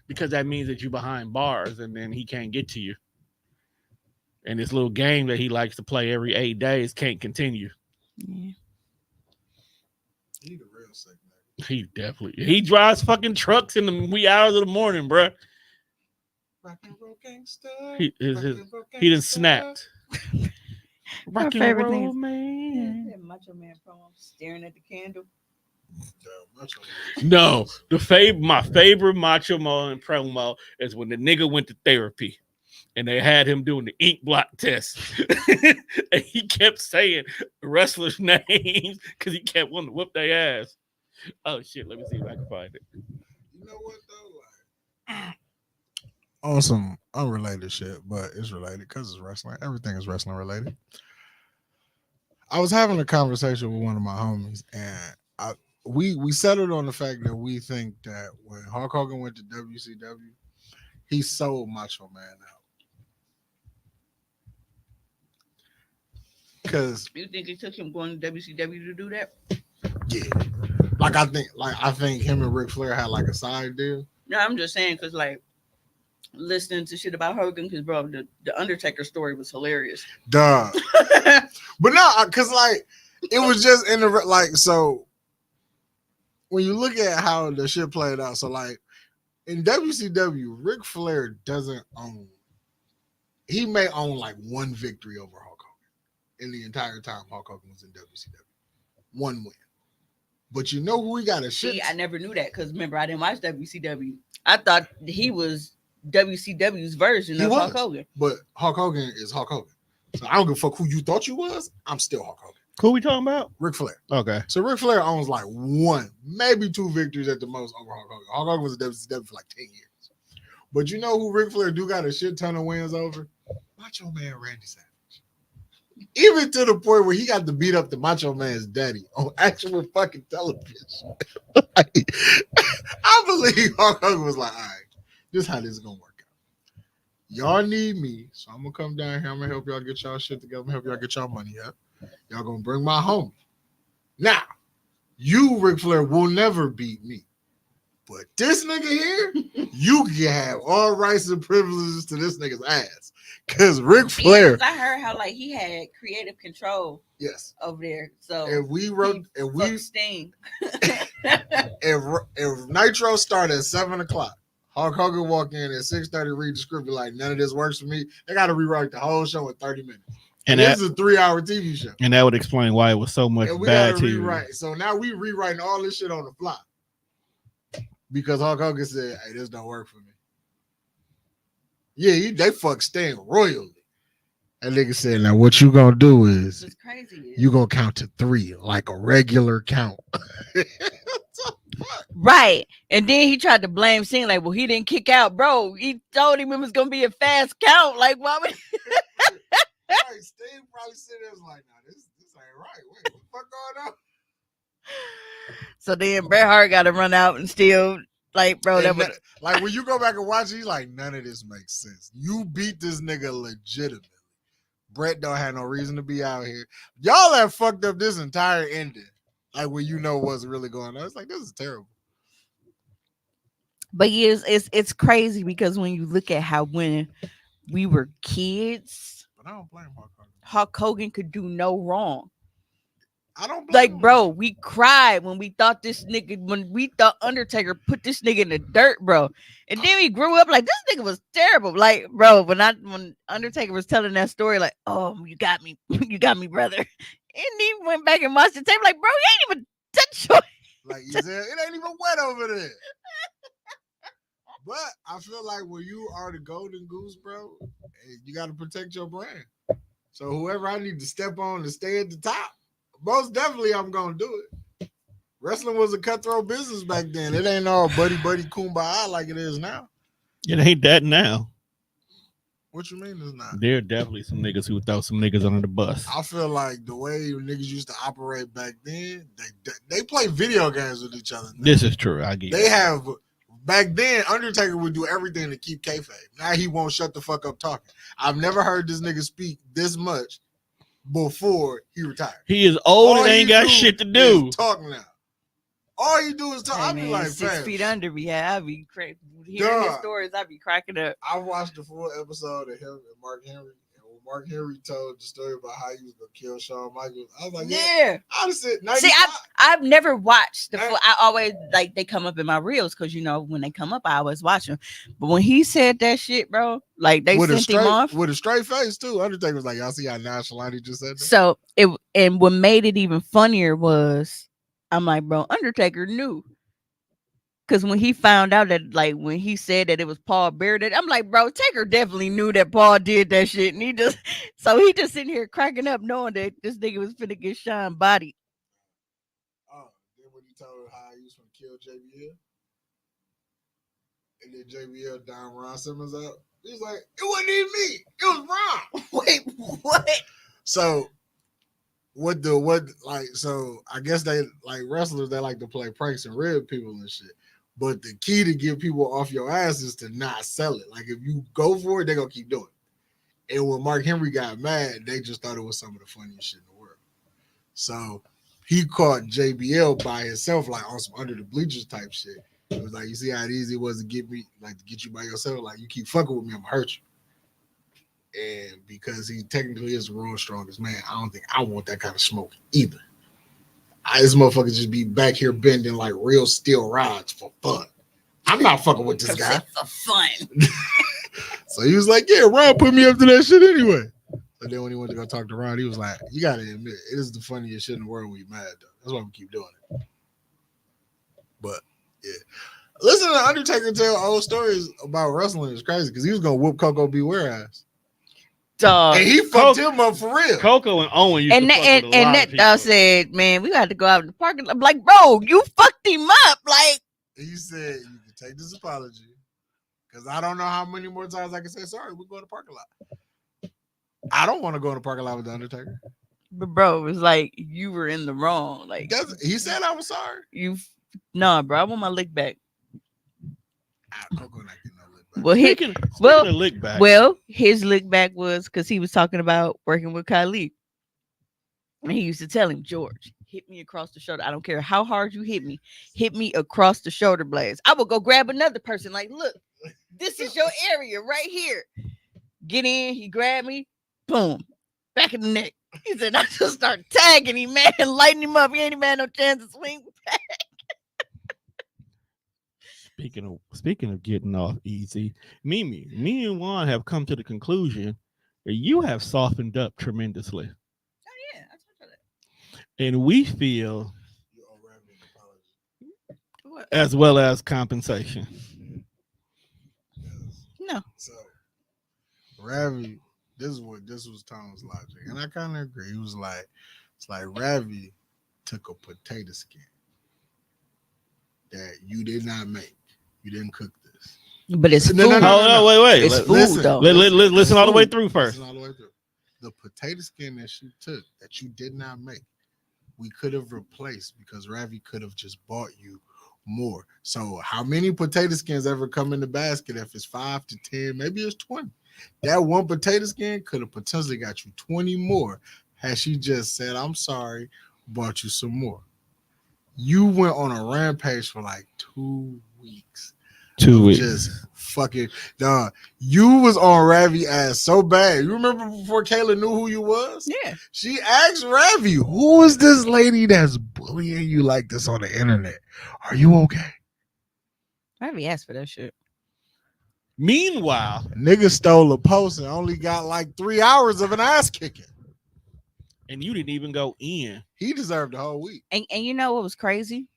S1: because that means that you're behind bars and then he can't get to you. And this little game that he likes to play every 8 days can't continue.
S9: Yeah.
S2: He the real sick nigga.
S1: He definitely. He drives fucking trucks in the wee hours of the morning, bro.
S2: Rock and roll gangster.
S1: He done snapped. Rock and roll man.
S9: Yeah, Macho Man promo, staring at the candle.
S1: No, my favorite Macho Man promo is when the nigga went to therapy and they had him doing the ink blot test. And he kept saying wrestlers' names because he kept wanting to whoop their ass. Oh shit, let me see if I can find it.
S2: You know what though? Like, on some unrelated shit, but it's related because it's wrestling. Everything is wrestling related. I was having a conversation with one of my homies, and we settled on the fact that we think that when Hulk Hogan went to WCW, he sold Macho Man out. Because
S9: you think it took him going to WCW to do that?
S2: Yeah, I think him and Ric Flair had like a side deal.
S9: No, I'm just saying because like listening to shit about Hogan, because bro, the Undertaker story was hilarious.
S2: Duh, but no, because like it was just in the like so. When you look at how the shit played out, so like in WCW, Ric Flair doesn't own. He may own like one victory over Hulk Hogan in the entire time Hulk Hogan was in WCW. One win. But you know who he got a shit?
S9: See, I never knew that because remember, I didn't watch WCW. I thought he was WCW's version of Hulk Hogan.
S2: But Hulk Hogan is Hulk Hogan. So I don't give a fuck who you thought you was. I'm still Hulk Hogan.
S1: Who we talking about?
S2: Ric Flair.
S1: Okay.
S2: So Ric Flair owns like one, maybe two victories at the most over Hulk Hogan. Hulk Hogan was at WCW for like 10 years. But you know who Ric Flair do got a shit ton of wins over? Macho Man Randy Savage. Even to the point where he got to beat up the Macho Man's daddy on actual fucking television. I believe Hulk Hogan was like, all right, this is how this is gonna work out. Y'all need me, so I'm gonna come down here. I'm gonna help y'all get y'all shit together. I'm gonna help y'all get y'all money up. Y'all gonna bring my homie. Now, you, Ric Flair, will never beat me. But this nigga here, you can have all rights and privileges to this nigga's ass. Cause Ric Flair.
S9: I heard how like he had creative control.
S2: Yes.
S9: Over there. So
S2: if we wrote, if we
S9: Sting.
S2: if Nitro started at 7:00, Hulk Hogan walk in at 6:30, read the script, be like, none of this works for me. They got to rewrite the whole show in 30 minutes. And this is a 3-hour TV show.
S1: And that would explain why it was so much
S2: and we
S1: bad
S2: gotta
S1: TV.
S2: Rewrite. So now we rewriting all this shit on the fly. Because Hulk Hogan said, hey, this don't work for me. Yeah, they fuck Sting royally. That nigga said, now what you gonna do is you gonna count to 3 like a regular count.
S9: Right. And then he tried to blame Sting, like, well, he didn't kick out, bro. He told him it was gonna be a fast count. Like, why would
S2: right, Sting probably sitting there like, nah, this ain't right. Wait, what the fuck going on?
S9: So then Bret Hart got to run out and still, like, bro, that was
S2: like when you go back and watch it, he's like, none of this makes sense. You beat this nigga legitimately. Bret don't have no reason to be out here. Y'all have fucked up this entire ending. Like when you know what's really going on. It's like, this is terrible.
S9: But yeah, it's crazy because when you look at how when we were kids,
S2: but I don't blame Hulk Hogan.
S9: Hulk Hogan could do no wrong.
S2: I don't blame
S9: like,
S2: him.
S9: bro, we cried when we thought Undertaker put this nigga in the dirt, bro. And then we grew up like this nigga was terrible. Like, bro, when Undertaker was telling that story, like, oh, you got me, brother. And he went back and watched the tape, like, bro, you ain't even touch your.
S2: Like you said, it ain't even wet over there. But I feel like when you are the golden goose, bro, you got to protect your brand. So whoever I need to step on to stay at the top, most definitely I'm going to do it. Wrestling was a cutthroat business back then. It ain't all buddy kumbaya like it is now.
S1: It ain't that now.
S2: What you mean it's not?
S1: There are definitely some niggas who throw some niggas under the bus.
S2: I feel like the way niggas used to operate back then, they play video games with each other now.
S1: This is true. I get it.
S2: They have... Back then, Undertaker would do everything to keep kayfabe. Now he won't shut the fuck up talking. I've never heard this nigga speak this much before he retired.
S1: He is old and ain't got shit to do.
S2: Talk now. All you do is talk.
S9: Hey,
S2: I be like,
S9: 6
S2: fam.
S9: feet under me. Yeah, I be crazy. Hearing his stories, I be cracking up.
S2: I watched the full episode of him and Mark Henry. And when Mark Henry told the story about how he was gonna kill Shawn Michaels, I was like, yeah. I just said,
S9: see, I've never watched the full. I always like they come up in my reels because when they come up, I always watch them. But when he said that shit, bro, like they sent him off
S2: with a straight face too. Undertaker was like, y'all see how nonchalant he just said that?
S9: So and what made it even funnier was I'm like, bro, Undertaker knew. Because when he found out that, like, when he said that it was Paul Bear, I'm like, bro, Taker definitely knew that Paul did that shit. And he just sitting here cracking up knowing that this nigga was finna get Sean bodied.
S2: Oh, then when he told how he was gonna kill JBL, and then JBL down Ron Simmons out, he's like, it wasn't even me, it was Ron.
S9: Wait, what?
S2: So so I guess they like wrestlers, they like to play pranks and rib people and shit. But the key to get people off your ass is to not sell it. Like if you go for it, they're gonna keep doing it. And when Mark Henry got mad, they just thought it was some of the funniest shit in the world. So he caught JBL by himself, like on some under the bleachers type shit. It was like, you see how easy it was to get you by yourself? Like, you keep fucking with me, I'm gonna hurt you. And because he technically is the world's strongest man, I don't think I want that kind of smoke either. This motherfucker just be back here bending like real steel rods for fun. I'm not fucking with this guy.
S9: For fun.
S2: So he was like, yeah, Ron put me up to that shit anyway. So then when he went to go talk to Ron, he was like, you got to admit, it is the funniest shit in the world when you're mad, though. That's why we keep doing it. But, yeah. Listen to Undertaker tell old stories about wrestling is crazy because he was going to whoop Coco Beware ass.
S9: Dog.
S2: And he fucked him up for real.
S1: Coco and Owen used to fuck with a lot of people.
S9: Dog said, man, we got to go out in the parking lot. I'm like, bro, you fucked him up. Like,
S2: he said, you can take this apology because I don't know how many more times I can say sorry. We're going to the parking lot. I don't want to go in the parking lot with the Undertaker.
S9: But bro, it was like you were in the wrong. Like
S2: he said I was sorry.
S9: Nah, bro, I want my lick back.
S2: Coco not getting no lick
S9: Well,
S1: Speaking of lick back,
S9: his lick back was because he was talking about working with Khalid. And he used to tell him, George, hit me across the shoulder. I don't care how hard you hit me across the shoulder blades. I will go grab another person. Like, look, this is your area right here. Get in. He grabbed me. Boom. Back in the neck. He said, I just start tagging him, man, lighting him up. He ain't even had no chance to swing back.
S1: Speaking of getting off easy, me and Juan have come to the conclusion that you have softened up tremendously.
S9: Oh, yeah. I told you that.
S1: And we feel as well as compensation.
S9: No.
S2: So, Ravi, this was Tom's logic, and I kind of agree. He was like, it's like Ravi took a potato skin that you did not make. You didn't cook this.
S9: But it's food.
S1: No, wait.
S9: It's food, though.
S1: Listen all the way through first.
S2: Listen all the way through. The potato skin that she took that you did not make, we could have replaced because Ravi could have just bought you more. So how many potato skins ever come in the basket? If it's 5 to 10, maybe it's 20. That one potato skin could have potentially got you 20 more had she just said, I'm sorry, bought you some more. You went on a rampage for like 2 weeks.
S1: 2 weeks.
S2: Just fucking dog. You was on Ravi ass so bad. You remember before Kayla knew who you was?
S9: Yeah.
S2: She asked Ravi, who is this lady that's bullying you like this on the internet? Are you okay?
S9: Ravi asked for that shit.
S1: Meanwhile,
S2: nigga stole a post and only got like 3 hours of an ass kicking.
S1: And you didn't even go in.
S2: He deserved the whole week.
S9: And you know what was crazy?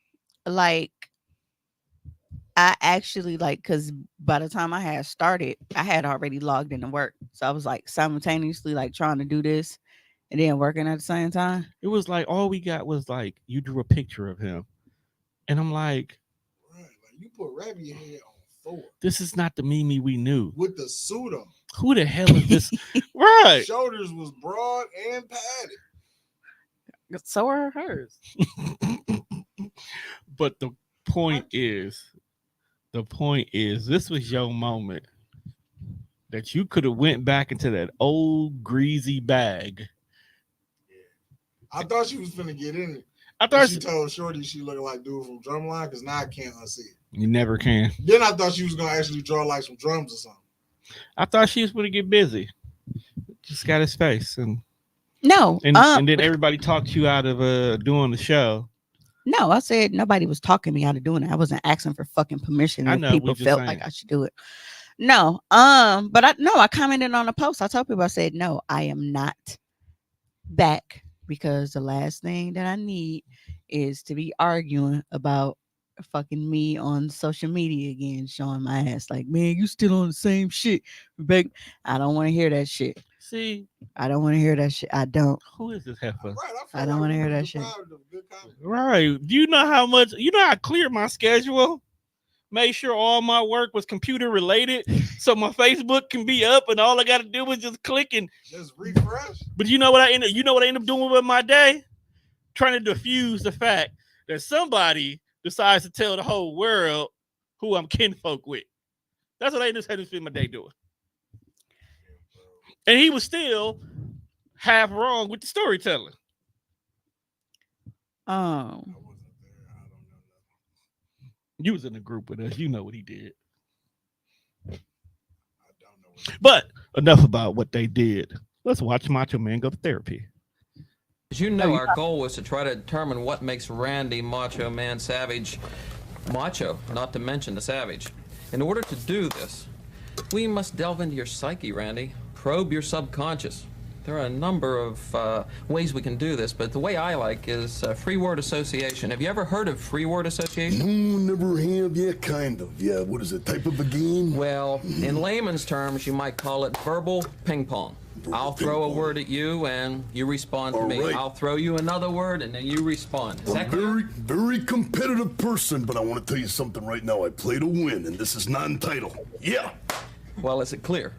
S9: Like, I actually because by the time I had started, I had already logged into work. So I was like simultaneously like trying to do this and then working at the same time.
S1: It was like all we got was like you drew a picture of him. And I'm like,
S2: right, like you put Ravi head on Thor.
S1: This is not the Mimi we knew.
S2: With the suit on.
S1: Who the hell is this? Right.
S2: Shoulders was broad and padded.
S9: So are hers.
S1: But the point is, this was your moment that you could have went back into that old greasy bag.
S2: I thought she was finna get in it.
S1: I thought
S2: she told Shorty she looked like dude from Drumline because now I can't unsee it.
S1: You never can.
S2: Then I thought she was gonna actually draw like some drums or something.
S1: I thought she was gonna get busy. Just got his face and
S9: and
S1: then everybody talked you out of doing the show.
S9: No, I said nobody was talking me out of doing it. I wasn't asking for fucking permission.
S1: I know,
S9: people felt like I should do it. No, but I commented on a post. I told people, I said, no, I am not back because the last thing that I need is to be arguing about fucking me on social media again, showing my ass like, man, you still on the same shit. Rebecca, I don't want to hear that shit.
S1: See,
S9: I don't want to hear that shit. I don't.
S1: Who is this heifer?
S2: Right,
S9: I don't want to hear that shit.
S1: Right. Do you know how I cleared my schedule? Made sure all my work was computer related so my Facebook can be up and all I got to do is just click and
S2: just refresh.
S1: But you know what I end up doing with my day? Trying to diffuse the fact that somebody decides to tell the whole world who I'm kinfolk with. That's what I ended up spending my day doing. And he was still half wrong with the storytelling. You was in the group with us. You know what he did. But enough about what they did. Let's watch Macho Man go to therapy.
S12: As you know, our goal was to try to determine what makes Randy Macho Man Savage macho, not to mention the Savage. In order to do this, we must delve into your psyche, Randy. Probe your subconscious. There are a number of ways we can do this, but the way I like is free word association. Have you ever heard of free word association?
S13: No, never have. Yeah, kind of. Yeah, what is it, type of a game?
S12: Well, in layman's terms, you might call it verbal ping pong. I'll throw a word at you and you respond to me.
S13: Right.
S12: I'll throw you another word and then you respond. Is that clear?
S13: Very competitive person, but I want to tell you something right now. I play to win, and this is non-title. Yeah.
S12: Well, is it clear?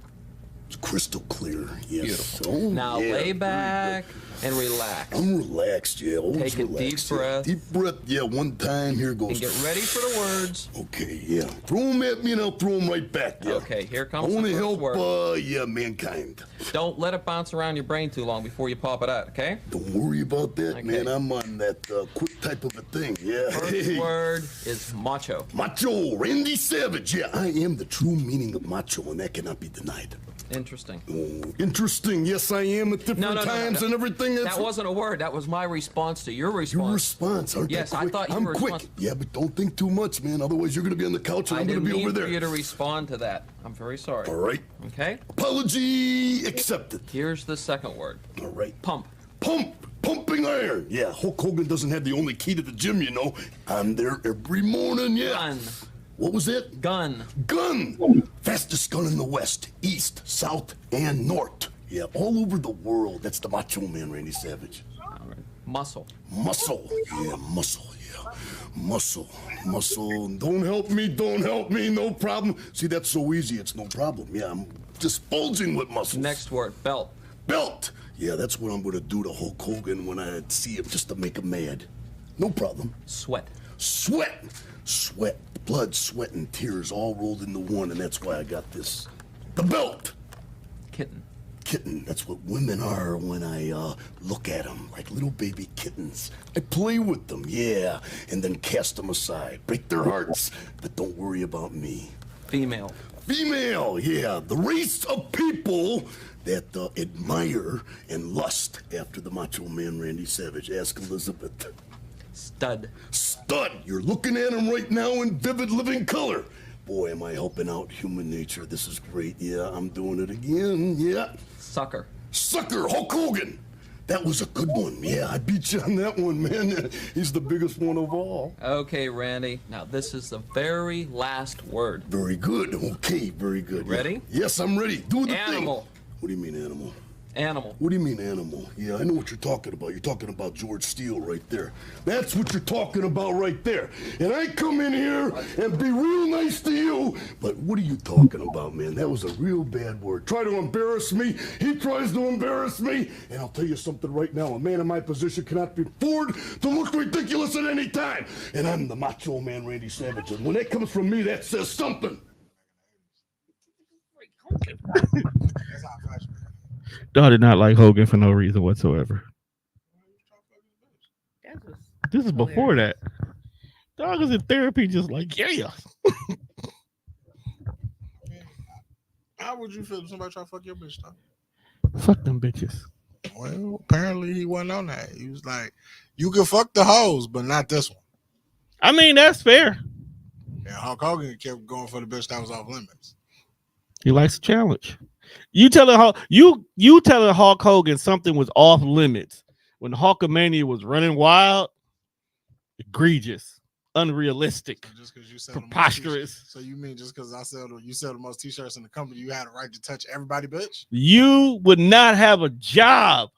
S13: It's crystal clear. Yes.
S12: Beautiful.
S13: Oh,
S12: Now
S13: yeah,
S12: lay back and relax.
S13: I'm relaxed, yeah. Always
S12: Take a
S13: relaxed,
S12: deep breath.
S13: Yeah. Deep breath, yeah. One time, here goes.
S12: And get ready for the words.
S13: Okay, yeah. Throw them at me and I'll throw them right back, yeah.
S12: Okay, here
S13: I
S12: comes
S13: want
S12: the
S13: to
S12: first
S13: help,
S12: word.
S13: yeah, mankind.
S12: Don't let it bounce around your brain too long before you pop it out, okay?
S13: Don't worry about that,
S12: Okay.
S13: man. I'm on that quick type of a thing, yeah.
S12: First word is macho.
S13: Macho, Randy Savage. Yeah, I am the true meaning of macho, and that cannot be denied.
S12: Interesting.
S13: Oh, interesting. Yes, I am at different times and everything.
S12: That wasn't a word. That was my response to your response.
S13: Your response, aren't
S12: Yes,
S13: I
S12: I
S13: quick?
S12: thought you
S13: I'm
S12: were
S13: quick.
S12: respons-
S13: Yeah, but don't think too much, man. Otherwise, you're going to be on the couch and
S12: I
S13: I'm going
S12: didn't
S13: to be
S12: mean
S13: over
S12: for you
S13: there.
S12: to respond to that. I'm very sorry.
S13: All right.
S12: Okay?
S13: Apology accepted.
S12: Here's the second word.
S13: All right.
S12: Pump.
S13: Pump. Pumping iron. Yeah, Hulk Hogan doesn't have the only key to the gym, you know. I'm there every morning, yeah.
S12: Gun.
S13: What was it?
S12: Gun.
S13: Gun. Fastest gun in the West, East, South, and North. Yeah, all over the world. That's the Macho Man, Randy Savage.
S12: All right. Muscle.
S13: Muscle. Yeah, muscle. Yeah. Muscle. Muscle. Don't help me. Don't help me. No problem. See, that's so easy. It's no problem. Yeah, I'm just bulging with muscles.
S12: Next word. Belt.
S13: Belt. Yeah, that's what I'm going to do to Hulk Hogan when I see him, just to make him mad. No problem.
S12: Sweat.
S13: Sweat. Sweat. Blood, sweat, and tears all rolled into one, and that's why I got this. The belt.
S12: Kitten.
S13: Kitten. That's what women are when I look at them, like little baby kittens. I play with them, yeah, and then cast them aside. Break their hearts, but don't worry about me.
S12: Female.
S13: Female, yeah, the race of people that admire and lust after the Macho Man Randy Savage. Ask Elizabeth.
S12: Stud.
S13: Stud! You're looking at him right now in vivid living color. Boy, am I helping out human nature. This is great. Yeah, I'm doing it again. Yeah.
S12: Sucker.
S13: Sucker, Hulk Hogan. That was a good one. Yeah, I beat you on that one, man. He's the biggest one of all.
S12: Okay, Randy. Now, this is the very last word.
S13: Very good. Okay, very good.
S12: Ready?
S13: Yes, I'm ready. Do the
S12: Animal.
S13: thing. What do you mean, animal?
S12: Animal.
S13: What do you mean, animal? Yeah, I know what you're talking about. You're talking about George Steele right there. That's what you're talking about right there. And I come in here and be real nice to you, but what are you talking about, man? That was a real bad word. Try to embarrass me. He tries to embarrass me. And I'll tell you something right now. A man in my position cannot afford to look ridiculous at any time. And I'm the Macho Man Randy Savage. And when that comes from me, that says something.
S1: Dog did not like Hogan for no reason whatsoever. This is before that. Dog is in therapy, just like, yeah.
S2: How would you feel if somebody try to fuck your bitch, though?
S1: Fuck them bitches.
S2: Well, apparently he wasn't on that. He was like, you can fuck the hoes, but not this one.
S1: I mean, that's fair.
S2: And Hulk Hogan kept going for the bitch that was off limits.
S1: He likes a challenge. You telling Hulk Hogan something was off limits when Hulkamania was running wild? Egregious, unrealistic,
S2: So just because you sell
S1: preposterous.
S2: So you mean just because you sell the most t-shirts in the company, you had a right to touch everybody, bitch?
S1: You would not have a job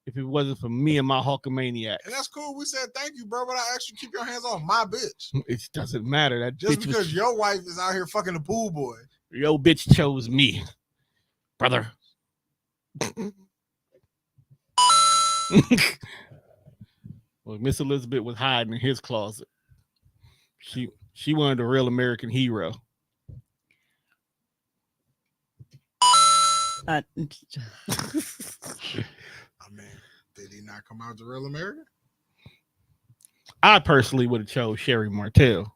S1: if it wasn't for me and my Hulkamaniac.
S2: And that's cool. We said thank you, bro, but I asked you to keep your hands off my bitch.
S1: It doesn't matter. That
S2: Just
S1: bitch
S2: because
S1: was,
S2: your wife is out here fucking the pool boy.
S1: your bitch chose me, brother. Well, Miss Elizabeth was hiding in his closet. She wanted a real American hero.
S2: I mean, did he not come out the real American?
S1: I personally would have chose Sherry Martell.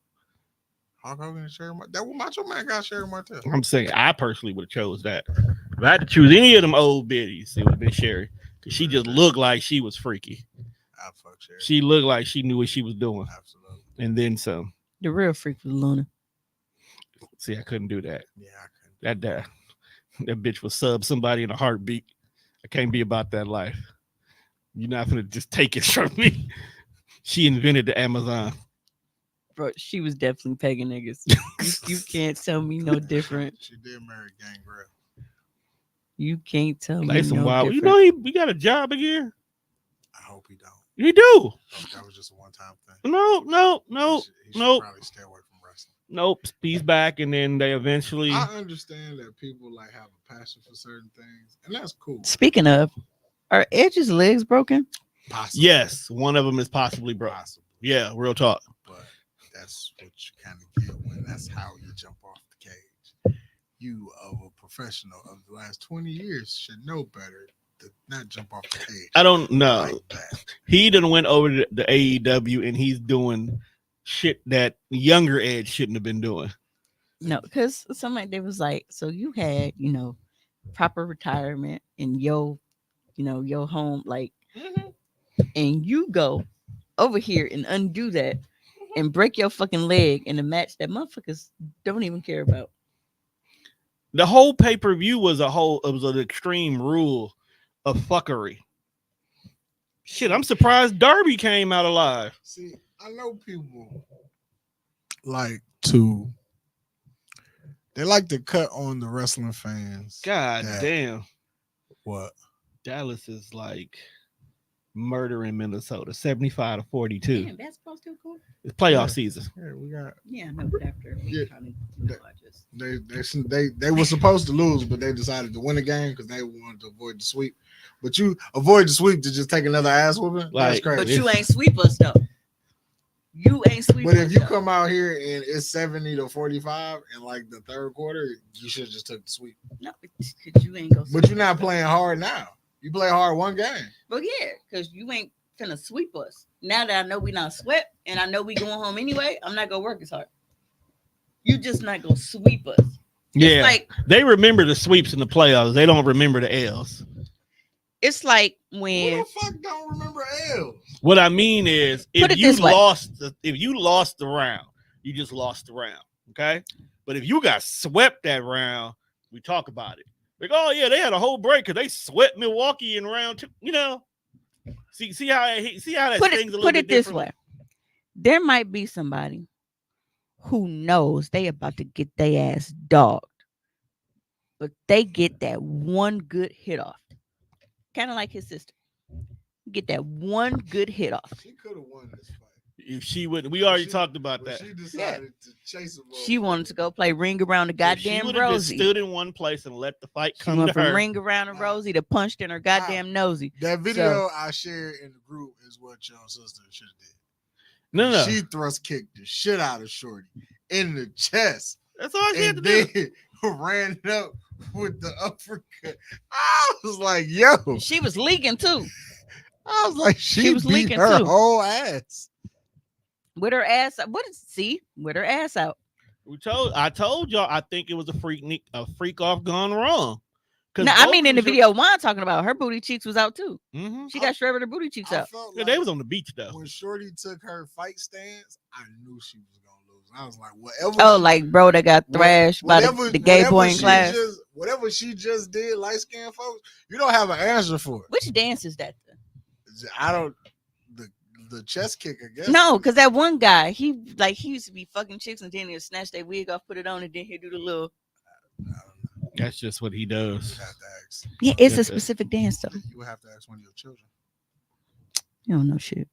S2: Hulk Hogan and Sherry Martell. That Macho Man got Sherry Martell.
S1: I'm saying I personally would have chose that. If I had to choose any of them old biddies, it would have been Sherry. Because she just looked like she was freaky.
S2: I fuck Sherry.
S1: She looked like she knew what she was doing.
S2: Absolutely.
S1: And then some.
S9: The real freak was Luna.
S1: See, I couldn't do that.
S2: Yeah, I couldn't.
S1: That bitch would sub somebody in a heartbeat. I can't be about that life. You're not gonna just take it from me. She invented the Amazon.
S9: Bro, she was definitely pegging niggas. you can't tell me no different.
S2: She did marry Gangrel.
S9: You can't tell me
S1: Like some
S9: no
S1: wild.
S9: different.
S1: You know he got a job again.
S2: I hope he don't.
S1: He do.
S2: I hope that was just a one-time thing.
S1: No.
S2: He should probably stay away from wrestling. wrestling.
S1: Nope, he's back, and then they eventually.
S2: I understand that people like have a passion for certain things, and that's cool.
S9: Speaking of, are Edge's legs broken?
S2: Possibly.
S1: Yes, one of them is possibly broken. Yeah, real talk.
S2: But that's what you kind of get when that's how you jump off the cage. You, of a professional of the last 20 years, should know better to not jump off the cage.
S1: I don't know.
S2: Like that.
S1: He done went over to the AEW, and he's doing shit that younger Edge shouldn't have been doing.
S9: No, because somebody they was like, so you had, proper retirement in your home, like, and you go over here and undo that and break your fucking leg in a match that motherfuckers don't even care about.
S1: The whole pay-per-view was an extreme rule of fuckery. Shit, I'm surprised Darby came out alive.
S2: See, I know people they like to cut on the wrestling fans.
S1: God damn.
S2: What?
S1: Dallas is like murdering Minnesota, 75-42.
S9: Damn, basketball's still cool.
S1: It's playoff season.
S2: Yeah, we got.
S9: Yeah, no, but after
S2: They were supposed to lose, but they decided to win the game because they wanted to avoid the sweep. But you avoid the sweep to just take another ass whooping. That's crazy.
S9: But you ain't sweep us though. You ain't sweep.
S2: But if you come out here and it's 70-45 in like the third quarter, you should have just took the sweep.
S9: No, because you ain't go.
S2: But you're not playing hard now. You play hard one game.
S9: Well, yeah, because you ain't finna sweep us. Now that I know we not swept and I know we going home anyway, I'm not gonna work as hard. You just not gonna sweep us.
S1: Yeah,
S9: like,
S1: they remember the sweeps in the playoffs. They don't remember the L's.
S9: It's like when.
S2: Who the fuck don't remember L's?
S1: What I mean is, if you lost the round, you just lost the round. Okay, but if you got swept that round, we talk about it. Like, oh yeah, they had a whole break because they swept Milwaukee in round 2. See how that
S9: put
S1: thing's
S9: it,
S1: a little
S9: put
S1: bit
S9: it this
S1: different?
S9: way. There might be somebody who knows they about to get their ass dogged, but they get that one good hit off, kind of like his sister. Get that one good hit off.
S2: She could have won this fight.
S1: If she would, we already talked about that.
S2: She decided to chase him.
S9: She wanted to go play ring around the goddamn Rosie.
S1: Stood in one place and let the fight
S9: She
S1: come
S9: went
S1: to
S9: from
S1: her.
S9: ring around a Rosie to punched in her goddamn nosy.
S2: That video I shared in the group is what your sister should have did.
S1: No.
S2: She thrust kicked the shit out of Shorty in the chest.
S1: That's all she had to
S2: do. Ran up with the uppercut. I was like, yo.
S9: She was leaking too.
S2: I was like, she
S9: was
S2: beat
S9: leaking
S2: her
S9: too.
S2: whole ass.
S9: With her ass out. With her ass out.
S1: I told y'all I think it was a freak off gone wrong.
S9: No, I mean in the video one talking about her booty cheeks was out too.
S1: Mm-hmm.
S9: She got shredded her booty cheeks out.
S1: Yeah, they was on the beach though.
S2: When Shorty took her fight stance, I knew she was gonna lose. I was like, whatever.
S9: Oh, like bro that got thrashed by the gay boy in class.
S2: Whatever she just did, light skinned folks, you don't have an answer for it.
S9: Which dance is that?
S2: I don't. The chest kick, I guess.
S9: No, because that one guy, he used to be fucking chicks and then he'll snatch their wig off, put it on, and then he'll do the little.
S1: That's just what he does.
S9: Yeah, it's a specific dance though.
S2: You would have to ask one of your children.
S9: You don't know shit.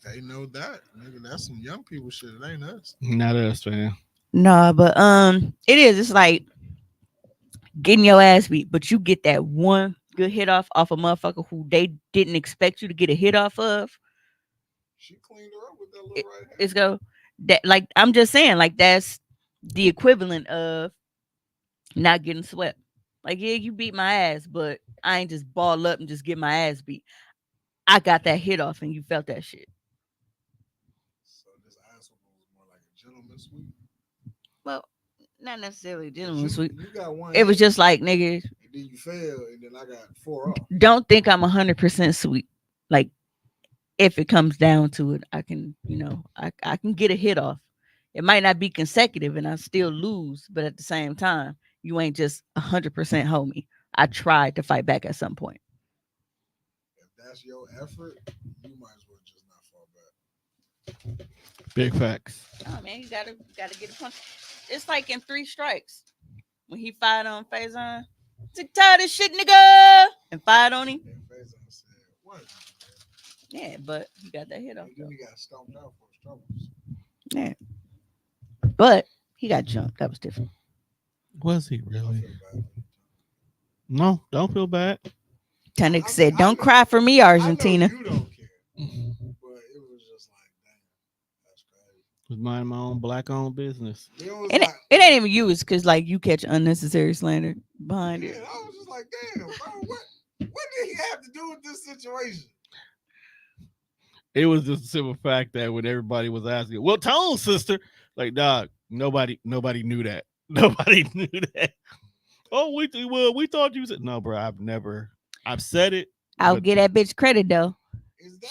S2: They know that. Nigga, that's some young people shit. It ain't us.
S1: Not us, man.
S9: No, but it is. It's like getting your ass beat, but you get that one good hit off a motherfucker who they didn't expect you to get a hit off of.
S2: She cleaned her up with that little right hand.
S9: It's go that like I'm just saying, like that's the equivalent of not getting swept. Like, yeah, you beat my ass, but I ain't just ball up and just get my ass beat. I got that hit off and you felt that shit.
S2: So this ass was more like a gentleman sweep.
S9: Well, not necessarily a gentleman sweep.
S2: You got one.
S9: It was just like, nigga.
S2: And then you fail, and then I got 4 off.
S9: Don't think I'm 100% sweet. Like, if it comes down to it, I can, I can get a hit off. It might not be consecutive and I still lose, but at the same time, you ain't just 100% homie. I tried to fight back at some point.
S2: If that's your effort, you might as well just not fall back.
S1: Big facts.
S9: Oh man, you gotta get a punch. It's like in 3 strikes when he fired on Faison. Sick tired of shit, nigga, and fired on him.
S2: And Faison said, "What?"
S9: Yeah, but he got that hit off.
S2: And then he got stomped out for his troubles.
S9: Yeah. But he got jumped. That was different.
S1: Was he really? No, don't feel bad.
S9: Tannic said, "Don't cry for me, Argentina."
S2: You don't care, but it was just like, damn, that's crazy.
S1: Was minding my own black-owned business.
S9: It ain't even you. It's because like you catch unnecessary slander behind it.
S2: I was just like, damn, bro, what did he have to do with this situation?
S1: It was just a simple fact that when everybody was asking, well, Tone's sister, like, dog, nobody knew that. Nobody knew that. Oh, we thought you said no, bro. I've said it.
S9: I'll get that bitch credit though.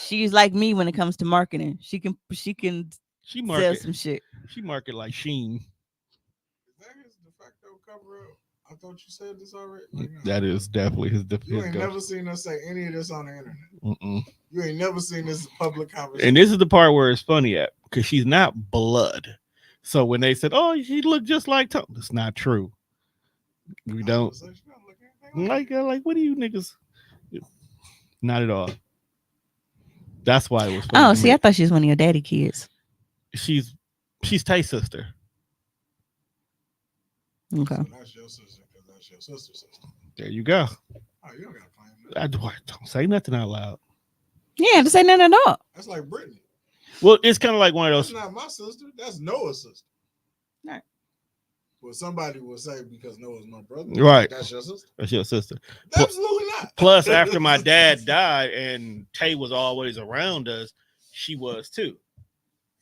S9: She's like me when it comes to marketing. She can sell some shit.
S1: She market like Sheen.
S2: Is that his de facto cover up? I thought you said this already. Like, no.
S1: That is definitely his de facto.
S2: You ain't never seen us say any of this on the internet. You ain't never seen this public conversation.
S1: And this is the part where it's funny at, because she's not blood. So when they said, "Oh, she looked just like Tone," that's not true. We don't. Like what do you niggas? Not at all. That's why it was funny.
S9: Oh, see, I thought she was one of your daddy kids.
S1: She's Tay's sister.
S9: Okay.
S2: So that's your sister because that's your sister's sister.
S1: There you go.
S2: Oh, you don't gotta claim that.
S1: Don't say nothing out loud.
S9: Yeah, to say nothing at all.
S2: That's like Brittany.
S1: Well, it's kind of like one of those.
S2: That's not my sister. That's Noah's sister.
S9: Right.
S2: Well, somebody will say because Noah's my brother.
S1: Right.
S2: That's your sister.
S1: That's your sister.
S2: Absolutely not.
S1: Plus, after my dad died and Tay was always around us, she was too.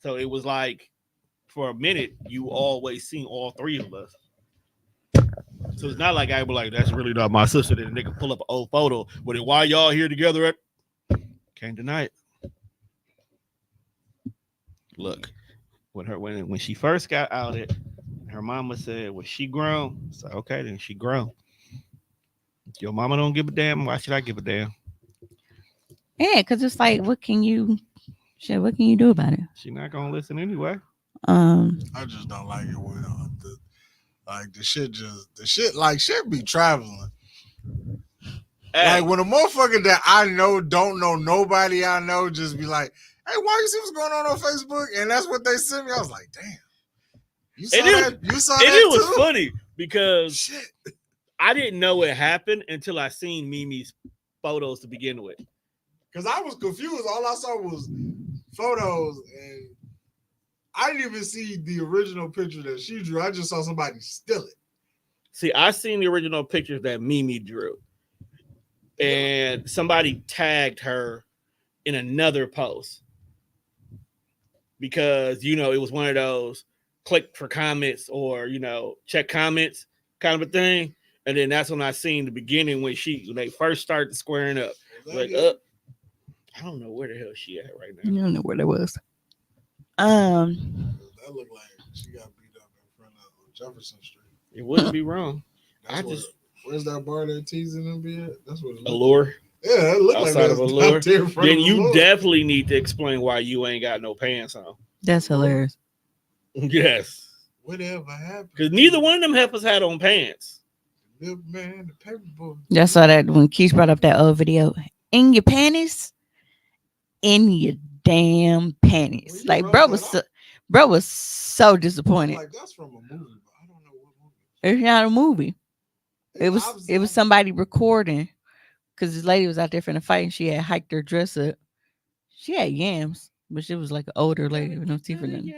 S1: So it was like, for a minute, you always seen all three of us. So it's not like I was like, that's really not my sister. Then the nigga pull up an old photo. But why y'all here together at? Can't deny it. Look, when she first got outed, her mama said, "Was she grown?" So okay, then she grown. If your mama don't give a damn, why should I give a damn?
S9: Yeah, because it's like, what can you do about it?
S1: She not gonna listen anyway.
S2: I just don't like it when the shit like shit be traveling.
S1: Hey.
S2: Like when a motherfucker that I know don't know nobody I know just be like, "Hey, why you see what's going on Facebook?" And that's what they sent me. I was like, "Damn, you saw that? You saw that
S1: it
S2: too?"
S1: was funny because I didn't know it happened until I seen Mimi's photos to begin with.
S2: Because I was confused. All I saw was photos, and I didn't even see the original picture that she drew. I just saw somebody steal it.
S1: See, I seen the original pictures that Mimi drew, and somebody tagged her in another post because it was one of those click for comments or check comments kind of a thing. And then that's when I seen the beginning when they first started squaring up. Like, I don't know where the hell she at right now.
S9: I don't know where that was.
S2: That looked like she got beat up in front of Jefferson Street.
S1: It wouldn't be wrong.
S2: Where's that bar that teasing them be at? That's what it
S1: Allure.
S2: Like. Yeah, it looked
S1: outside
S2: like
S1: of Allure. Then you
S2: Allure.
S1: definitely need to explain why you ain't got no pants on.
S9: That's hilarious.
S1: Yes.
S2: Whatever happened?
S1: Because neither one of them heifers had on pants.
S2: The man, the paper boy.
S9: That's saw that when Keith brought up that old video. In your panties? In your damn panties. Like, bro was so disappointed.
S2: Like, that's from a movie, but I don't know what movie.
S9: It's not a movie. It was somebody recording because this lady was out there for the fight and she had hiked her dress up. She had yams, but she was like an older lady with no teeth or nothing.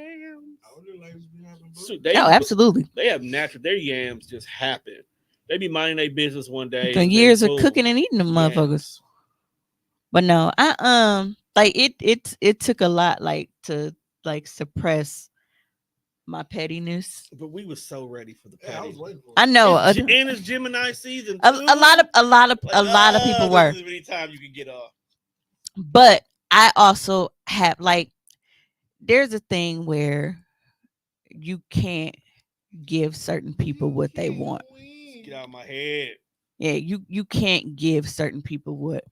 S2: Older ladies be having
S1: So
S9: absolutely.
S1: They have natural. Their yams just happen. They be minding their business one day.
S9: Years of cooking and eating them motherfuckers. But no, like it took a lot to suppress my pettiness.
S1: But we were so ready for the petty.
S9: I know.
S1: And it's Gemini season.
S9: A lot of people were.
S1: Any time you can get off.
S9: But I also have there's a thing where you can't give certain people what they want.
S1: Get out of my head.
S9: Yeah, you can't give certain people what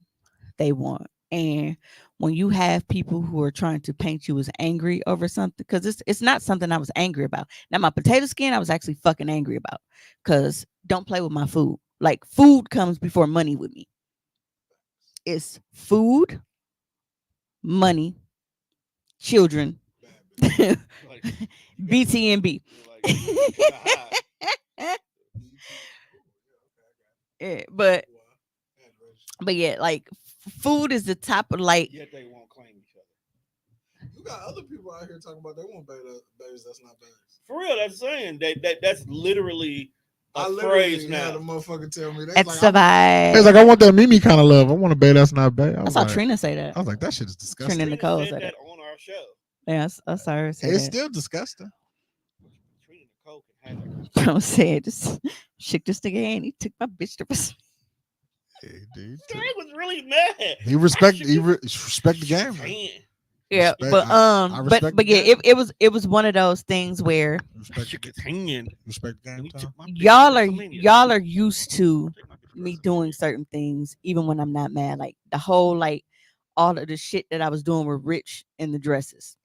S9: they want. And when you have people who are trying to paint you as angry over something, because it's not something I was angry about. Now my potato skin, I was actually fucking angry about, because don't play with my food. Like, food comes before money with me. It's food, money, children, BTNB. Yeah, but yeah, like food is the top of like.
S1: Yet they won't claim each other.
S2: You got other people out here talking about they want babies that's not babies.
S1: For real, that's saying that's literally a
S2: I
S1: phrase
S2: literally
S1: now.
S2: had a motherfucker tell me
S9: It's like,
S2: it's like I want that Mimi kind of love. I want a baby that's not baby.
S9: I saw Trina say that.
S2: I was like, that shit is disgusting.
S9: Trina Nicole
S1: said
S9: said
S1: that
S9: it
S1: on our show.
S9: Yeah, I saw her say
S2: It's
S9: that.
S2: still disgusting.
S1: Trina Nicole can have that.
S9: Don't say it. Just shook this nigga hand. He took my bitch to.
S2: Hey, dude.
S1: I was really mad.
S2: He respect the game.
S9: Yeah,
S2: Respect- I respect
S9: but
S2: the
S9: yeah,
S2: game.
S9: it was one of those things where
S1: Shook his hand.
S2: Respect the game. Tom.
S9: y'all are used to me doing certain things even when I'm not mad. Like the whole like all of the shit that I was doing with Rich in the dresses.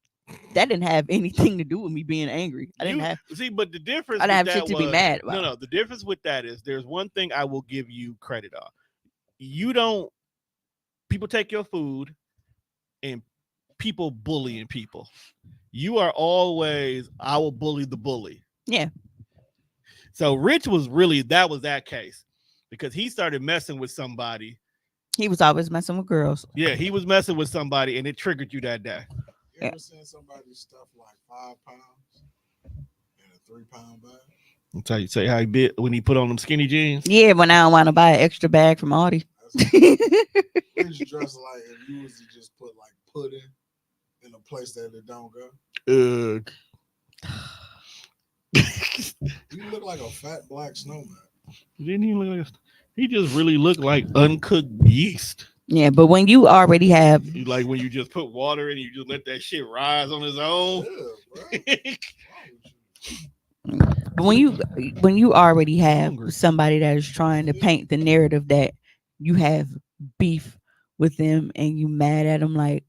S9: That didn't have anything to do with me being angry. I didn't have
S1: but the difference.
S9: I didn't have
S1: with
S9: shit
S1: that
S9: to be
S1: was-
S9: mad about.
S1: No, the difference with that is there's one thing I will give you credit on. You don't. People take your food, and people bullying people. You are always, I will bully the bully.
S9: Yeah.
S1: So Rich was really that case because he started messing with somebody.
S9: He was always messing with girls.
S1: Yeah, he was messing with somebody, and it triggered you that day.
S2: You ever seen somebody stuff like 5 pounds in a 3-pound bag?
S1: That's how you say how he bit when he put on them skinny jeans.
S9: Yeah, when I don't want to buy an extra bag from Audi.
S2: It's dressed like if you was to just put like pudding in a place that it don't go. You look like a fat black snowman.
S1: Didn't he look like he just really looked like uncooked yeast.
S9: Yeah, but when you already have
S1: Like when you just put water in, you just let that shit rise on its own.
S9: But when you already have somebody that is trying to paint the narrative that you have beef with them and you mad at them, like,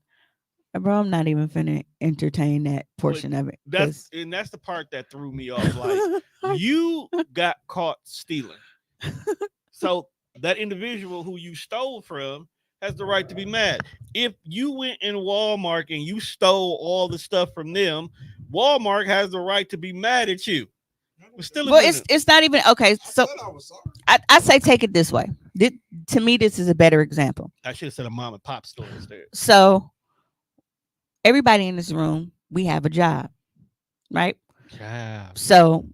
S9: bro, I'm not even finna entertain that portion of it.
S1: That's the part that threw me off. Like you got caught stealing, so that individual who you stole from has the right to be mad. If you went in Walmart and you stole all the stuff from them, Walmart has the right to be mad at you.
S9: Well, it's not even okay. So I say take it this way. To me, this is a better example.
S1: I should have said a mom and pop store instead.
S9: So everybody in this room, we have a job, right?
S1: Yeah.
S9: So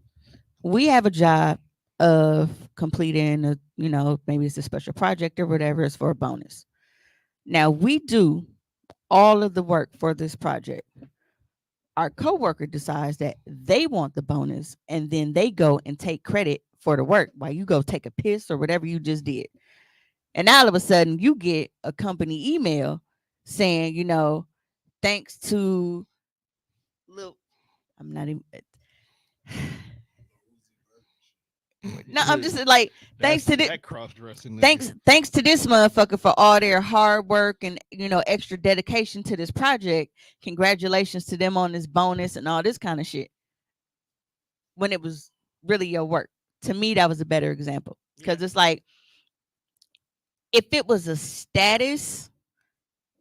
S9: we have a job of completing maybe it's a special project or whatever. It's for a bonus. Now we do all of the work for this project. Our coworker decides that they want the bonus, and then they go and take credit for the work while you go take a piss or whatever you just did. And all of a sudden, you get a company email saying, thanks to I'm not even. No, I'm just like thanks to this. Thanks to this motherfucker for all their hard work and extra dedication to this project. Congratulations to them on this bonus and all this kind of shit. When it was really your work, to me that was a better example because it's like if it was a status,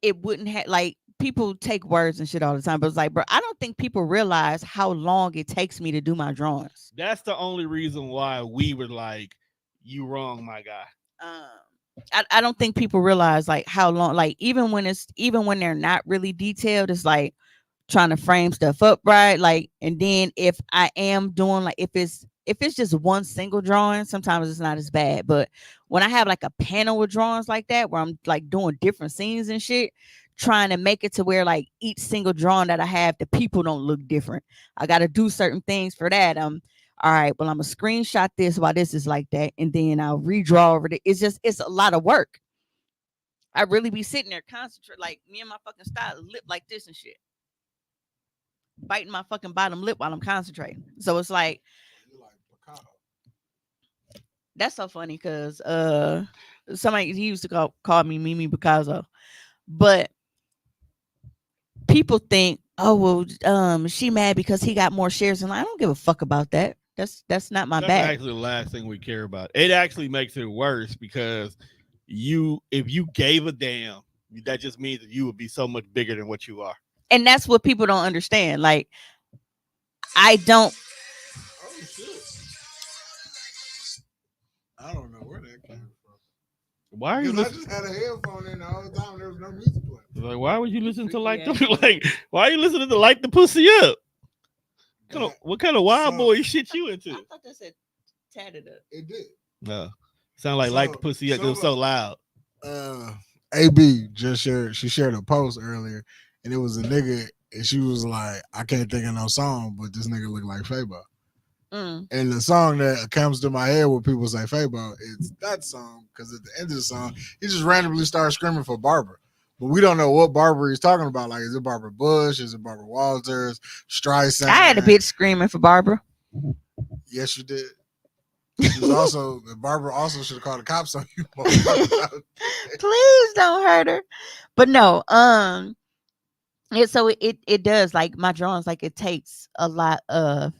S9: it wouldn't have like people take words and shit all the time. But it's like, bro, I don't think people realize how long it takes me to do my drawings.
S1: That's the only reason why we were like, you wrong, my guy.
S9: I don't think people realize like how long, like even when they're not really detailed, it's like trying to frame stuff up right. Like, and then if I am doing like if it's just one single drawing, sometimes it's not as bad. But when I have like a panel with drawings like that, where I'm like doing different scenes and shit, trying to make it to where like each single drawing that I have, the people don't look different. I got to do certain things for that. All right, well, I'm gonna screenshot this while this is like that, and then I'll redraw over it. It's a lot of work. I really be sitting there concentrate, like me and my fucking style lip like this and shit, biting my fucking bottom lip while I'm concentrating. So it's like that's so funny because somebody he used to call me Mimi Picasso, but people think, oh well, she mad because he got more shares, and I don't give a fuck about that. That's not my bag.
S1: That's actually the last thing we care about. It actually makes it worse because if you gave a damn, that just means that you would be so much bigger than what you are.
S9: And that's what people don't understand. Like, I don't.
S2: Oh shit! I don't know where that came from.
S1: Why are you
S2: Because I
S1: listening?
S2: just had a headphone in the whole time. There was no music playing.
S1: Like, why would you listen to like
S9: Yeah.
S1: the like? Why are you listening to like the pussy up? What kind of wild boy shit you into?
S9: I thought that said tatted up.
S2: It did.
S1: No, sound like the pussy up. It was so loud.
S2: AB just shared. She shared a post earlier, and it was a nigga, and she was like, "I can't think of no song, but this nigga look like Fabo." And the song that comes to my head when people say Fabo is that song, because at the end of the song, he just randomly starts screaming for Barbara. But we don't know what Barbara he's talking about. Like, is it Barbara Bush? Is it Barbara Walters? Streisand?
S9: I had a bitch screaming for Barbara.
S2: Yes, you did. She was also Barbara also should have called the cops on you.
S9: Please don't hurt her. But no, it does, like, my drawings, like, it takes a lot of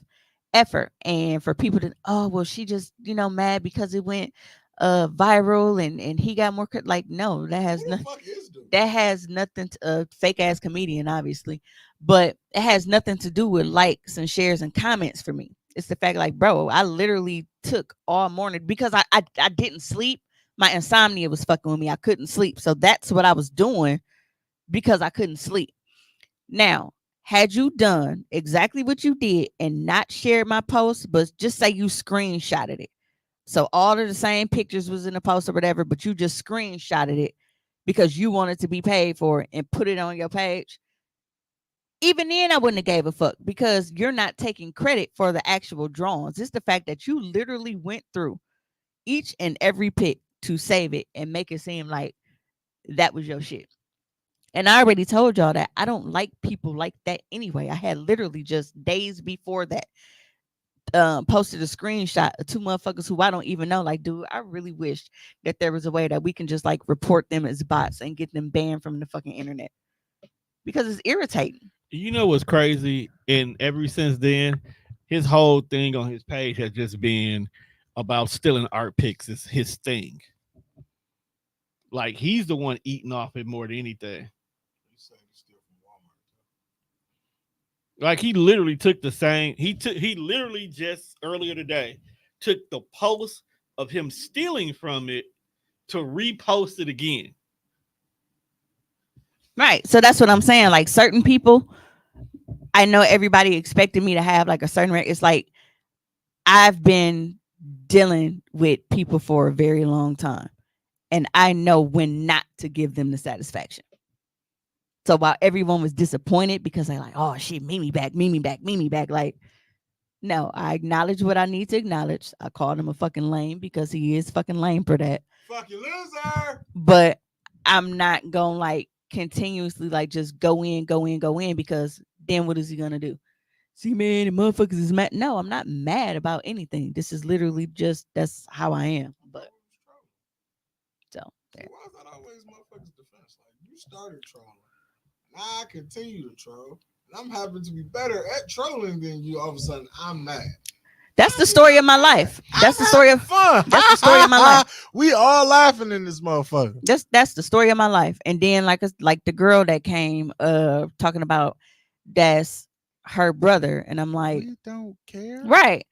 S9: effort, and for people to, oh well, she just mad because it went viral and he got more like, no, that has nothing to fake ass comedian, obviously, but it has nothing to do with likes and shares and comments for me. It's the fact, like, bro, I literally took all morning because I didn't sleep. My insomnia was fucking with me. I couldn't sleep, so that's what I was doing because I couldn't sleep. Now, had you done exactly what you did and not shared my post, but just say you screenshotted it, so all of the same pictures was in the post or whatever, but you just screenshotted it because you wanted to be paid for it and put it on your page, even then I wouldn't have gave a fuck, because you're not taking credit for the actual drawings. It's the fact that you literally went through each and every pic to save it and make it seem like that was your shit. And I already told y'all that I don't like people like that anyway. I had literally just days before that posted a screenshot of two motherfuckers who I don't even know. Like, dude, I really wish that there was a way that we can just like report them as bots and get them banned from the fucking internet, because it's irritating.
S1: You know what's crazy? And ever since then, his whole thing on his page has just been about stealing art pics. Is his thing. Like, he's the one eating off it more than anything. Like, he literally took the same. He literally just earlier today took the post of him stealing from it to repost it again.
S9: Right. So that's what I'm saying. Like, certain people, I know everybody expected me to have like a certain rate. It's like, I've been dealing with people for a very long time, and I know when not to give them the satisfaction. So while everyone was disappointed because they like, oh shit, Mimi back. Like, no, I acknowledge what I need to acknowledge. I called him a fucking lame because he is fucking lame for that.
S2: Fuck you, loser.
S9: But I'm not gonna like continuously like just go in, because then what is he gonna do? See, man, the motherfuckers is mad. No, I'm not mad about anything. This is literally just, that's how I am. But so there.
S2: Why is that always motherfuckers' defense? Like, you started trolling. Now I continue to troll. And I'm happen to be better at trolling than you. All of a sudden, I'm mad.
S9: That's the story of my life. That's the story of
S2: fun.
S9: That's the story of my life.
S2: We all laughing in this motherfucker.
S9: That's the story of my life. And then like the girl that came talking about that's her brother, and I'm like,
S2: We don't care.
S9: right.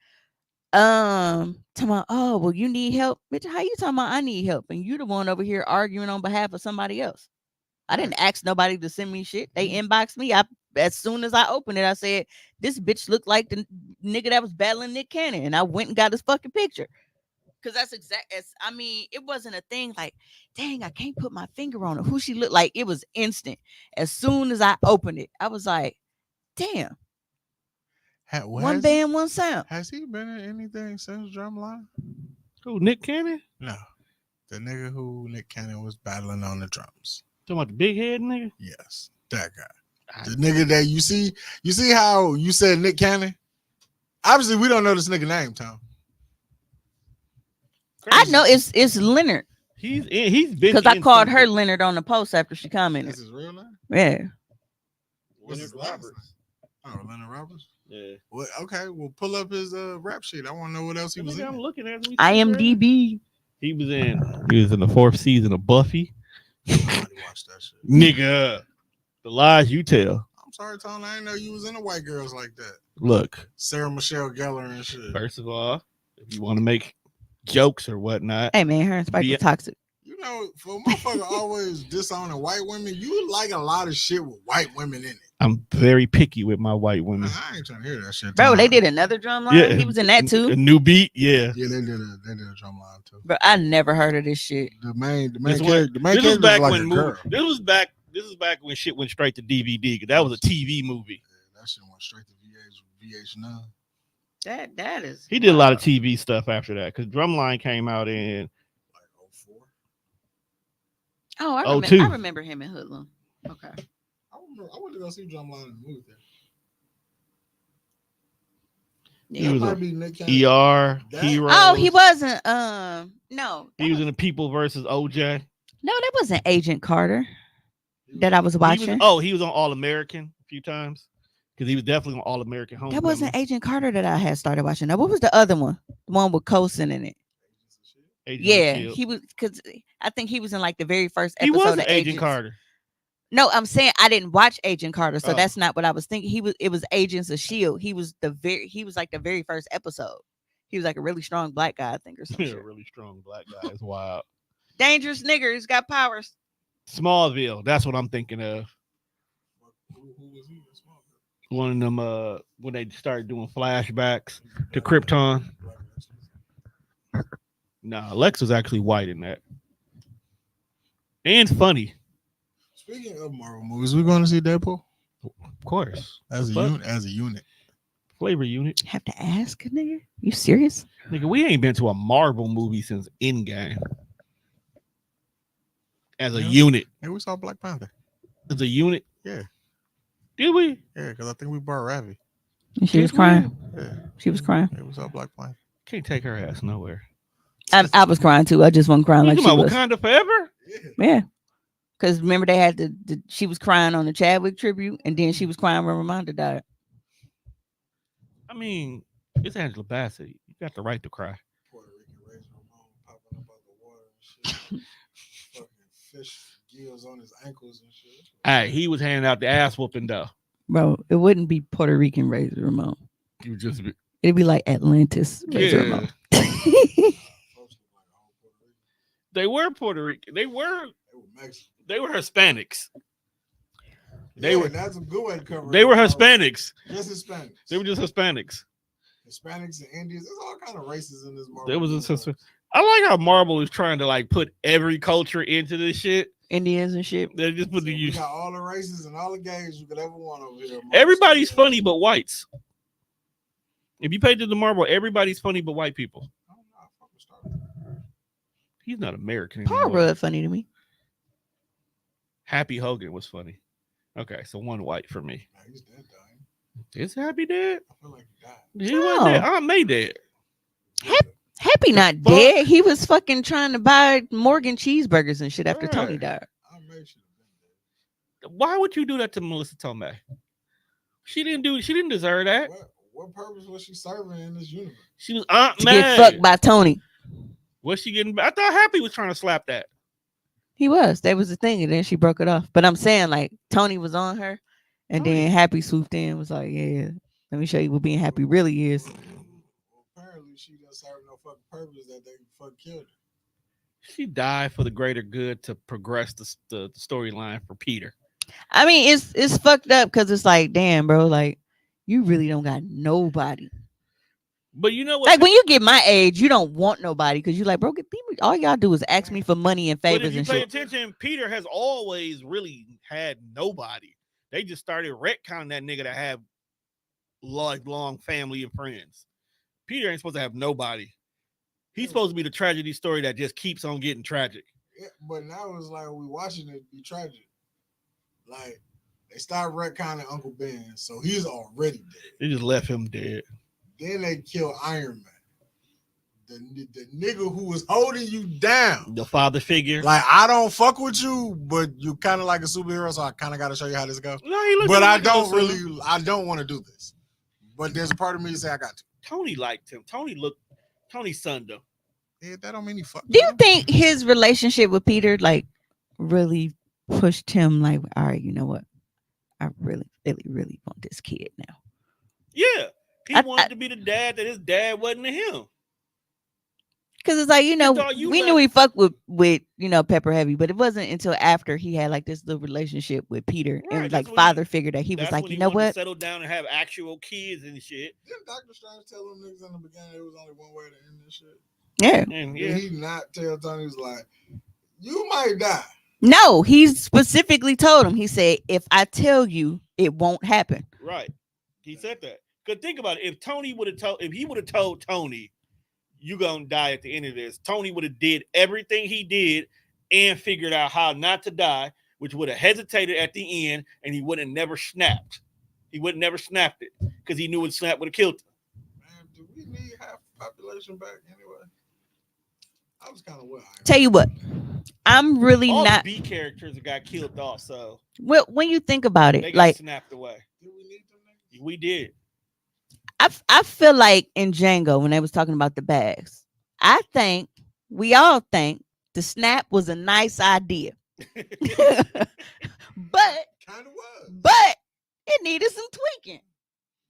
S9: Talking about, oh well, you need help, bitch. How you talking about I need help, and you the one over here arguing on behalf of somebody else? I didn't ask nobody to send me shit. They inboxed me. As soon as I opened it, I said, this bitch looked like the nigga that was battling Nick Cannon. And I went and got his fucking picture. Because that's it wasn't a thing like, dang, I can't put my finger on her. Who she looked like. It was instant. As soon as I opened it, I was like, damn. One band, one sound.
S2: Has he been in anything since Drumline?
S1: Who, Nick Cannon?
S2: No. The nigga who Nick Cannon was battling on the drums.
S1: Talking about the big head nigga?
S2: Yes, that guy. The nigga that you see how you said Nick Cannon? Obviously, we don't know this nigga name, Tom.
S9: I know it's Leonard.
S1: He's been,
S9: because I called her Leonard on the post after she commented.
S2: That's his real name?
S9: Yeah.
S2: What's his Roberts? Oh, Leonard Roberts?
S1: Yeah.
S2: Well, okay, we'll pull up his rap sheet. I want to know what else he was in.
S1: I'm looking at
S9: IMDb.
S1: He was in the 4th season of Buffy.
S2: Nobody watched that shit.
S1: Nigga, the lies you tell.
S2: I'm sorry, Tony. I didn't know you was into white girls like that.
S1: Look,
S2: Sarah Michelle Gellar and shit.
S1: first of all, if you want to make jokes or whatnot,
S9: Hey man, her and Spike was toxic.
S2: You know, for a motherfucker always disowning white women, you like a lot of shit with white women in it.
S1: I'm very picky with my white women.
S2: I ain't trying to hear that shit.
S9: Bro, they did another drum line.
S1: Yeah,
S9: He was in that too.
S1: A new beat, yeah.
S2: Yeah, they did a drum line too.
S9: Bro, I never heard of this shit.
S2: The main
S1: This
S2: character
S1: was
S2: was
S1: back
S2: like
S1: when
S2: a girl.
S1: This was back when shit went straight to DVD. That was a TV movie.
S2: Yeah, that shit went straight to VH9.
S9: That is.
S1: He did a lot of TV stuff after that because Drumline came out in
S2: like 04.
S9: Oh,
S1: 02.
S9: I remember him in Hoodlum. Okay.
S2: I went to go see Drumline in the movie theater.
S1: He
S9: Yeah.
S1: was
S2: Might be Nick Cannon.
S1: ER Hero.
S9: Oh, he wasn't. No.
S1: He was in the People versus OJ.
S9: No, that wasn't Agent Carter that I was watching.
S1: He was on All American a few times because he was definitely on All American Homecoming.
S9: That wasn't Agent Carter that I had started watching. Now, what was the other one? The one with Coulson in it. He was because I think he was in like the very first episode.
S1: He was
S9: of
S1: Agent Carter.
S9: No, I'm saying I didn't watch Agent Carter, so
S1: Oh.
S9: that's not what I was thinking. It was Agents of Shield. He was like the very first episode. He was like a really strong black guy, I think, or something.
S1: Yeah, a really strong black guy. It's wild.
S9: Dangerous nigger. He's got powers.
S1: Smallville. That's what I'm thinking of.
S2: Who was he in Smallville?
S1: One of them when they started doing flashbacks to Krypton. Nah, Lex was actually white in that. And funny.
S2: Speaking of Marvel movies, we going to see Deadpool?
S1: Of course.
S2: As a unit.
S1: Flavor unit.
S9: Have to ask, nigga. You serious?
S1: Nigga, we ain't been to a Marvel movie since Endgame. As a unit.
S2: Hey, we saw Black Panther.
S1: As a unit?
S2: Yeah.
S1: Did we?
S2: Yeah, because I think we brought Ravi.
S9: And she was crying.
S2: Yeah.
S9: She was crying.
S2: Yeah, we saw Black Panther.
S1: Can't take her ass nowhere.
S9: I was crying too. I just wasn't crying
S1: You
S9: like she
S1: talking
S9: was.
S1: about Wakanda Forever?
S9: Yeah. Because remember they had she was crying on the Chadwick tribute, and then she was crying when Ramonda died.
S1: I mean, it's Angela Bassett. You got the right to cry.
S2: Puerto Rican Razor Ramon popping up out the water and shit. Fucking fish gills on his ankles and shit.
S1: Hey, he was handing out the ass whooping though.
S9: Bro, it wouldn't be Puerto Rican Razor Ramon.
S1: You just be,
S9: It'd be like Atlantis Razor Ramon.
S1: They were Puerto Rican. They were
S2: Mexican.
S1: They were Hispanics.
S2: That's a good way to cover it.
S1: They were Hispanics.
S2: Just Hispanics.
S1: They were just Hispanics.
S2: Hispanics and Indians. There's all kind of races in this Marvel.
S1: There was a, I like how Marvel is trying to like put every culture into this shit.
S9: Indians and shit.
S1: They just put
S2: We got all the races and all the gays you could ever want over here.
S1: everybody's funny but whites. If you pay to the Marvel, everybody's funny but white people. He's not American
S9: Paul
S1: anymore.
S9: Rudd funny to me.
S1: Happy Hogan was funny. Okay, so one white for me.
S2: He's dead, dying.
S1: Is Happy dead?
S2: I feel like he died.
S1: He wasn't dead. Aunt May dead.
S9: Happy not dead. He was fucking trying to buy Morgan cheeseburgers and shit after Tony died.
S1: Why would you do that to Melissa Tomei? She didn't deserve that.
S2: What purpose was she serving in this universe?
S1: She was Aunt
S9: To
S1: May.
S9: get fucked by Tony.
S1: Was she getting? I thought Happy was trying to slap that.
S9: He was. That was the thing, and then she broke it off. But I'm saying, like, Tony was on her, and then Happy swooped in, was like, "Yeah, let me show you what being happy really is."
S2: Apparently, she didn't serve no fucking purpose that they fucking killed her.
S1: She died for the greater good to progress the storyline for Peter.
S9: I mean, it's fucked up because it's like, damn, bro, like, you really don't got nobody.
S1: But you know what?
S9: Like when you get my age, you don't want nobody because you're like, bro, all y'all do is ask me for money and
S1: But
S9: favors
S1: if you
S9: and
S1: pay
S9: shit.
S1: attention, Peter has always really had nobody. They just started retconning that nigga to have lifelong family and friends. Peter ain't supposed to have nobody. He's supposed to be the tragedy story that just keeps on getting tragic.
S2: Yeah, but now it's like we watching it be tragic. Like they started retconning Uncle Ben, so he's already dead.
S1: They just left him dead.
S2: Then they kill Iron Man, the nigga who was holding you down,
S1: the father figure.
S2: Like I don't fuck with you, but you kind of like a superhero, so I kind of got to show you how this goes.
S1: No, he looks
S2: but I
S1: like
S2: don't
S1: a
S2: really, I don't want to do this. But there's a part of me that say I got to.
S1: Tony liked him. Tony sunned him.
S2: Yeah, that don't mean he fuck.
S9: Do you think his relationship with Peter like really pushed him like, all right, you know what? I really, really, really want this kid now.
S1: Yeah, he wanted to be the dad that his dad wasn't to him.
S9: Because it's like, you know,
S1: dog, you
S9: we knew he fucked with you know, Pepper Heavy, but it wasn't until after he had like this little relationship with Peter and
S1: Right,
S9: like
S1: that's when
S9: father figure that he was
S1: That's
S9: like,
S1: when
S9: you
S1: he
S9: know
S1: wanted to
S9: what?
S1: settle down and have actual kids and shit.
S2: Didn't Dr. Strange tell them niggas in the beginning it was only one way to end this shit?
S9: Yeah.
S1: And
S2: Did he not tell Tony? He was like, you might die.
S9: No, he specifically told him. He said, if I tell you, it won't happen.
S1: Right. He said that. Because think about it. If he would have told Tony, you gonna die at the end of this, Tony would have did everything he did and figured out how not to die, which would have hesitated at the end, and he would have never snapped. He would have never snapped it because he knew it snap would have killed him.
S2: Man, do we need half the population back anyway? I was kind of well.
S9: Tell you what, I'm really
S1: All
S9: not.
S1: the B characters that got killed off, so
S9: Well, when you think about
S1: they
S9: it,
S1: got
S9: like
S1: snapped away. Did we need them niggas? We did.
S9: I feel like in Django when they was talking about the bags, I think we all think the snap was a nice idea, but
S2: kind of was.
S9: But it needed some tweaking.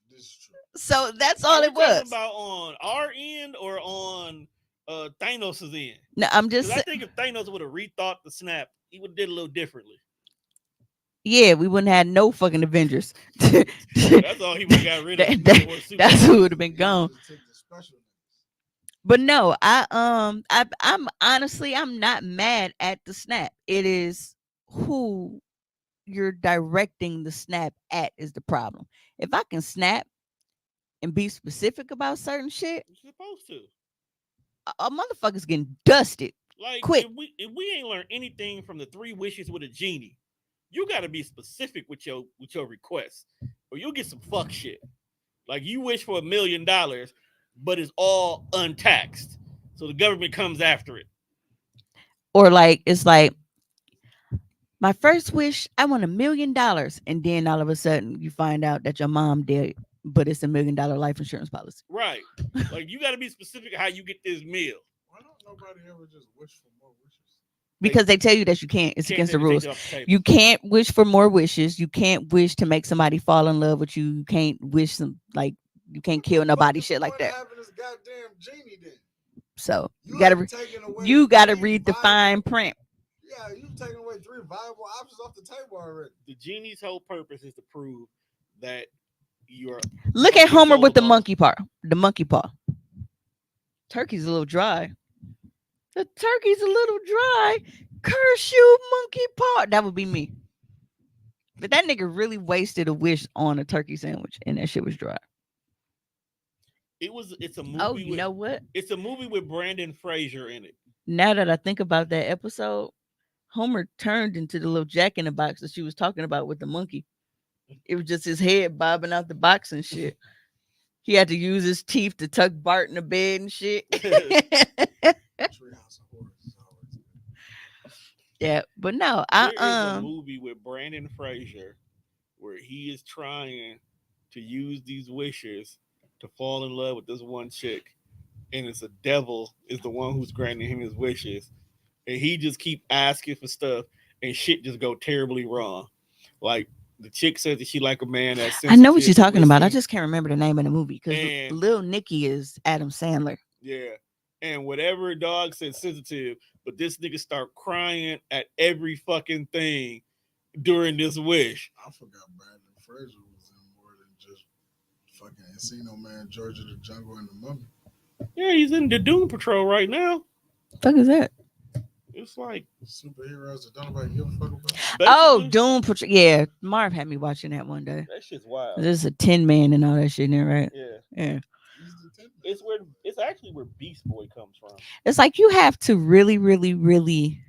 S2: This is true.
S9: So that's all it
S1: Are we talking
S9: was.
S1: about on our end or on Thanos' end?
S9: No, I'm just.
S1: I think if Thanos would have rethought the snap, he would have did a little differently.
S9: Yeah, we wouldn't have no fucking Avengers.
S1: That's all he would have got rid of.
S9: That's who would have been gone. But no, I'm honestly, I'm not mad at the snap. It is who you're directing the snap at is the problem. If I can snap and be specific about certain shit,
S1: you're supposed to.
S9: A motherfucker's getting dusted.
S1: Like
S9: quick.
S1: If we ain't learned anything from the 3 wishes with a genie, you got to be specific with your request, or you'll get some fuck shit. Like you wish for $1 million, but it's all untaxed, so the government comes after it.
S9: Or like it's like my first wish, I want $1 million, and then all of a sudden you find out that your mom did, but it's $1 million life insurance policy.
S1: Right. Like you got to be specific how you get this meal.
S2: Why don't nobody ever just wish for more wishes?
S9: Because they tell you that you can't. It's against the rules. You can't wish for more wishes. You can't wish to make somebody fall in love with you. You can't wish some like you can't kill nobody. Shit like that.
S2: Goddamn genie then.
S9: So you gotta read the fine print.
S2: Yeah, you've taken away 3 viable options off the table already.
S1: The genie's whole purpose is to prove that you're.
S9: Look at Homer with the monkey paw. The monkey paw. Turkey's a little dry. The turkey's a little dry. Curse you, monkey paw. That would be me. But that nigga really wasted a wish on a turkey sandwich, and that shit was dry.
S1: It's a movie.
S9: Oh, you know what?
S1: It's a movie with Brandon Fraser in it.
S9: Now that I think about that episode, Homer turned into the little Jack in the Box that she was talking about with the monkey. It was just his head bobbing out the box and shit. He had to use his teeth to tuck Bart in the bed and shit. Yeah, but no,
S1: there is a movie with Brandon Fraser where he is trying to use these wishes to fall in love with this one chick, and it's a devil is the one who's granting him his wishes, and he just keep asking for stuff, and shit just go terribly wrong. Like the chick says that she like a man that's.
S9: I know what you're talking about. I just can't remember the name of the movie because Lil Nicky is Adam Sandler.
S1: Yeah, and whatever dog said sensitive. But this nigga start crying at every fucking thing during this wish.
S2: I forgot Brandon Fraser was in more than just fucking Encino Man, George of the Jungle, and the Mummy.
S1: Yeah, he's in the Doom Patrol right now.
S9: Fuck is that?
S1: It's like
S2: superheroes that don't nobody give a fuck about.
S9: Oh, Doom Patrol. Yeah, Marv had me watching that one day.
S1: That shit's wild.
S9: There's a Tin Man and all that shit in there, right?
S1: Yeah. It's actually where Beast Boy comes from.
S9: It's like you have to really, really, really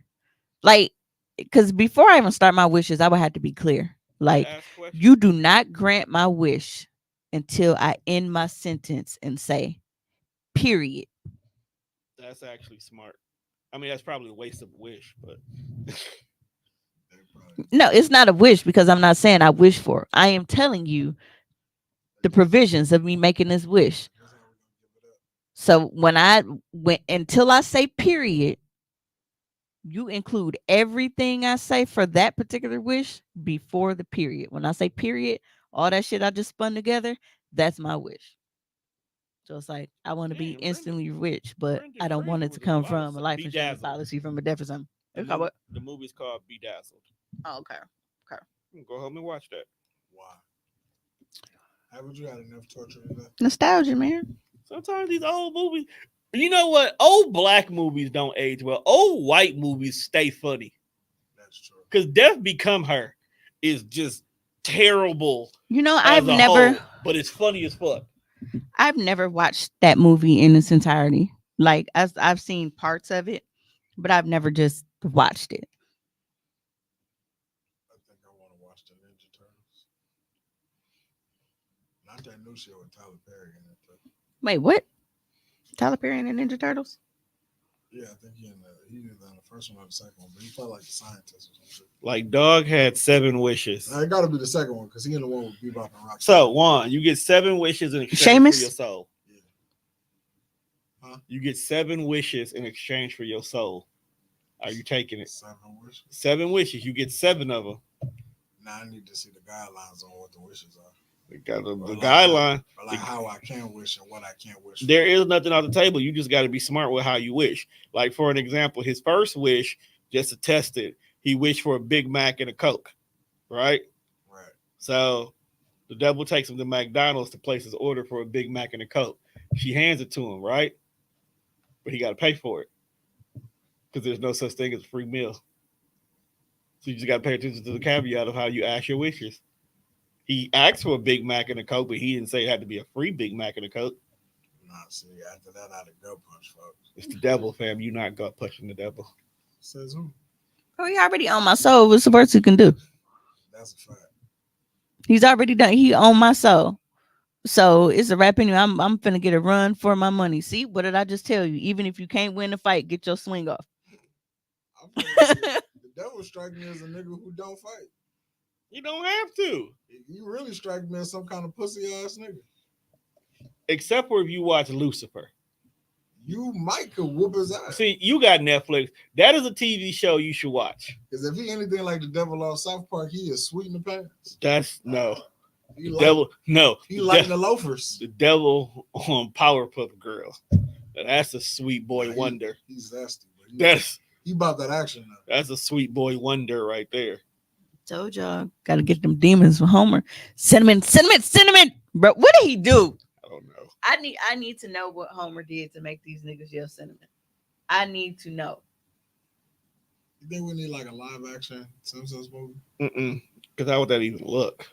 S9: like because before I even start my wishes, I would have to be clear. Like you do not grant my wish until I end my sentence and say, period.
S1: That's actually smart. I mean, that's probably a waste of a wish, but
S9: no, it's not a wish because I'm not saying I wish for it. I am telling you the provisions of me making this wish. So when until I say period, you include everything I say for that particular wish before the period. When I say period, all that shit I just spun together, that's my wish. So it's like I want to be instantly rich, but I don't want it to come from a life insurance policy from a death or something.
S1: The movie's called Bedazzled.
S9: Oh, okay.
S1: Go home and watch that.
S2: Why? Haven't you had enough torture enough?
S9: Nostalgia, man.
S1: Sometimes these old movies, you know what? Old black movies don't age well. Old white movies stay funny.
S2: That's true.
S1: Because Death Become Her is just terrible.
S9: You know, I've never,
S1: but it's funny as fuck.
S9: I've never watched that movie in its entirety. Like I've seen parts of it, but I've never just watched it.
S2: I think I want to watch the Ninja Turtles. Not that new shit with Tyler Perry in it.
S9: Wait, what? Tyler Perry and the Ninja Turtles?
S2: Yeah, I think he either on the first one or the second one, but he felt like the scientist or something.
S1: Like Dog had 7 wishes.
S2: It got to be the second one because he in the one with Bebop and Rocksteady.
S1: So Juan, you get 7 wishes in exchange for your soul.
S2: Yeah. Huh?
S1: You get 7 wishes in exchange for your soul. Are you taking it?
S2: 7 wishes.
S1: 7 wishes. You get 7 of them.
S2: Now I need to see the guidelines on what the wishes are.
S1: We got the guideline.
S2: Or like how I can wish and what I can't wish.
S1: There is nothing on the table. You just got to be smart with how you wish. Like, for an example, his first wish, just to test it, he wished for a Big Mac and a Coke, right?
S2: Right.
S1: So the devil takes him to McDonald's to place his order for a Big Mac and a Coke. She hands it to him, right? But he got to pay for it because there's no such thing as a free meal. So you just got to pay attention to the caveat of how you ask your wishes. He asked for a Big Mac and a Coke, but he didn't say it had to be a free Big Mac and a Coke.
S2: Nah, see, after that, I'd gut punch, folks.
S1: It's the devil, fam. You not gut punching the devil.
S2: Says who?
S9: Oh, he already owned my soul. What's the worst he can do?
S2: That's a fact.
S9: He's already done. He owned my soul. So it's a wrap anyway. I'm finna get a run for my money. See, what did I just tell you? Even if you can't win the fight, get your swing off.
S2: The devil strike me as a nigga who don't fight.
S1: You don't have to.
S2: You really strike me as some kind of pussy ass nigga.
S1: Except for if you watch Lucifer.
S2: You might could whoop his ass.
S1: See, you got Netflix. That is a TV show you should watch.
S2: Because if he anything like the devil on South Park, he is sweet in the pants.
S1: That's no.
S2: He
S1: Devil, no.
S2: He like the loafers.
S1: The devil on Powerpuff Girls. That's a sweet boy wonder.
S2: He's nasty.
S1: He
S2: bought that action now.
S1: That's a sweet boy wonder right there.
S9: Told y'all, gotta get them demons from Homer. Cinnamon. Bro, what did he do?
S1: I don't know.
S9: I need to know what Homer did to make these niggas yell cinnamon. I need to know.
S2: You think we need like a live action Simpsons movie?
S1: Because how would that even look?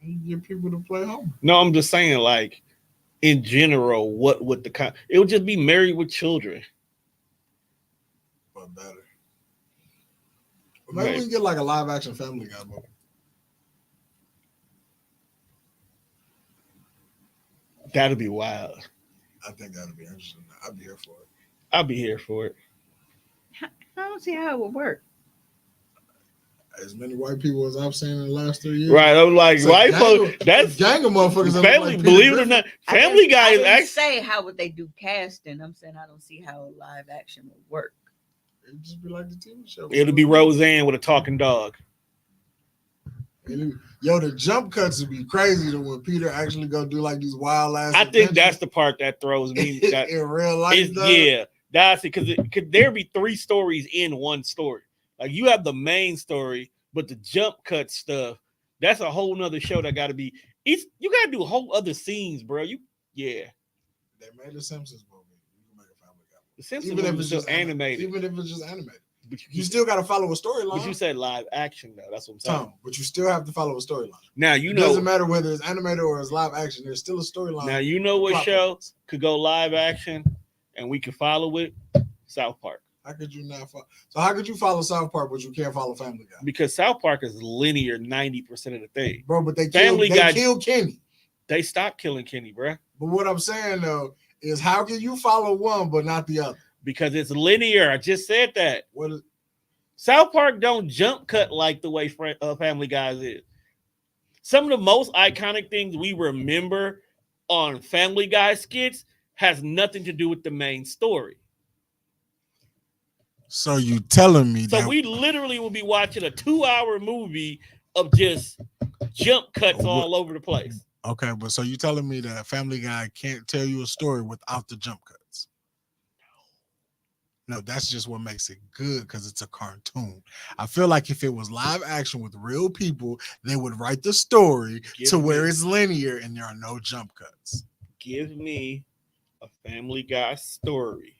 S2: You get people to play Homer.
S1: No, I'm just saying, like, in general, what would it would just be Married with Children.
S2: But better. Maybe we can get like a live action Family Guy movie.
S1: That'd be wild.
S2: I think that'd be interesting. I'd be here for it.
S1: I'd be here for it.
S9: I don't see how it would work.
S2: As many white people as I've seen in the last 3 years.
S1: Right. I'm like, white folks, that's
S2: gang of motherfuckers.
S1: Family, believe it or not, Family Guy is actually.
S9: Say how would they do casting? I'm saying I don't see how live action would work.
S2: It'd just be like the TV show.
S1: It'll be Roseanne with a talking dog.
S2: Yo, the jump cuts would be crazy to when Peter actually go do like these wild ass.
S1: I think that's the part that throws me.
S2: In real life,
S1: yeah, that's it. Because could there be 3 stories in one story? Like you have the main story, but the jump cut stuff, that's a whole nother show that got to be. You got to do whole other scenes, bro. They
S2: made the Simpsons movie. You can make a Family Guy.
S1: The Simpsons movie is just animated.
S2: Even if it's just animated. But you still got to follow a storyline.
S1: But you said live action, though. That's what I'm saying.
S2: But you still have to follow a storyline.
S1: Now,
S2: it doesn't matter whether it's animated or it's live action. There's still a storyline.
S1: Now, you know what show could go live action and we can follow it? South Park.
S2: How could you not follow? So how could you follow South Park, but you can't follow Family Guy?
S1: Because South Park is linear 90% of the thing.
S2: Bro, but they
S1: killed
S2: Kenny.
S1: They stopped killing Kenny, bro.
S2: But what I'm saying, though, is how can you follow one but not the other?
S1: Because it's linear. I just said that.
S2: What is
S1: South Park don't jump cut like the way Family Guys is. Some of the most iconic things we remember on Family Guy skits has nothing to do with the main story.
S2: So you telling me
S1: So
S2: that
S1: we literally will be watching a 2-hour movie of just jump cuts all over the place.
S2: Okay, but so you telling me that Family Guy can't tell you a story without the jump cuts? No, that's just what makes it good because it's a cartoon. I feel like if it was live action with real people, they would write the story to where it's linear and there are no jump cuts.
S1: Give me a Family Guy story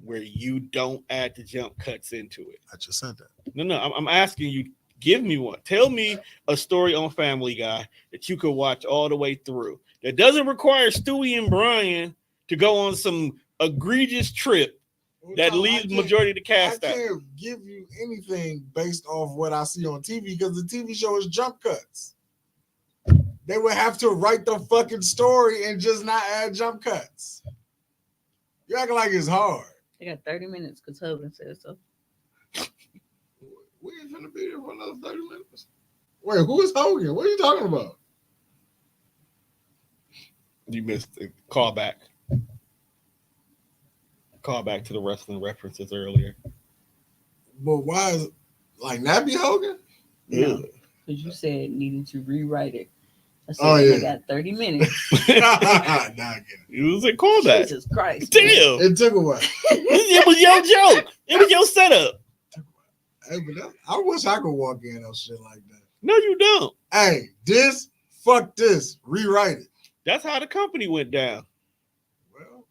S1: where you don't add the jump cuts into it.
S2: I just said that.
S1: No, I'm asking you. Give me one. Tell me a story on Family Guy that you could watch all the way through. That doesn't require Stewie and Brian to go on some egregious trip that leaves the majority of the cast out.
S2: I can't give you anything based off what I see on TV because the TV show is jump cuts. They would have to write the fucking story and just not add jump cuts. You acting like it's hard.
S9: They got 30 minutes because Hogan said so.
S2: We ain't gonna be here for another 30 minutes. Wait, who is Hogan? What are you talking about?
S1: You missed the callback. Callback to the wrestling references earlier.
S2: But why is like Nappy Hogan?
S9: No, because you said needing to rewrite it. I said they got 30 minutes.
S1: It was a callback.
S9: Jesus Christ.
S1: Damn.
S2: It took a while.
S1: It was your joke. It was your setup.
S2: Hey, but I wish I could walk in on shit like that.
S1: No, you don't.
S2: Hey, fuck this. Rewrite it.
S1: That's how the company went down.
S2: Well,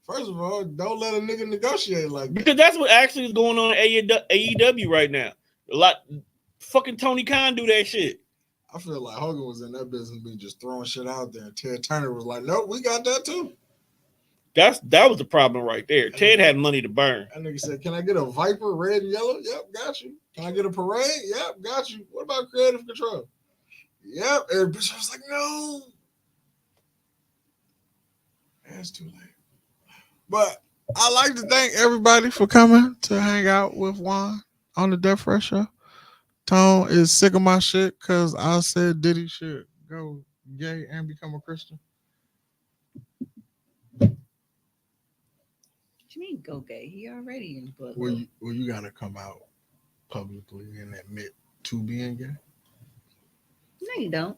S2: first of all, don't let a nigga negotiate like that.
S1: Because that's what actually is going on in AEW right now. A lot. Fucking Tony Khan do that shit.
S2: I feel like Hogan was in that business being just throwing shit out there. And Ted Turner was like, nope, we got that too.
S1: That was the problem right there. Ted had money to burn.
S2: That nigga said, can I get a Viper, red and yellow? Yep, got you. Can I get a Parade? Yep, got you. What about Creative Control? Yep. And Bishop was like, no. That's too late. But I like to thank everybody for coming to hang out with Juan on the Death Fresh Show. Tone is sick of my shit because I said Diddy should go gay and become a Christian.
S9: What you mean go gay? He already in the book.
S2: Well, you gotta come out publicly and admit to being gay.
S9: No, you don't.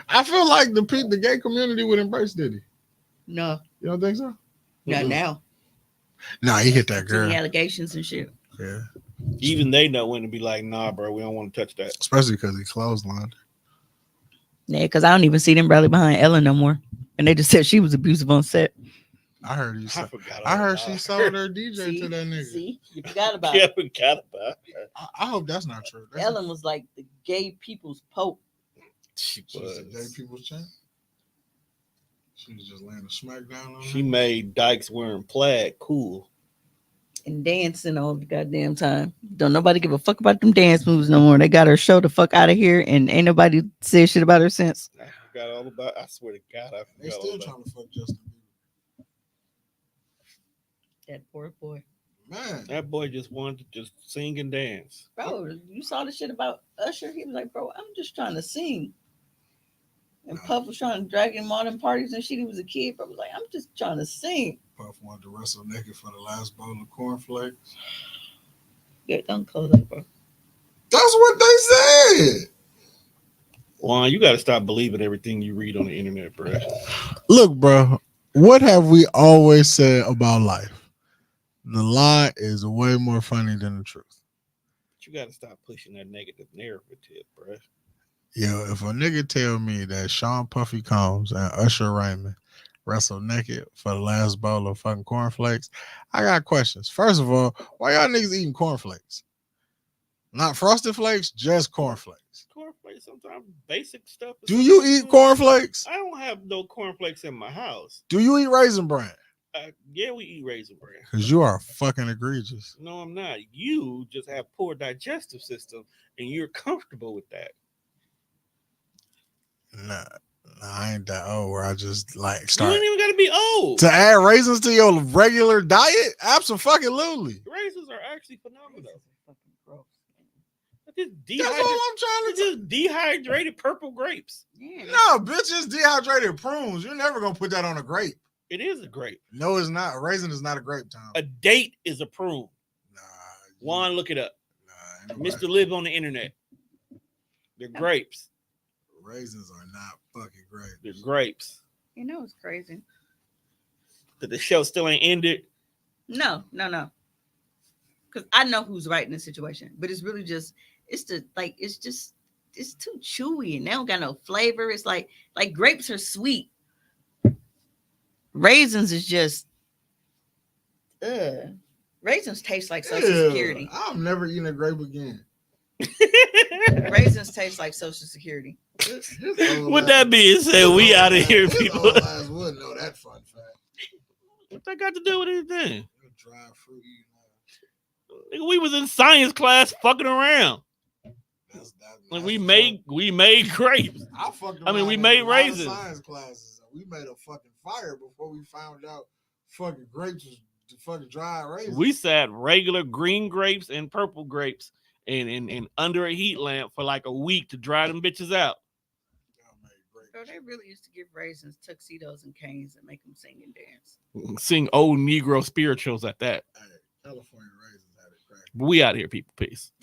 S2: I feel like the gay community would embrace Diddy.
S9: No.
S2: You don't think so?
S9: Not now.
S2: Nah, he hit that
S9: Too
S2: girl.
S9: many allegations and shit.
S2: Yeah.
S1: Even they know when to be like, nah, bro, we don't want to touch that.
S2: Especially because he clotheslined.
S9: Yeah, because I don't even see them rally behind Ellen no more. And they just said she was abusive on set.
S2: I heard she sold her DJ to that nigga.
S9: See, you forgot about
S1: Yeah,
S9: it.
S1: forgot about it.
S2: I hope that's not true.
S9: Ellen was like the gay people's pope.
S1: She
S2: She's
S1: was.
S2: a gay people's champ. She was just laying a smackdown on
S1: She
S2: her.
S1: made Dykes wearing plaid cool.
S9: And dancing all the goddamn time. Don't nobody give a fuck about them dance moves no more. They got her show the fuck out of here, and ain't nobody said shit about her since.
S1: I forgot all about. I swear to God, I
S2: They
S1: forgot all
S2: still
S1: about.
S2: trying to fuck Justin Bieber.
S9: That poor boy.
S2: Man,
S1: That boy just wanted to just sing and dance.
S9: Bro, you saw the shit about Usher? He was like, bro, I'm just trying to sing. And Puff was trying to drag him all them parties and shit. He was a kid, bro. Was like, I'm just trying to sing.
S2: Puff wanted to wrestle naked for the last bowl of cornflakes.
S9: Yeah, don't close up, bro.
S2: That's what they said.
S1: Juan, you got to stop believing everything you read on the internet, bro.
S2: Look, bro, what have we always said about life? The lie is way more funny than the truth.
S1: But you got to stop pushing that negative narrative, bro.
S2: Yo, if a nigga tell me that Sean Puffy Combs and Usher Raymond wrestled naked for the last bowl of fucking cornflakes, I got questions. First of all, why y'all niggas eating cornflakes? Not Frosted Flakes, just cornflakes.
S1: Cornflakes, sometimes basic stuff.
S2: Do you eat cornflakes?
S1: I don't have no cornflakes in my house.
S2: Do you eat Raisin Bran?
S1: Yeah, we eat Raisin Bran.
S2: Because you are fucking egregious.
S1: No, I'm not. You just have poor digestive system, and you're comfortable with that.
S2: Nah, I ain't that old where I just like
S1: You
S2: start
S1: ain't even got to be old.
S2: to add raisins to your regular diet. Absolutely.
S1: Raisins are actually phenomenal.
S2: That's all I'm trying to
S1: Just dehydrated purple grapes.
S2: No, bitch, it's dehydrated prunes. You're never gonna put that on a grape.
S1: It is a grape.
S2: No, it's not. A raisin is not a grape, Tom.
S1: A date is a prune.
S2: Nah.
S1: Juan, look it up.
S2: Nah,
S1: Mr. Live on the internet. They're grapes.
S2: Raisins are not fucking grapes.
S1: They're grapes.
S9: You know it's crazy.
S1: That the show still ain't ended.
S9: No. Because I know who's right in this situation, but it's really just it's too chewy and they don't got no flavor. It's like grapes are sweet. Raisins is just raisins taste like Social Security.
S2: I'm never eating a grape again.
S9: Raisins taste like Social Security.
S1: With that being said, we out of here, people.
S2: I wouldn't know that fun fact.
S1: What that got to do with anything?
S2: Dry fruit.
S1: We was in science class fucking around. Like we made grapes. We made raisins.
S2: Science classes. We made a fucking fire before we found out fucking grapes was fucking dry raisins.
S1: We sat regular green grapes and purple grapes and under a heat lamp for like a week to dry them bitches out.
S9: Bro, they really used to give raisins tuxedos and canes and make them sing and dance.
S1: Sing old Negro spirituals at that.
S2: Hey, California raisins had it cracked.
S1: We out here, people. Peace.